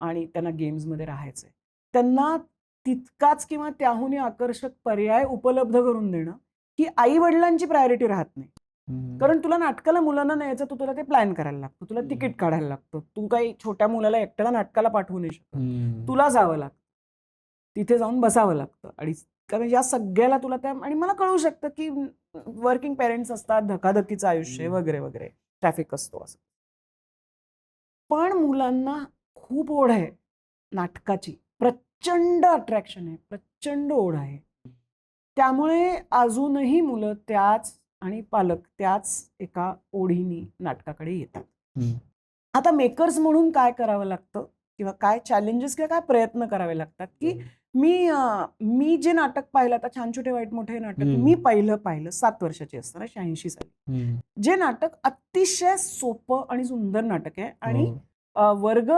आणि त्यांना गेम्समध्ये राहायचंय. त्यांना तितकाच किंवा त्याहूनही आकर्षक पर्याय उपलब्ध करून देणं ही आई-वडिलांची प्रायोरिटी राहत नाही. हं. कारण तुला नाटकाला मुलांना न्यायचं तुला ते प्लॅन करायला लागतं. तुला तिकीट काढायला लागतं. तू काही छोट्या मुलाला एकट्याला नाटकाला पाठवू नाही शकत. हं. तुला जावं लागतं. तिथे जाऊन बसावं लागतं आणि कारण या सगळ्याला तुला त्या आणि मला कळू शकतं की वर्किंग पेरेंट्स असतात, धकाधकीचं आयुष्य वगैरे, वगैरे. ट्रॅफिक असतो असं. पण मुलांना खूप ओढ आहे नाटकाची. प्रचंड अट्रॅक्शन आहे. प्रचंड ओढ आहे. त्यामुळे अजूनही मुलं त्याच आणि पालक त्याच एका ओढीनी नाटकाकडे येतात. हं. आता मेकर्स म्हणून काय करावं लागतं किंवा काय चॅलेंजेस किंवा काय प्रयत्न करावे लागतात की मी जे नाटक पाहिलं आता छान छोटे वाईट मोठे नाटक मी पाहिलं 7 वर्षाची असताना 86 साली. हं. जे नाटक अतिशय सोपं आणि सुंदर नाटक आहे आणि हो. वर्ग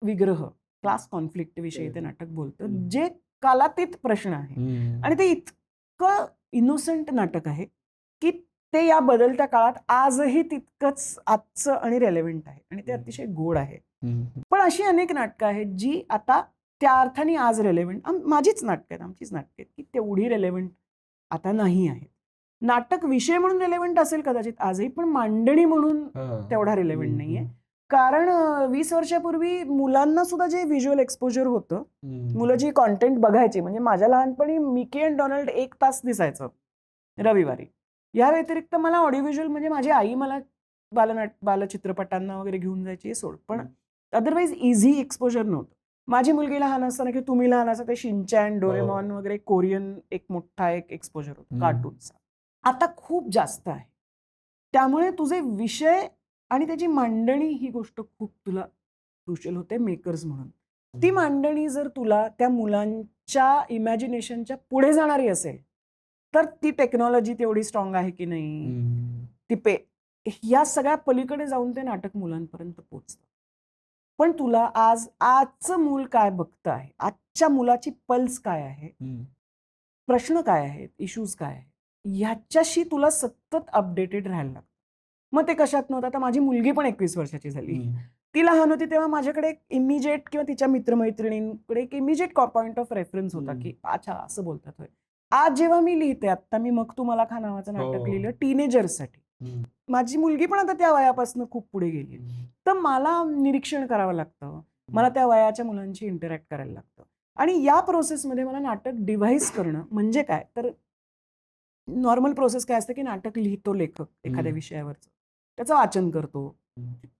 विग्रह क्लास कॉन्फ्लिक्ट विषयी ते नाटक बोलतं जे कालातीत प्रश्न आहे हं. आणि ते इतकं इनोसंट नाटक आहे की ते या बदलत्या काळात आजही तितकंच आजचं आणि रेलेव्हंट आहे आणि ते अतिशय गोड आहे. हं. पण अशी अनेक नाटकं आहेत जी आता त्या अर्थाने आज रेलेव्हंट माझीच नाटकं आहेत आमचीच नाटकं आहेत की तेवढी रेलेव्हंट आता नाही आहेत. नाटक विषय म्हणून रेलेव्हंट असेल कदाचित आजही पण मांडणी म्हणून हां. तेवढा रेलेव्हंट नाहीये. कारण 20 वर्षापूर्वी मुलांना सुद्धा जे व्हिज्युअल एक्सपोजर होतं मुलं जी कॉन्टेंट बघायची म्हणजे माझ्या लहानपणी मिकी अँड डोनाल्ड 1 तास दिसायचं रविवारी. या व्यतिरिक्त मला ऑडिओ व्हिज्युअल म्हणजे माझी आई मला बालचित्रपटांना वगैरे घेऊन जायची हे सोड. पण अदरवाईज इझी एक्सपोजर नव्हतं. माझी मुलगी लहान असताना किंवा तुम्ही लहान असता ते शिनचॅन, डोरेमॉन वगैरे कोरियन एक मोठा एक एक्सपोजर होता कार्टूनचा. आता खूप जास्त आहे. त्यामुळे तुझे विषय आणि त्याची मांडणी ही गोष्ट खूप तुला क्रुशियल होते मेकर्स म्हणून. ती मांडणी जर तुला त्या मुलांच्या इमॅजिनेशनच्या पुढे जाणारी असेल तर ती टेक्नॉलॉजी तेवढी स्ट्रॉंग आहे की नाही ती या सगळ्या पलीकडे जाऊन ते नाटक मुलांपर्यंत पोहोचतं. पण तुला आजचं मूल काय बघतं आहे, आजच्या मुलाची पल्स काय आहे, प्रश्न काय आहेत, इश्यूज काय आहेत, ह्याच्याशी तुला सतत अपडेटेड राहायला लागतं. मग ते कशात नव्हतं. आता माझी मुलगी पण 21 वर्षाची झाली. ती लहान होती तेव्हा माझ्याकडे एक इमिजिएट किंवा तिच्या मित्रमैत्रिणींकडे एक इमिजिएट पॉइंट ऑफ रेफरन्स होता की अच्छा असं बोलतात होय. आज जेव्हा मी लिहिते आता मी मग तुम्हाला खा नावाचं नाटक लिहिलं टीनेजर्ससाठी. माझी मुलगी पण आता त्या वयापासून खूप पुढे गेली. तर मला निरीक्षण करावं लागतं. मला त्या वयाच्या मुलांशी इंटरॅक्ट करायला लागतं. आणि या प्रोसेसमध्ये मला नाटक डिव्हाइस करणं म्हणजे काय, तर नॉर्मल प्रोसेस काय असते की नाटक लिहितो लेखक एखाद्या विषयावरचं, त्याचं वाचन करतो.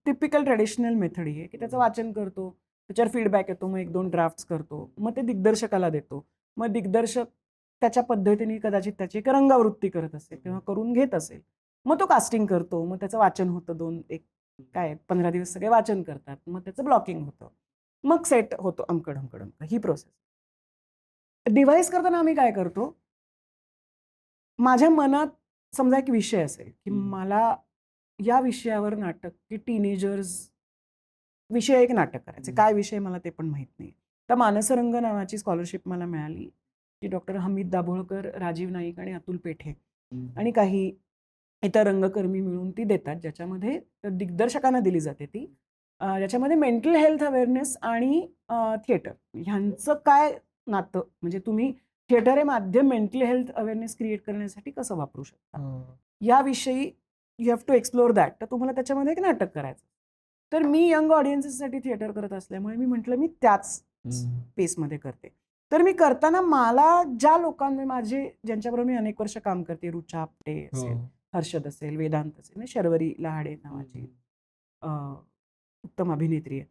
टिपिकल ट्रेडिशनल मेथड ही आहे की त्याचं वाचन करतो, त्याच्यावर फीडबॅक येतो, मग 1-2 ड्राफ्ट्स करतो, मग ते दिग्दर्शकाला देतो. मग दिग्दर्शक त्याच्या पद्धतीने कदाचित त्याची एक रंगावृत्ती करत असेल किंवा करून घेत असेल. मग तो कास्टिंग करतो, मग त्याचं वाचन होतं 15 दिवस सगळे वाचन करतात, मग त्याचं ब्लॉकिंग होतं, मग सेट होतो अमकड अमकड अमकड ही प्रोसेस. डिव्हाइस करताना आम्ही काय करतो, माझ्या मनात समजा एक विषय असेल की मला या विषयावर नाटक की टीनेजर्स विषय एक नाटक करायचे. काय विषय मला ते पण माहीत नाही. तर मानसरंग नावाची स्कॉलरशिप मला मिळाली, की डॉक्टर हमीद दाभोळकर, राजीव नाईक आणि अतुल पेठे आणि काही इतर रंगकर्मी मिळून ती देतात, ज्याच्यामध्ये दिग्दर्शकांना दिली जाते ती. ज्याच्यामध्ये मेंटल हेल्थ अवेअरनेस आणि थिएटर ह्यांचं काय नातं, म्हणजे तुम्ही थिएटर हे माध्यम मेंटल हेल्थ अवेअरनेस क्रिएट करण्यासाठी कसं वापरू शकता, याविषयी you have to explore that. तर तुम्हाला त्याच्यामध्ये एक नाटक करायचं. तर मी यंग ऑडियन्सेससाठी थिएटर करत असल्यामुळे मी म्हटलं मी त्याच स्पेसमध्ये करते. तर मी करताना मला ज्या लोकांनी ज्यांच्याबरोबर मी अनेक वर्ष काम करते, रुचा आपटे असेल, हर्षद असेल, वेदांत असेल, शर्वरी लहाडे नावाची उत्तम अभिनेत्री आहे.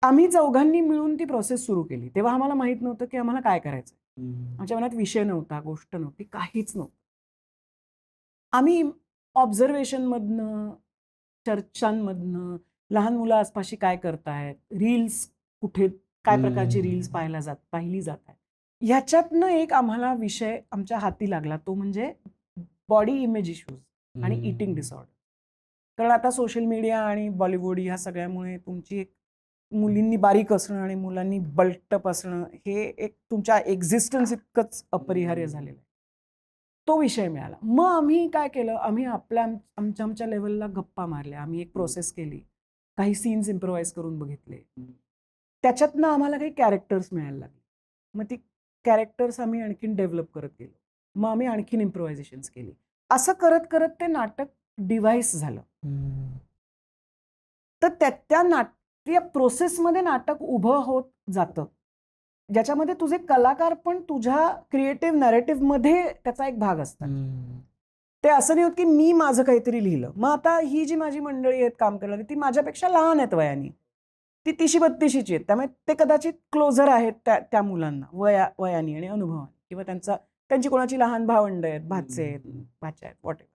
आम्ही चौघांनी मिळून ती प्रोसेस सुरू केली. तेव्हा आम्हाला माहित नव्हतं की आम्हाला काय करायचं. आमच्या मनात विषय नव्हता, गोष्ट नव्हती, काहीच नव्हतं. आम्ही ऑब्झर्वेशनमधनं, चर्चांमधनं, लहान मुलं आसपाशी काय करतायत, रील्स कुठे काय प्रकारची रील्स पाहिली जात आहेत, ह्याच्यातनं एक आम्हाला विषय आमच्या हाती लागला, तो म्हणजे बॉडी इमेज इश्यूज आणि इटिंग डिसऑर्डर. कारण आता सोशल मीडिया आणि बॉलिवूड ह्या सगळ्यामुळे तुमची एक मुलींनी बारीक असणं आणि मुलांनी बल्टप असणं हे एक तुमच्या एक्झिस्टन्स इतकंच अपरिहार्य झालेलं आहे. तो विषय मिळाला. मग आम्ही काय केलं, आम्ही आमच्या लेवलला गप्पा मारल्या. आम्ही एक प्रोसेस केली. काही सीन्स इम्प्रोव्हाइज करून बघितले. त्याच्यातनं आम्हाला काही कॅरेक्टर्स मिळायला लागले. मग ती कॅरेक्टर्स आम्ही आणखीन डेव्हलप करत गेलो. मग आम्ही आणखीन इम्प्रोव्हायझेशन्स केली. असं करत करत ते नाटक डिव्हाइस झालं. तर त्या नाट्य प्रोसेसमध्ये नाटक उभं होत जातं, ज्याच्यामध्ये तुझे कलाकार पण तुझ्या क्रिएटिव्ह नॅरेटिव्हमध्ये त्याचा एक भाग असतात. ते असं नाही होत की मी माझं काहीतरी लिहिलं. मग आता ही जी माझी मंडळी आहेत काम करणारी, ती माझ्यापेक्षा लहान आहेत वयाने. ती 30-32ची आहेत. त्यामुळे ते कदाचित क्लोजर आहेत त्या मुलांना वयाने आणि अनुभवाने, किंवा त्यांची कोणाची लहान भावंड आहेत, भाचे आहेत, भाच्या आहेत, व्हॉटेव्हर.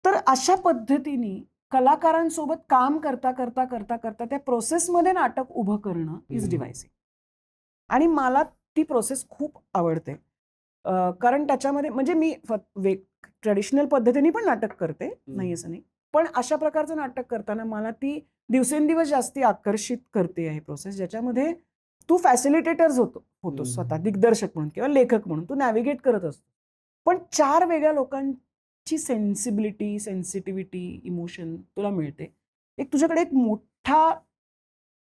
तर अशा पद्धतीने कलाकारांसोबत काम करता करता करता करता त्या प्रोसेसमध्ये नाटक उभं करणं इज डिव्हायसिंग. आणि मला ती प्रोसेस खूप आवडते. कारण त्याच्यामध्ये म्हणजे मी ट्रेडिशनल पद्धतीने पण नाटक करते, नाही असं नाही. पण अशा प्रकारचं नाटक करताना मला ती दिवसेंदिवस जास्ती आकर्षित करते आहे प्रोसेस, ज्याच्यामध्ये तू फॅसिलिटेटर्स होतो स्वतः दिग्दर्शक म्हणून किंवा लेखक म्हणून तू नॅव्हिगेट करत असतो. पण 4 वेगळ्या लोकांची सेन्सिटिव्हिटी, इमोशन तुला मिळते. तुझ्याकडे एक मोठा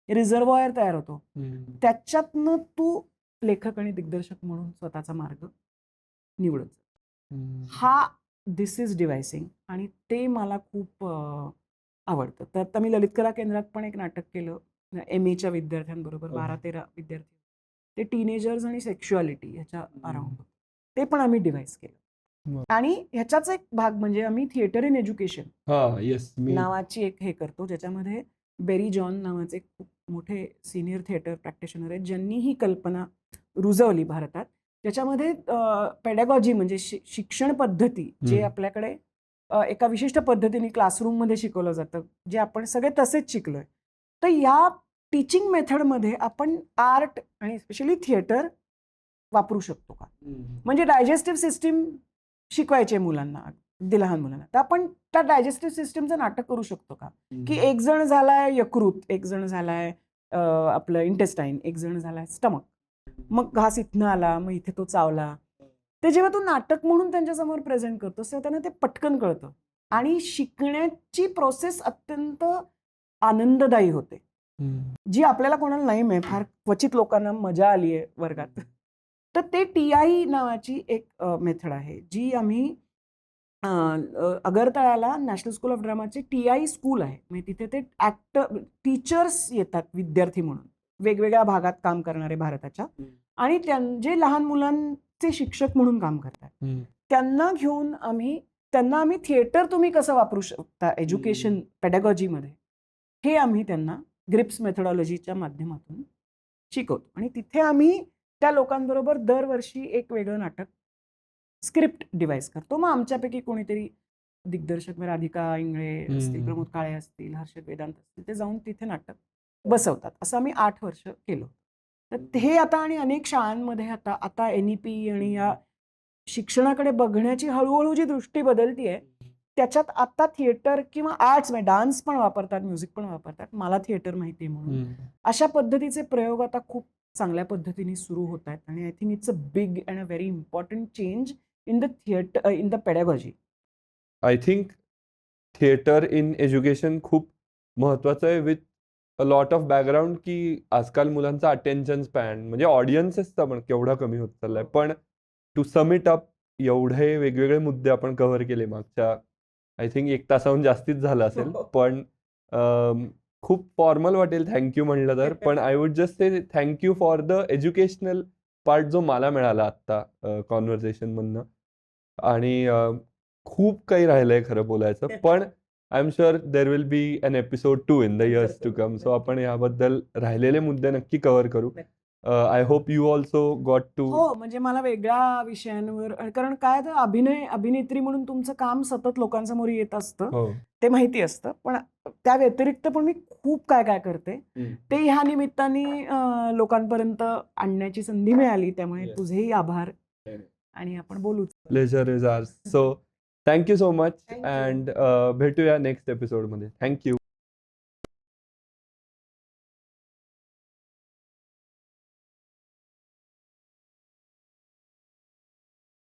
रिझर्व्हॉयर तयार होतो. त्याच्यातनं तू लेखक आणि दिग्दर्शक म्हणून स्वतःचा मार्ग निवडत हा दिस इज डिव्हायसिंग. आणि ते मला खूप आवडतं. तर आता मी ललित कला केंद्रात पण एक नाटक केलं MA च्या विद्यार्थ्यांबरोबर, 12-13 विद्यार्थी. ते टीनेजर्स आणि सेक्शुअलिटी ह्याच्या अराउंड. ते पण आम्ही डिव्हाइस केलं. आणि ह्याचाच एक भाग म्हणजे आम्ही थिएटर इन एज्युकेशन नावाची एक हे करतो, ज्याच्यामध्ये बेरी जॉन नावाचे खूप मोठे सिनियर थिएटर प्रॅक्टिशनर आहेत, ज्यांनी ही कल्पना रुजवली भारतात. ज्याच्यामध्ये पेडॅगॉजी म्हणजे शिक्षण पद्धती, जे आपल्याकडे एका विशिष्ट पद्धतीने क्लासरूममध्ये शिकवलं जातं, जे आपण सगळे तसेच शिकलोय. तर या टीचिंग मेथडमध्ये आपण आर्ट आणि स्पेशली थिएटर वापरू शकतो का? म्हणजे डायजेस्टिव्ह सिस्टीम शिकवायचे मुलांना, अगदी लहान मुलांना, तर आपण त्या डायजेस्टिव्ह सिस्टीमचं नाटक करू शकतो का? की एक जण झालाय यकृत, एक जण झालाय आपलं इंटेस्टाईन, एक जण झालाय स्टमक. मग घास इथनं आला, मग इथे तो चावला. ते जेव्हा तू नाटक म्हणून त्यांच्यासमोर प्रेझेंट करतोस तेव्हा त्यांना ते पटकन कळतं आणि शिकण्याची प्रोसेस अत्यंत आनंददायी होते, जी आपल्याला कोणाला नाही मिळत. फार क्वचित लोकांना मजा आली आहे वर्गात. तर ते TI नावाची एक मेथड आहे, जी आम्ही अगरतळ्याला नॅशनल स्कूल ऑफ ड्रामाचे TI स्कूल आहे. म्हणजे तिथे ते टीचर्स येतात विद्यार्थी म्हणून, वेगवेगळ्या भागात काम करणारे भारताच्या, आणि जे लहान मुलांचे शिक्षक म्हणून काम करतात त्यांना घेऊन आम्ही थिएटर तुम्ही कसं वापरू शकता एज्युकेशन पेडॅगॉजीमध्ये, हे आम्ही त्यांना ग्रिप्स मेथडॉलॉजीच्या माध्यमातून शिकवतो. आणि तिथे आम्ही त्या लोकांबरोबर दरवर्षी एक वेगळं नाटक स्क्रिप्ट डिवाईस करतो. मग आमच्यापैकी कोणीतरी दिग्दर्शक, राधिका इंगळे असतील, प्रमोद काळे असतील, हर्षद वेदांत असतील, ते जाऊन तिथे नाटक बसवतात. असं आम्ही 8 वर्ष केलं. तर हे आता आणि अनेक शाळांमध्ये आता NEP आणि या शिक्षणाकडे बघण्याची हळूहळू जी दृष्टी बदलतीये, त्याच्यात आता थिएटर किंवा आर्ट्स म्हणजे डान्स पण वापरतात, म्युझिक पण वापरतात. मला थिएटर माहिती आहे म्हणून अशा पद्धतीचे प्रयोग आता खूप चांगल्या पद्धतीने सुरू होत आहेत. आणि I think it's a big and a very important change in the pedagogy. I think theatre in education खूप महत्वाचं आहे, with a lot of background, की आजकाल मुलांचा अटेन्शन स्पॅन म्हणजे ऑडियन्सेसचा पण केवढा कमी होत चाललाय. पण टू सम इट अप, एवढे वेगवेगळे मुद्दे आपण कव्हर केले मागच्या आय थिंक 1 तासाहून जास्तीच झालं असेल. पण खूप फॉर्मल वाटेल थँक्यू म्हणलं तर, पण I would just say thank you for the educational part जो मला मिळाला आत्ता कॉन्व्हर्सेशन मधनं. आणि खूप काही राहिलंय खरं बोलायचं, पण I am sure there will be an episode 2 in the years to come. So आपण याबद्दल राहिलेले मुद्दे नक्की कव्हर करू. I hope you also got to. हो, म्हणजे मला वेगळ्या विषयांवर, कारण काय तर अभिनेत्री म्हणून तुमचं काम सतत लोकांसमोर येत असतं, हो. ते माहिती असतं. पण त्या व्यतिरिक्त पण मी खूप काय काय करते, ते ह्या निमित्ताने लोकांपर्यंत आणण्याची संधी मिळाली. त्यामुळे Yes. तुझेही आभार. आणि आपण बोलूच. Pleasure is hours. So thank you so much. Thank you. And भेटूया नेक्स्ट एपिसोडमध्ये. थँक्यू.